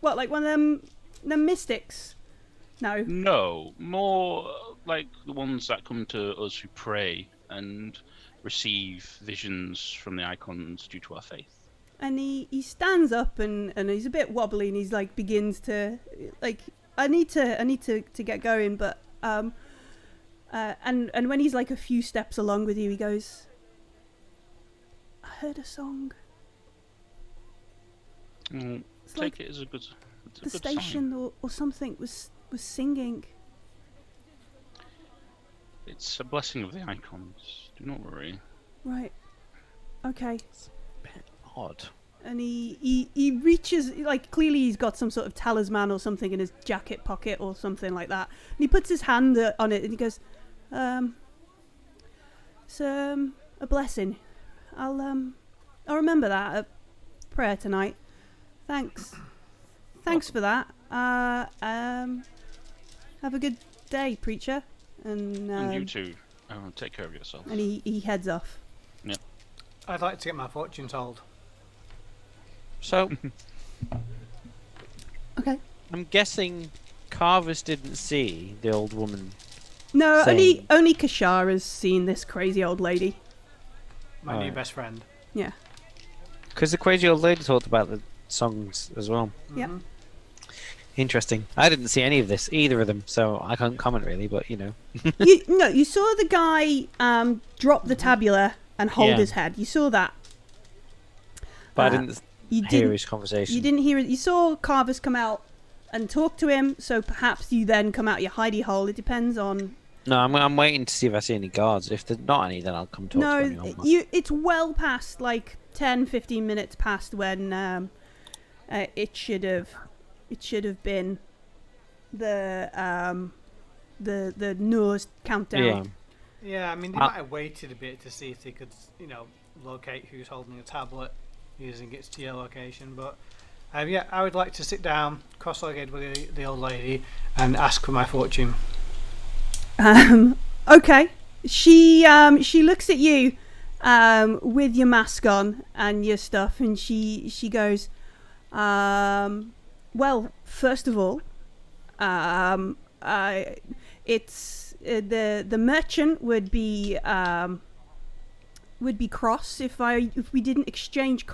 [SPEAKER 1] What? Like one of them mystics? No.
[SPEAKER 4] No, more like the ones that come to us who pray and receive visions from the icons due to our faith.
[SPEAKER 1] And he stands up and he's a bit wobbly and he's like begins to like I need to get going, but and when he's like a few steps along with you, he goes, I heard a song. It's
[SPEAKER 4] Take
[SPEAKER 1] like
[SPEAKER 4] it as a good.
[SPEAKER 1] the station or something was singing.
[SPEAKER 4] It's a blessing of the icons. Do not worry.
[SPEAKER 1] Right. Okay.
[SPEAKER 2] Odd.
[SPEAKER 1] And he reaches, like, clearly he's got some sort of talisman or something in his jacket pocket or something like that. And he puts his hand on it and he goes, it's a blessing. I'll remember that at prayer tonight. Thanks for that. Have a good day, preacher.
[SPEAKER 4] And you too. Take care of yourself.
[SPEAKER 1] And he heads off.
[SPEAKER 3] I'd like to get my fortune told.
[SPEAKER 2] So,
[SPEAKER 1] Okay.
[SPEAKER 2] I'm guessing Carvers didn't see the old woman.
[SPEAKER 1] No,
[SPEAKER 2] Same.
[SPEAKER 1] only Kashar has seen this crazy old lady.
[SPEAKER 3] My new
[SPEAKER 2] Alright.
[SPEAKER 3] best friend.
[SPEAKER 1] Yeah.
[SPEAKER 2] Because the crazy old lady talked about the songs as well.
[SPEAKER 1] Yeah.
[SPEAKER 3] Mhm.
[SPEAKER 2] Interesting. I didn't see any of this, either of them, so I can't comment really, but you know.
[SPEAKER 1] you saw the guy drop the tabula and hold
[SPEAKER 2] Yeah.
[SPEAKER 1] his head. You saw that.
[SPEAKER 2] But I
[SPEAKER 1] Uh,
[SPEAKER 2] didn't
[SPEAKER 1] You
[SPEAKER 2] hear
[SPEAKER 1] didn't.
[SPEAKER 2] his conversation.
[SPEAKER 1] You didn't hear it. You saw Carvers come out and talk to him. So perhaps you then come out your hidey hole. It depends on.
[SPEAKER 2] No, I'm waiting to see if I see any guards. If there's not any, then I'll come talk to anyone.
[SPEAKER 1] No, it's well past like 10, 15 minutes past when it should have been the nose countdown.
[SPEAKER 2] Yeah.
[SPEAKER 3] Yeah, I mean, they might have waited a bit to see if they could, locate who's holding a tablet using its geolocation. But yeah, I would like to sit down, cross-legged with the old lady, and ask for my fortune.
[SPEAKER 1] Okay. She looks at you with your mask on and your stuff, and she goes, well, first of all, it's the merchant would be cross if we didn't exchange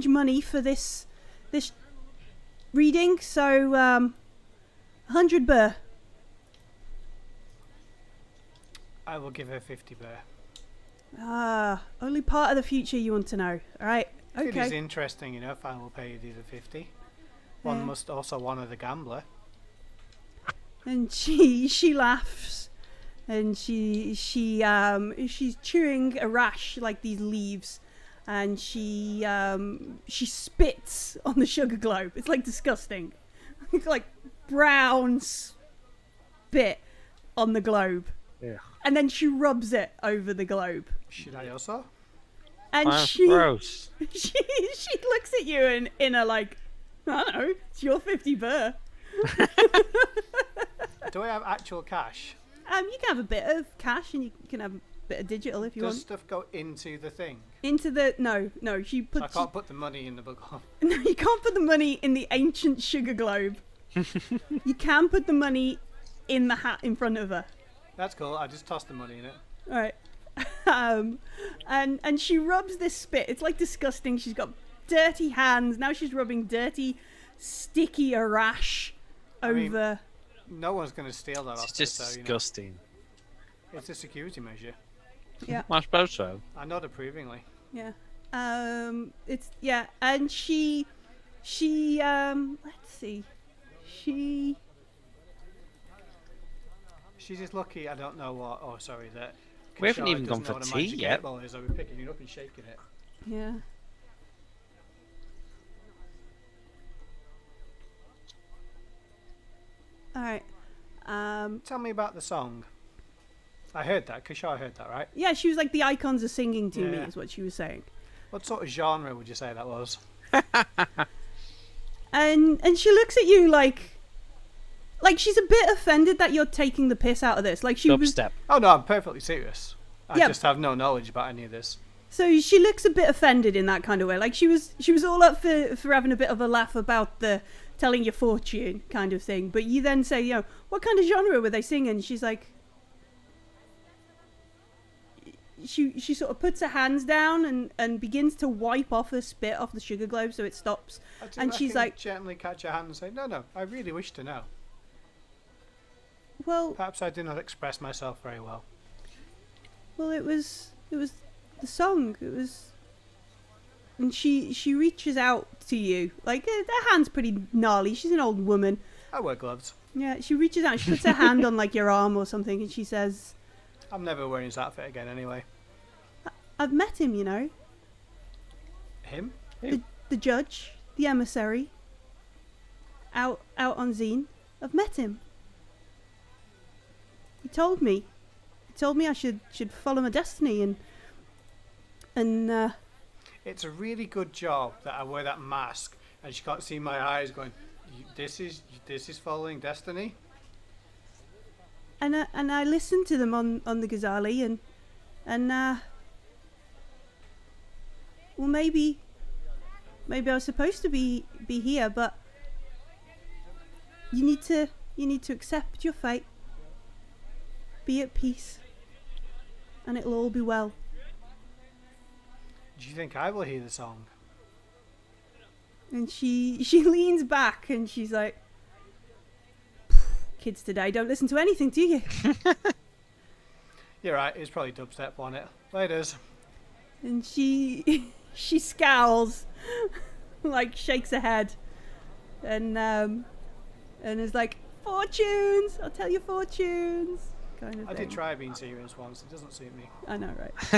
[SPEAKER 1] money for this reading. So 100 burr.
[SPEAKER 3] I will give her 50 burr.
[SPEAKER 1] Only part of the future you want to know. All right.
[SPEAKER 3] If it is
[SPEAKER 1] Okay.
[SPEAKER 3] interesting enough, I will pay you the 50. One
[SPEAKER 1] Yeah.
[SPEAKER 3] must also honour the gambler.
[SPEAKER 1] And she laughs, and she's chewing a rash like these leaves, and she spits on the sugar globe. It's like disgusting. It's like brown spit on the globe.
[SPEAKER 2] Yeah.
[SPEAKER 1] And then she rubs it over the globe.
[SPEAKER 3] Should I also?
[SPEAKER 1] And
[SPEAKER 2] That's
[SPEAKER 1] she
[SPEAKER 2] gross.
[SPEAKER 1] she looks at you and in a like, I don't know, it's your 50 burr.
[SPEAKER 3] Do I have actual cash?
[SPEAKER 1] You can have a bit of cash and you can have a bit of digital if you
[SPEAKER 3] Does
[SPEAKER 1] want.
[SPEAKER 3] stuff go into the thing?
[SPEAKER 1] Into the no, she
[SPEAKER 3] So I
[SPEAKER 1] puts
[SPEAKER 3] can't put the money in the book.
[SPEAKER 1] no, you can't put the money in the ancient sugar globe. You can put the money in the hat in front of her.
[SPEAKER 3] That's cool. I just tossed the money in it.
[SPEAKER 1] All right. And she rubs this spit. It's like disgusting. She's got dirty hands. Now she's rubbing dirty, sticky rash
[SPEAKER 3] I mean,
[SPEAKER 1] over.
[SPEAKER 3] No one's going to steal that
[SPEAKER 2] It's
[SPEAKER 3] off
[SPEAKER 2] just
[SPEAKER 3] us, so,
[SPEAKER 2] disgusting.
[SPEAKER 3] it's a security measure.
[SPEAKER 1] Yeah.
[SPEAKER 2] I suppose so.
[SPEAKER 3] I nod approvingly.
[SPEAKER 1] Yeah. It's yeah, and she let's see.
[SPEAKER 3] She's just lucky I don't know what. Oh, sorry, that.
[SPEAKER 2] We haven't
[SPEAKER 3] Kishara
[SPEAKER 2] even gone
[SPEAKER 3] doesn't know
[SPEAKER 2] for
[SPEAKER 3] what a
[SPEAKER 2] tea
[SPEAKER 3] magic
[SPEAKER 2] yet.
[SPEAKER 3] 8-ball is. I'll be picking it up and shaking it.
[SPEAKER 1] Yeah. All right.
[SPEAKER 3] Tell me about the song. I heard that. Kishara heard that, right?
[SPEAKER 1] Yeah, she was like the icons are singing to me
[SPEAKER 3] Yeah.
[SPEAKER 1] is what she was saying.
[SPEAKER 3] What sort of genre would you say that was?
[SPEAKER 1] And she looks at you like she's a bit offended that you're taking the piss out of this. Like she was
[SPEAKER 2] Dubstep.
[SPEAKER 3] Oh no, I'm perfectly serious. I
[SPEAKER 1] Yeah.
[SPEAKER 3] just have no knowledge about any of this.
[SPEAKER 1] So she looks a bit offended in that kind of way. Like she was all up for having a bit of a laugh about the telling your fortune kind of thing. But you then say, what kind of genre were they singing? She's like, she sort of puts her hands down and begins to wipe off her spit off the sugar globe so it stops. And she's like,
[SPEAKER 3] gently catch her hand and say, no, I really wish to know.
[SPEAKER 1] well,
[SPEAKER 3] Perhaps I did not express myself very well.
[SPEAKER 1] it was the song. It was, and she reaches out to you like her hand's pretty gnarly. She's an old woman.
[SPEAKER 3] I wear gloves.
[SPEAKER 1] Yeah, she reaches out. She puts her hand on like your arm or something, and she says,
[SPEAKER 3] I'm never wearing his outfit again anyway.
[SPEAKER 1] "I've met him.
[SPEAKER 3] Him?
[SPEAKER 1] The judge, the emissary, out on Zine. I've met him. He told me I should follow my destiny and
[SPEAKER 3] It's a really good job that I wear that mask and she can't see my eyes going, this is following destiny?
[SPEAKER 1] and I listened to them on the Ghazali and well maybe I was supposed to be here, but you need to accept your fate. Be at peace, and it'll all be well."
[SPEAKER 3] Do you think I will hear the song?
[SPEAKER 1] And she leans back and she's like, "Kids today don't listen to anything, do you?"
[SPEAKER 3] You're right, it's probably dubstep on it. Laters.
[SPEAKER 1] And she scowls, like shakes her head, and is like, "Fortunes, I'll tell you fortunes," kind of
[SPEAKER 3] I
[SPEAKER 1] thing.
[SPEAKER 3] did try being serious once, it doesn't suit me.
[SPEAKER 1] I know, right?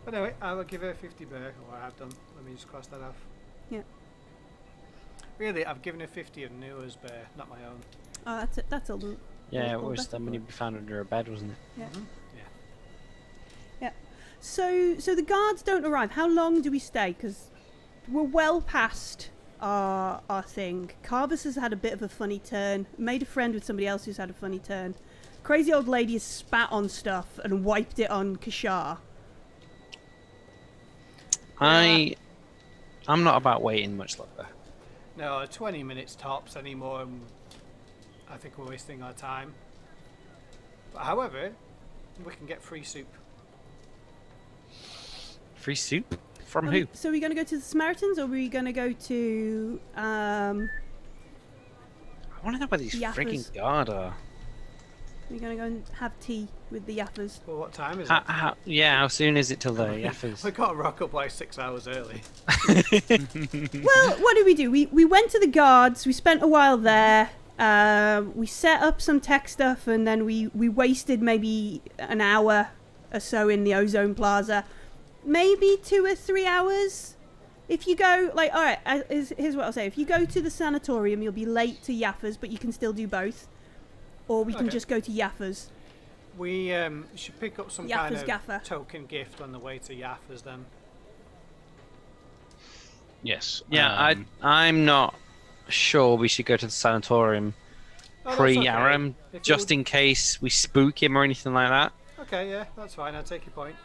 [SPEAKER 3] But anyway, I will give her 50 burr, or I have done. Let me just cross that off.
[SPEAKER 1] Yeah.
[SPEAKER 3] Really, I've given her 50 of Nua's burr, not my own.
[SPEAKER 1] Oh, that's it. That's all.
[SPEAKER 2] Yeah, it
[SPEAKER 1] all
[SPEAKER 2] was
[SPEAKER 1] better.
[SPEAKER 2] the money we found under a bed, wasn't it?
[SPEAKER 1] Yeah.
[SPEAKER 3] Mhm.
[SPEAKER 1] Yeah. So the guards don't arrive. How long do we stay? Because we're well past our thing. Carbus has had a bit of a funny turn. Made a friend with somebody else who's had a funny turn. Crazy old lady has spat on stuff and wiped it on Kishar.
[SPEAKER 2] I'm not about waiting much longer.
[SPEAKER 3] No, 20 minutes tops anymore, and I think we're wasting our time. But however, we can get free soup.
[SPEAKER 2] Free soup? From who?
[SPEAKER 1] So are we going to go to the Samaritans, or are we going to go to
[SPEAKER 2] I want to know where these
[SPEAKER 1] Yafa's.
[SPEAKER 2] freaking guard are.
[SPEAKER 1] We're gonna go and have tea with the Yaffas.
[SPEAKER 3] Well, what time is it?
[SPEAKER 2] How soon is it till the Yaffas?
[SPEAKER 3] We got to rock up like 6 hours early.
[SPEAKER 1] Well, what did we do? We went to the guards. We spent a while there. We set up some tech stuff, and then we wasted maybe an hour or so in the Ozone Plaza. Maybe 2 or 3 hours. If you go, like, all right, here's what I'll say. If you go to the Sanitorium, you'll be late to Yafa's, but you can still do both. Or we can just go to Yafa's.
[SPEAKER 3] We should pick up some
[SPEAKER 1] Yafa's
[SPEAKER 3] kind of
[SPEAKER 1] Gaffer.
[SPEAKER 3] token gift on the way to Yafa's then.
[SPEAKER 4] Yes.
[SPEAKER 2] Yeah, I'm not sure we should go to the Sanatorium pre-Aram, just in case we spook him or anything like that.
[SPEAKER 3] Okay, yeah, that's fine. I'll take your point.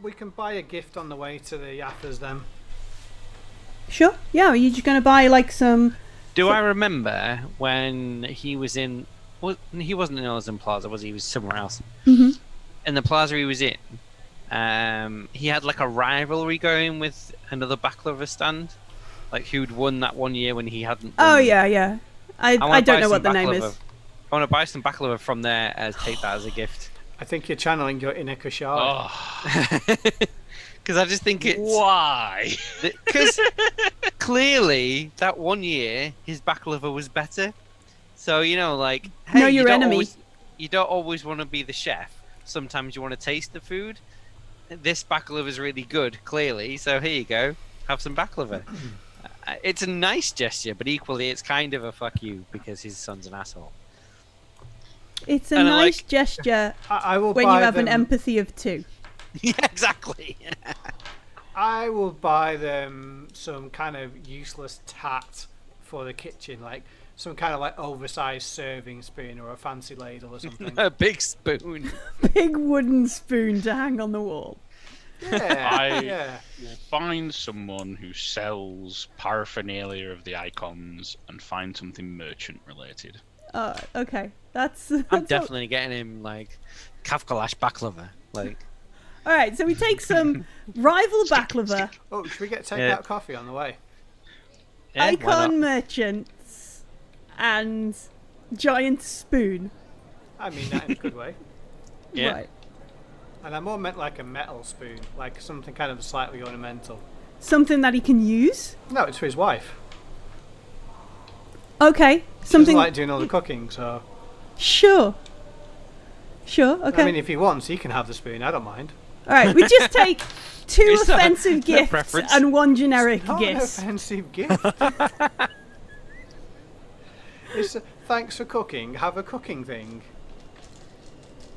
[SPEAKER 3] We can buy a gift on the way to the Yafa's then.
[SPEAKER 1] Sure. Yeah, are you just going to buy, like, some...
[SPEAKER 2] Do I remember when he was in... Well, he wasn't in Ozone Plaza, was he? He was somewhere else.
[SPEAKER 1] Mm-hmm.
[SPEAKER 2] In the plaza he was in, he had like a rivalry going with another baklava stand, like who'd won that one year when he hadn't won.
[SPEAKER 1] Oh, yeah. I don't know what the name is.
[SPEAKER 2] I want to buy some baklava from there and take that as a gift.
[SPEAKER 3] I think you're channeling your inner Kashar.
[SPEAKER 2] Because I just think it's...
[SPEAKER 4] Why?
[SPEAKER 2] Because clearly that one year his baklava was better. So, you know, like... Hey,
[SPEAKER 1] know your enemy.
[SPEAKER 2] You don't always want to be the chef. Sometimes you want to taste the food. This baklava is really good, clearly. So here you go. Have some baklava. It's a nice gesture, but equally it's kind of a fuck you because his son's an asshole.
[SPEAKER 1] It's a nice gesture
[SPEAKER 3] I will
[SPEAKER 1] when
[SPEAKER 3] buy
[SPEAKER 1] you have
[SPEAKER 3] them,
[SPEAKER 1] an empathy of 2.
[SPEAKER 2] Yeah, exactly.
[SPEAKER 3] I will buy them some kind of useless tat for the kitchen, like some kind of like oversized serving spoon or a fancy ladle or something.
[SPEAKER 2] A big spoon.
[SPEAKER 1] Big wooden spoon to hang on the wall.
[SPEAKER 3] Yeah,
[SPEAKER 4] will find someone who sells paraphernalia of the icons and find something merchant related.
[SPEAKER 1] Okay. That's
[SPEAKER 2] I'm definitely getting him like Kavkalash baklava. Like,
[SPEAKER 1] all right, so we take some rival baklava,
[SPEAKER 3] Oh, should we get takeout coffee on the way?
[SPEAKER 2] yeah, why
[SPEAKER 1] icon
[SPEAKER 2] not?
[SPEAKER 1] merchants, and giant spoon.
[SPEAKER 3] I mean that in a good way.
[SPEAKER 2] Yeah.
[SPEAKER 1] Right.
[SPEAKER 3] And I more meant like a metal spoon, like something kind of slightly ornamental.
[SPEAKER 1] Something that he can use.
[SPEAKER 3] No, it's for his wife.
[SPEAKER 1] Okay.
[SPEAKER 3] She
[SPEAKER 1] Something.
[SPEAKER 3] doesn't like doing all the cooking, so...
[SPEAKER 1] Sure. Okay.
[SPEAKER 3] I mean, if he wants, he can have the spoon. I don't mind.
[SPEAKER 1] All right. We just take 2
[SPEAKER 2] Is that
[SPEAKER 1] offensive
[SPEAKER 2] a
[SPEAKER 1] gifts
[SPEAKER 2] preference?
[SPEAKER 1] and 1 generic
[SPEAKER 3] Not an
[SPEAKER 1] gift.
[SPEAKER 3] offensive gift. It's thanks for cooking. Have a cooking thing.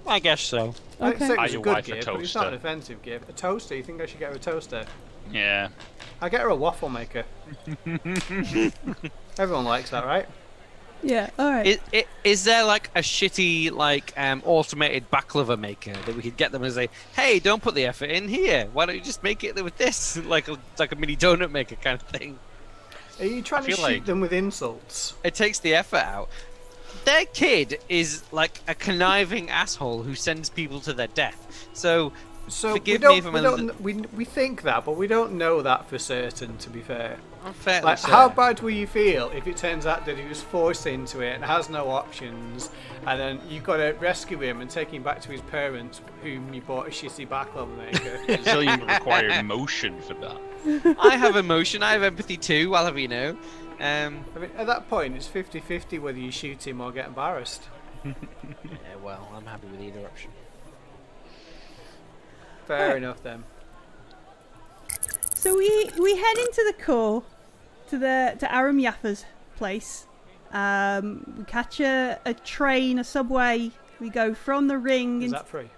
[SPEAKER 2] I guess so.
[SPEAKER 3] I didn't say it
[SPEAKER 1] Okay.
[SPEAKER 3] was
[SPEAKER 4] Buy
[SPEAKER 3] a
[SPEAKER 4] your
[SPEAKER 3] good
[SPEAKER 4] wife a
[SPEAKER 3] gift, but it's not an
[SPEAKER 4] toaster.
[SPEAKER 3] offensive gift. A toaster? You think I should get her a toaster?
[SPEAKER 4] Yeah.
[SPEAKER 3] I'll get her a waffle maker. Everyone likes that, right?
[SPEAKER 1] Yeah. All right.
[SPEAKER 2] Is there like a shitty like automated baklava maker that we could get them and say, hey, don't put the effort in here. Why don't you just make it with this, like a mini donut maker kind of thing?
[SPEAKER 3] Are you trying to
[SPEAKER 4] feel
[SPEAKER 3] shoot
[SPEAKER 4] like-
[SPEAKER 3] them with insults?
[SPEAKER 2] It takes the effort out. Their kid is like a conniving asshole who sends people to their death. So forgive me if
[SPEAKER 3] we think that, but we don't know that for certain, to be fair.
[SPEAKER 2] I'm fairly
[SPEAKER 3] Like,
[SPEAKER 2] certain.
[SPEAKER 3] how bad will you feel if it turns out that he was forced into it and has no options, and then you've got to rescue him and take him back to his parents, whom you bought a shitty baklava maker?
[SPEAKER 4] Xellian would require emotion for that.
[SPEAKER 2] I have emotion. I have empathy too. I'll have you know.
[SPEAKER 3] I mean, at that point, it's 50-50 whether you shoot him or get embarrassed.
[SPEAKER 2] Yeah, well, I'm happy with either option.
[SPEAKER 3] Fair enough, then.
[SPEAKER 1] So we head into the core to Aram Yafa's place. We catch a train, a subway. We go from the ring.
[SPEAKER 3] Is that free?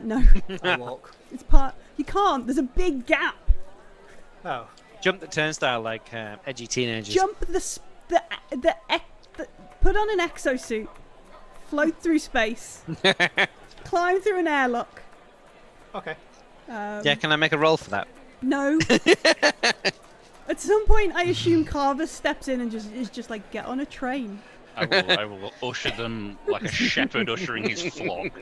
[SPEAKER 1] No,
[SPEAKER 3] I walk.
[SPEAKER 1] it's part. You can't. There's a big gap.
[SPEAKER 3] Oh.
[SPEAKER 2] Jump the turnstile like edgy teenagers.
[SPEAKER 1] Jump put on an exosuit, float through space, climb through an airlock.
[SPEAKER 3] Okay.
[SPEAKER 2] Yeah, can I make a roll for that?
[SPEAKER 1] No. At some point, I assume Carver steps in and is just like, get on a train.
[SPEAKER 4] I will usher them like a shepherd ushering his flock.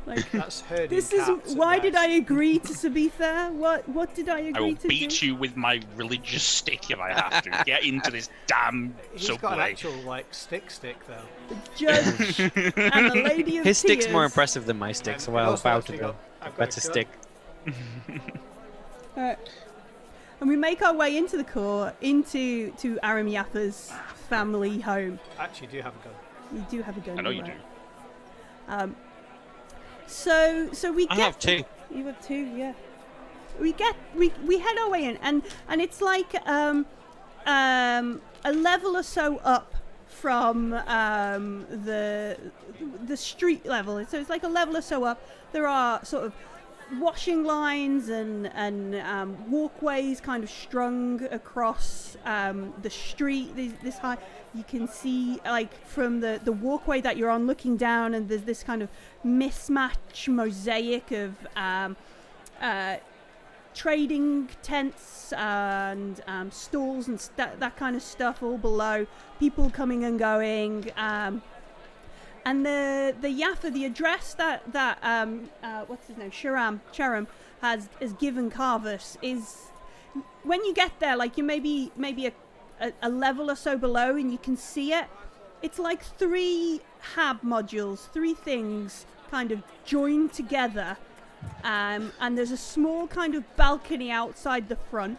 [SPEAKER 1] Like,
[SPEAKER 3] That's herding
[SPEAKER 1] this is
[SPEAKER 3] cats at
[SPEAKER 1] why did I
[SPEAKER 3] best.
[SPEAKER 1] agree to Sabitha? What did I
[SPEAKER 4] I
[SPEAKER 1] agree
[SPEAKER 4] will
[SPEAKER 1] to
[SPEAKER 4] beat
[SPEAKER 1] do?
[SPEAKER 4] you with my religious stick if I have to. Get into this damn
[SPEAKER 3] He's got an
[SPEAKER 4] subway.
[SPEAKER 3] actual like stick though.
[SPEAKER 1] The judge and the lady of
[SPEAKER 2] His stick's more
[SPEAKER 1] tears.
[SPEAKER 2] impressive than my stick,
[SPEAKER 3] And
[SPEAKER 2] so
[SPEAKER 3] it
[SPEAKER 2] I'll
[SPEAKER 3] also
[SPEAKER 2] bow
[SPEAKER 3] actually
[SPEAKER 2] to the
[SPEAKER 3] got- I've got a
[SPEAKER 2] better
[SPEAKER 3] gun.
[SPEAKER 2] stick.
[SPEAKER 1] And we make our way into the core, into Aram Yafa's family home.
[SPEAKER 3] Actually, do have a gun.
[SPEAKER 1] You do have a gun.
[SPEAKER 4] I know
[SPEAKER 1] you're
[SPEAKER 4] you do.
[SPEAKER 1] right. So we
[SPEAKER 2] I
[SPEAKER 1] get.
[SPEAKER 2] have two.
[SPEAKER 1] You have two, yeah. We head our way in, and it's like a level or so up from the street level. So it's like a level or so up. There are sort of washing lines and walkways kind of strung across the street. This high, you can see like from the walkway that you're on looking down, and there's this kind of mismatch mosaic of trading tents and stalls and that kind of stuff all below, people coming and going, and the Yafa, the address that what's his name, Charam has given Carvus is, when you get there, like you maybe a level or so below and you can see it. It's like 3 hab modules, 3 things kind of joined together, and there's a small kind of balcony outside the front,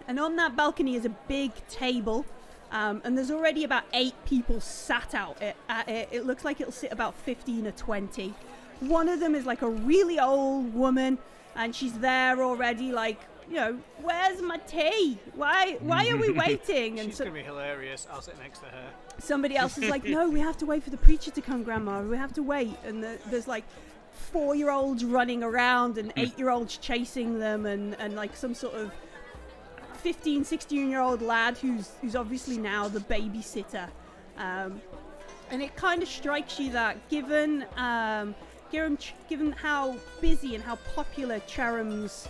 [SPEAKER 1] and on that balcony is a big table, and there's already about 8 people sat out at it. It looks like it'll sit about 15 or 20. One of them is like a really old woman, and she's there already, like, you know, where's my tea? Why are we waiting? And
[SPEAKER 3] She's gonna be hilarious. I'll sit next to her.
[SPEAKER 1] somebody else is like, no, we have to wait for the preacher to come, Grandma. We have to wait. And there's like 4-year-olds running around and 8-year-olds chasing them, and like some sort of 15, 16-year-old lad who's obviously now the babysitter. And it kind of strikes you that given how busy and how popular Charam's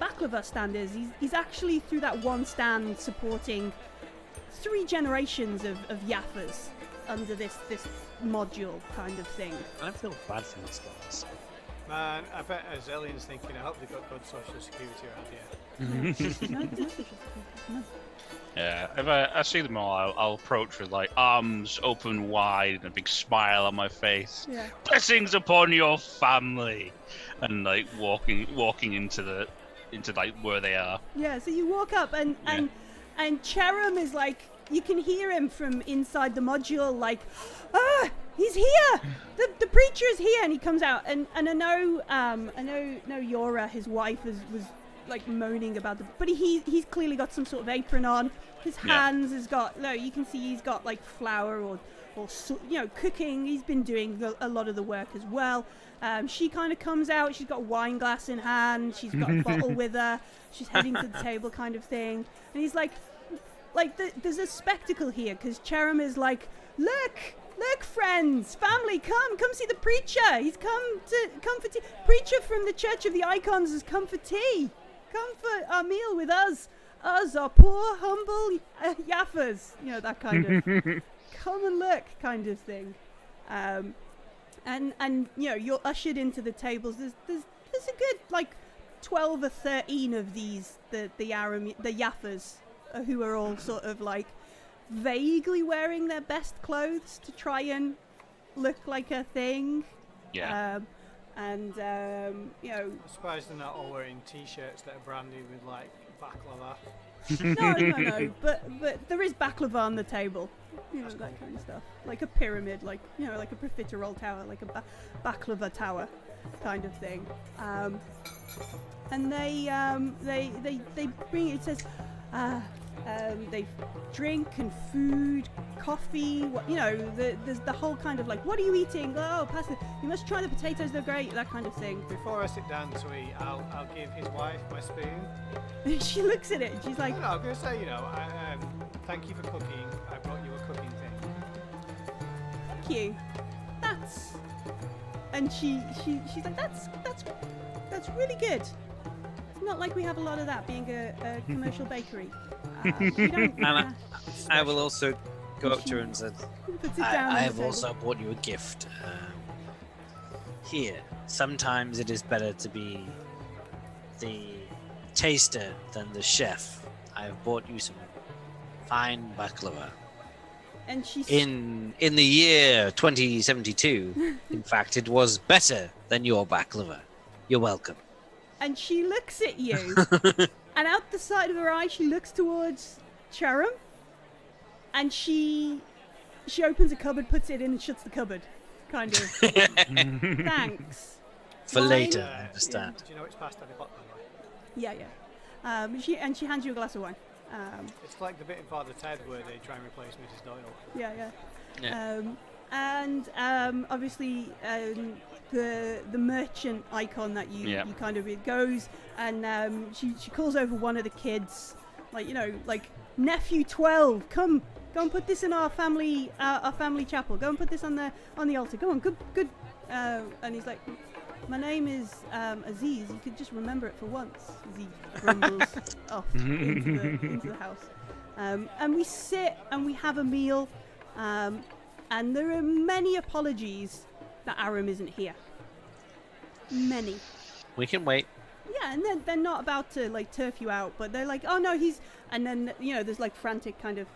[SPEAKER 1] baklava stand is, he's actually, through that one stand, supporting 3 generations of Yafas under this module kind of thing.
[SPEAKER 2] I feel bad for these guys.
[SPEAKER 3] Man, I bet Xellian's thinking, I hope they've got good social security around here.
[SPEAKER 1] No.
[SPEAKER 4] Yeah, if I see them all, I'll approach with like arms open wide and a big smile on my face.
[SPEAKER 1] Yeah.
[SPEAKER 4] Blessings upon your family, and like walking into like where they are.
[SPEAKER 1] Yeah, so you walk up and Charam is like, you can hear him from inside the module, like, he's here! The preacher is here! And he comes out, and I know Yora, his wife, was like moaning about but he's clearly got some sort of apron on. His hands has got, no, you can see he's got like flour or cooking. He's been doing a lot of the work as well. She kind of comes out, she's got a wine glass in hand, she's got a bottle with her, she's heading to the table kind of thing. And he's like there's a spectacle here, because Charam is like, look friends, family, come see the preacher. He's come for tea. Preacher from the Church of the Icons has come for tea. Come for our meal with us, our poor, humble Yafas. You know, that kind of come and look kind of thing. And you know, you're ushered into the tables. There's a good like 12 or 13 of these, the Yafas, who are all sort of like vaguely wearing their best clothes to try and look like a thing.
[SPEAKER 4] Yeah.
[SPEAKER 1] You know,
[SPEAKER 3] I'm surprised they're not all wearing t-shirts that are branded with like baklava.
[SPEAKER 1] no, but there is baklava on the table, you know, that kind of stuff, like a pyramid, like, you know, like a profiterole tower, like a baklava tower kind of thing. And they bring, it says, they drink and food, coffee, you know, there's the whole kind of like, what are you eating? Oh, pasta. You must try the potatoes, they're great, that kind of thing.
[SPEAKER 3] Before I sit down to eat, I'll give his wife my spoon.
[SPEAKER 1] And she looks at it and she's like,
[SPEAKER 3] No, I'm going to say, you know, thank you for cooking. I brought you a cooking thing.
[SPEAKER 1] thank you. That's, and she's like, that's really good. It's not like we have a lot of that being a commercial bakery. We don't,
[SPEAKER 2] And I will also go up to her and say,
[SPEAKER 1] puts it down on
[SPEAKER 2] I
[SPEAKER 1] the
[SPEAKER 2] have
[SPEAKER 1] table.
[SPEAKER 2] also brought you a gift.
[SPEAKER 5] Here, sometimes it is better to be the taster than the chef. I have bought you some fine baklava.
[SPEAKER 1] And she
[SPEAKER 5] In the year 2072, in fact, it was better than your baklava. You're welcome.
[SPEAKER 1] and she looks at you, and out the side of her eye, she looks towards Charum, and she opens a cupboard, puts it in, and shuts the cupboard. Kind of. Thanks.
[SPEAKER 5] For
[SPEAKER 1] Mine-
[SPEAKER 5] later, I understand.
[SPEAKER 3] Do you know it's past 10 o'clock, by the way?
[SPEAKER 1] Yeah, yeah. She hands you a glass of wine.
[SPEAKER 3] It's like the bit in Father Ted where they try and replace Mrs. Doyle.
[SPEAKER 1] Yeah.
[SPEAKER 5] Yeah.
[SPEAKER 1] And obviously the merchant icon that you kind of it goes, and she calls over one of the kids, like nephew 12, come go and put this in our family chapel. Go and put this on the altar. Go on, good. And he's like, my name is Aziz. You could just remember it for once. As he grumbles off into the house. And we sit and we have a meal. And there are many apologies that Aram isn't here. Many.
[SPEAKER 5] We can wait.
[SPEAKER 1] Yeah, and they're not about to like turf you out, but they're like, oh no, he's. And then there's like frantic kind of,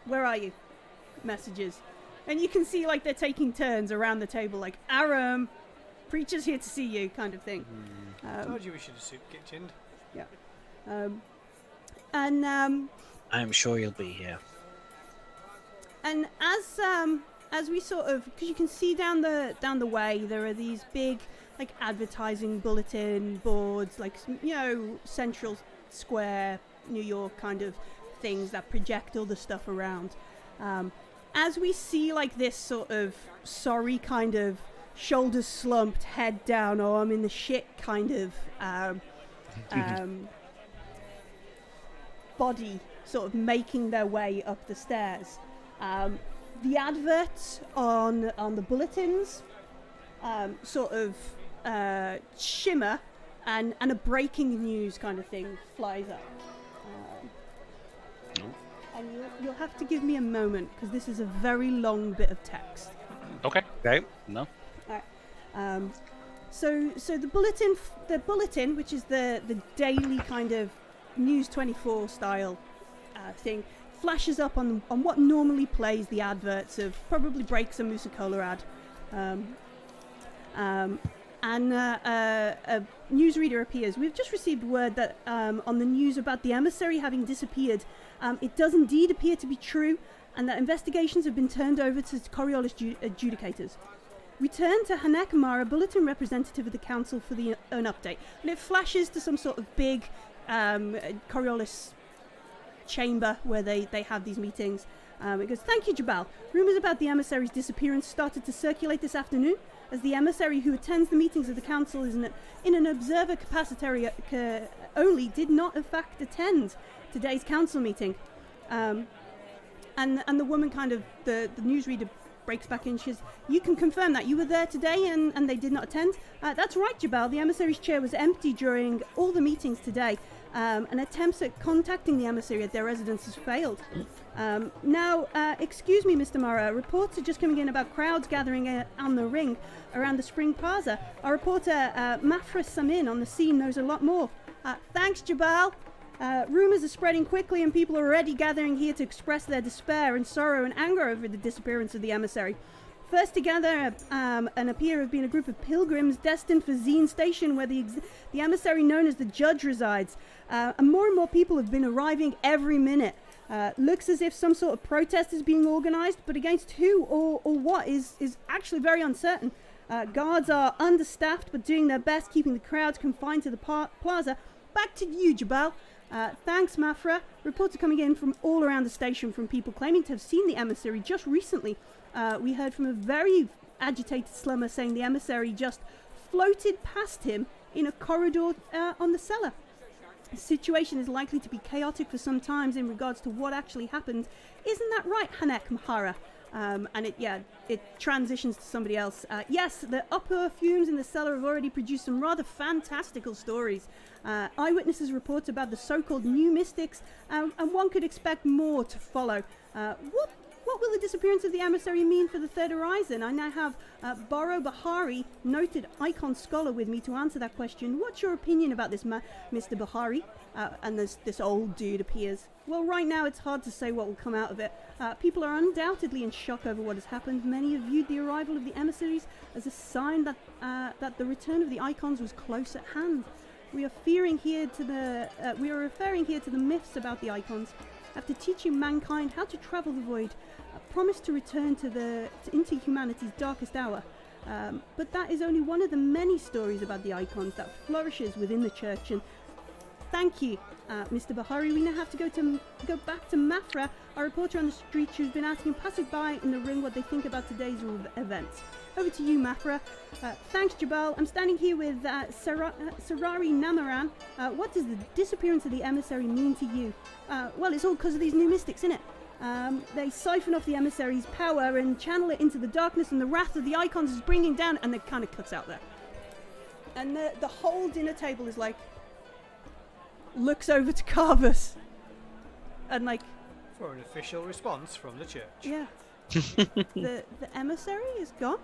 [SPEAKER 1] where are you? Messages, and you can see like they're taking turns around the table, like Aram, preacher's here to see you, kind of thing.
[SPEAKER 3] I told you we should have soup kitchened.
[SPEAKER 1] Yeah.
[SPEAKER 5] I'm sure you'll be here.
[SPEAKER 1] And as we sort of, because you can see down the way, there are these big like advertising bulletin boards, like Central Square, New York kind of things that project all the stuff around. As we see like this sort of sorry kind of shoulders slumped, head down, oh I'm in the shit kind of body sort of making their way up the stairs. The adverts on the bulletins sort of shimmer, and a breaking news kind of thing flies up. And you'll have to give me a moment because this is a very long bit of text.
[SPEAKER 4] Okay.
[SPEAKER 5] No.
[SPEAKER 1] So the bulletin, which is the daily kind of News 24 style thing, flashes up on what normally plays the adverts of probably Breaks and Musacola ad. And a newsreader appears. We've just received word that on the news about the Emissary having disappeared, it does indeed appear to be true, and that investigations have been turned over to Coriolis adjudicators. We turn to Hanek Mara, bulletin representative of the council, for an update. And it flashes to some sort of big Coriolis chamber where they have these meetings. It goes, thank you, Jabal. Rumours about the emissary's disappearance started to circulate this afternoon, as the emissary who attends the meetings of the council is in an observer capacity only did not in fact attend today's council meeting. And the woman kind of, the newsreader breaks back in. She says, you can confirm that you were there today and they did not attend? That's right, Jabal. The emissary's chair was empty during all the meetings today. And attempts at contacting the emissary at their residence has failed. Now, excuse me, Mr. Mara, reports are just coming in about crowds gathering on the ring around the Spring Plaza. Our reporter, Mafra Samin, on the scene knows a lot more. Thanks, Jabal. Rumours are spreading quickly and people are already gathering here to express their despair and sorrow and anger over the disappearance of the emissary. First to gather and appear have been a group of pilgrims destined for Zine Station, where the emissary known as the Judge resides. And more people have been arriving every minute. Looks as if some sort of protest is being organised, but against who or what is actually very uncertain. Guards are understaffed, but doing their best, keeping the crowds confined to the plaza. Back to you, Jabal. Thanks, Mafra. Reports are coming in from all around the station from people claiming to have seen the emissary just recently. We heard from a very agitated slummer saying the emissary just floated past him in a corridor on the cellar. The situation is likely to be chaotic for some time in regards to what actually happened. Isn't that right, Hanek Mahara? And it transitions to somebody else. Yes, the upper fumes in the cellar have already produced some rather fantastical stories. Eyewitnesses report about the so-called new mystics, and one could expect more to follow. What what will the disappearance of the Emissary mean for the Third Horizon? I now have Baro Bahari, noted icon scholar, with me to answer that question. What's your opinion about this, Mr. Bahari? And this old dude appears. Well, right now it's hard to say what will come out of it. People are undoubtedly in shock over what has happened. Many have viewed the arrival of the emissaries as a sign that that the return of the icons was close at hand. We are referring here to the myths about the icons. After teaching mankind how to travel the void, promise to return into humanity's darkest hour. But that is only one of the many stories about the icons that flourishes within the church. And thank you, Mr. Bahari. We now have to go back to Mafra, our reporter on the street, who's been asking passers-by in the ring what they think about today's events. Over to you, Mafra. Thanks, Jabal. I'm standing here with Sarari Namaran. What does the disappearance of the Emissary mean to you? Well, it's all because of these new mystics, innit? They siphon off the Emissary's power and channel it into the darkness, and the wrath of the icons is bringing down, and it kind of cuts out there. And the whole dinner table is like, looks over to Carvus, and like,
[SPEAKER 3] for an official response from the church.
[SPEAKER 1] Yeah. the Emissary is gone,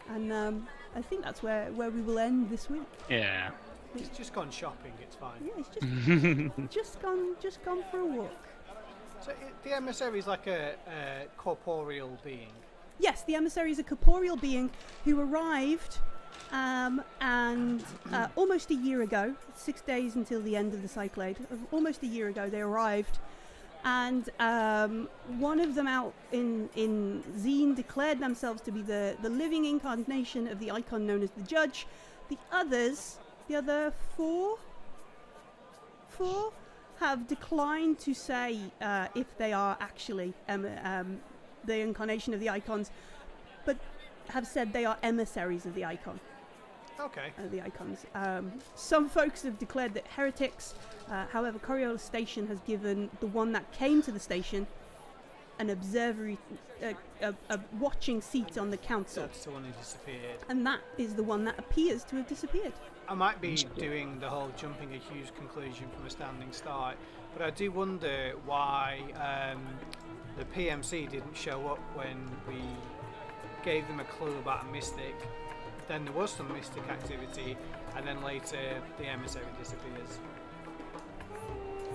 [SPEAKER 1] and I think that's where we will end this week.
[SPEAKER 4] Yeah.
[SPEAKER 3] He's just gone shopping. It's fine.
[SPEAKER 1] Yeah, he's just gone for a walk.
[SPEAKER 3] So the Emissary is like a corporeal being.
[SPEAKER 1] Yes, the Emissary is a corporeal being who arrived and almost a year ago, 6 days until the end of the Cyclade, almost a year ago they arrived, and one of them out in Zine declared themselves to be the living incarnation of the icon known as the Judge. The other four have declined to say if they are actually the incarnation of the icons, but have said they are emissaries of the icon.
[SPEAKER 3] Okay.
[SPEAKER 1] The icons. Some folks have declared that heretics. However, Coriolis Station has given the one that came to the station an observatory, a watching seat on the council.
[SPEAKER 3] That's the one who disappeared.
[SPEAKER 1] And that is the one that appears to have disappeared.
[SPEAKER 3] I might be doing the whole jumping a huge conclusion from a standing start, but I do wonder why the PMC didn't show up when we gave them a clue about a mystic. Then there was some mystic activity, and then later the Emissary disappears.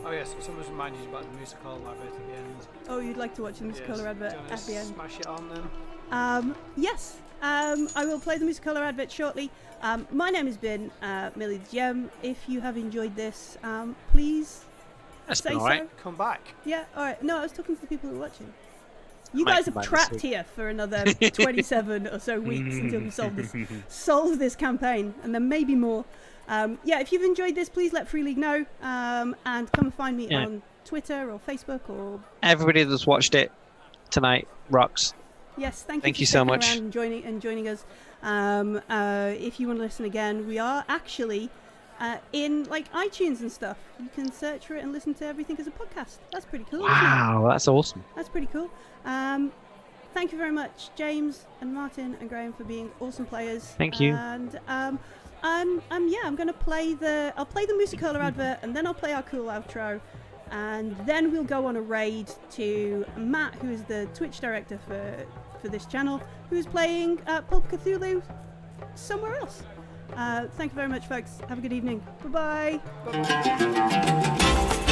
[SPEAKER 3] Oh yes, someone's reminded you about the musical advert at the end.
[SPEAKER 1] Oh, you'd like to watch the musical advert at the end?
[SPEAKER 3] Smash it on then.
[SPEAKER 1] Yes. I will play the musical advert shortly. My name has been Millie the GM. If you have enjoyed this, please say so.
[SPEAKER 3] Come back.
[SPEAKER 1] Yeah, alright. No, I was talking to the people who are watching. You guys are trapped here for another 27 or so weeks until we solve this campaign, and then maybe more. Yeah, if you've enjoyed this, please let Free League know, and come and find me on Twitter or Facebook or...
[SPEAKER 2] Everybody that's watched it tonight rocks.
[SPEAKER 1] Yes, thank
[SPEAKER 2] you
[SPEAKER 1] for
[SPEAKER 2] so
[SPEAKER 1] sticking
[SPEAKER 2] much.
[SPEAKER 1] around and joining us. If you want to listen again, we are actually in like iTunes and stuff. You can search for it and listen to everything as a podcast. That's pretty cool.
[SPEAKER 2] Wow, that's awesome.
[SPEAKER 1] That's pretty cool. Thank you very much, James and Martin and Graham, for being awesome players.
[SPEAKER 2] Thank you.
[SPEAKER 1] And I'm gonna play the Musicola advert, and then I'll play our cool outro, and then we'll go on a raid to Matt, who is the Twitch director for this channel, who is playing Pulp Cthulhu somewhere else. Thank you very much, folks. Have a good evening. Bye bye.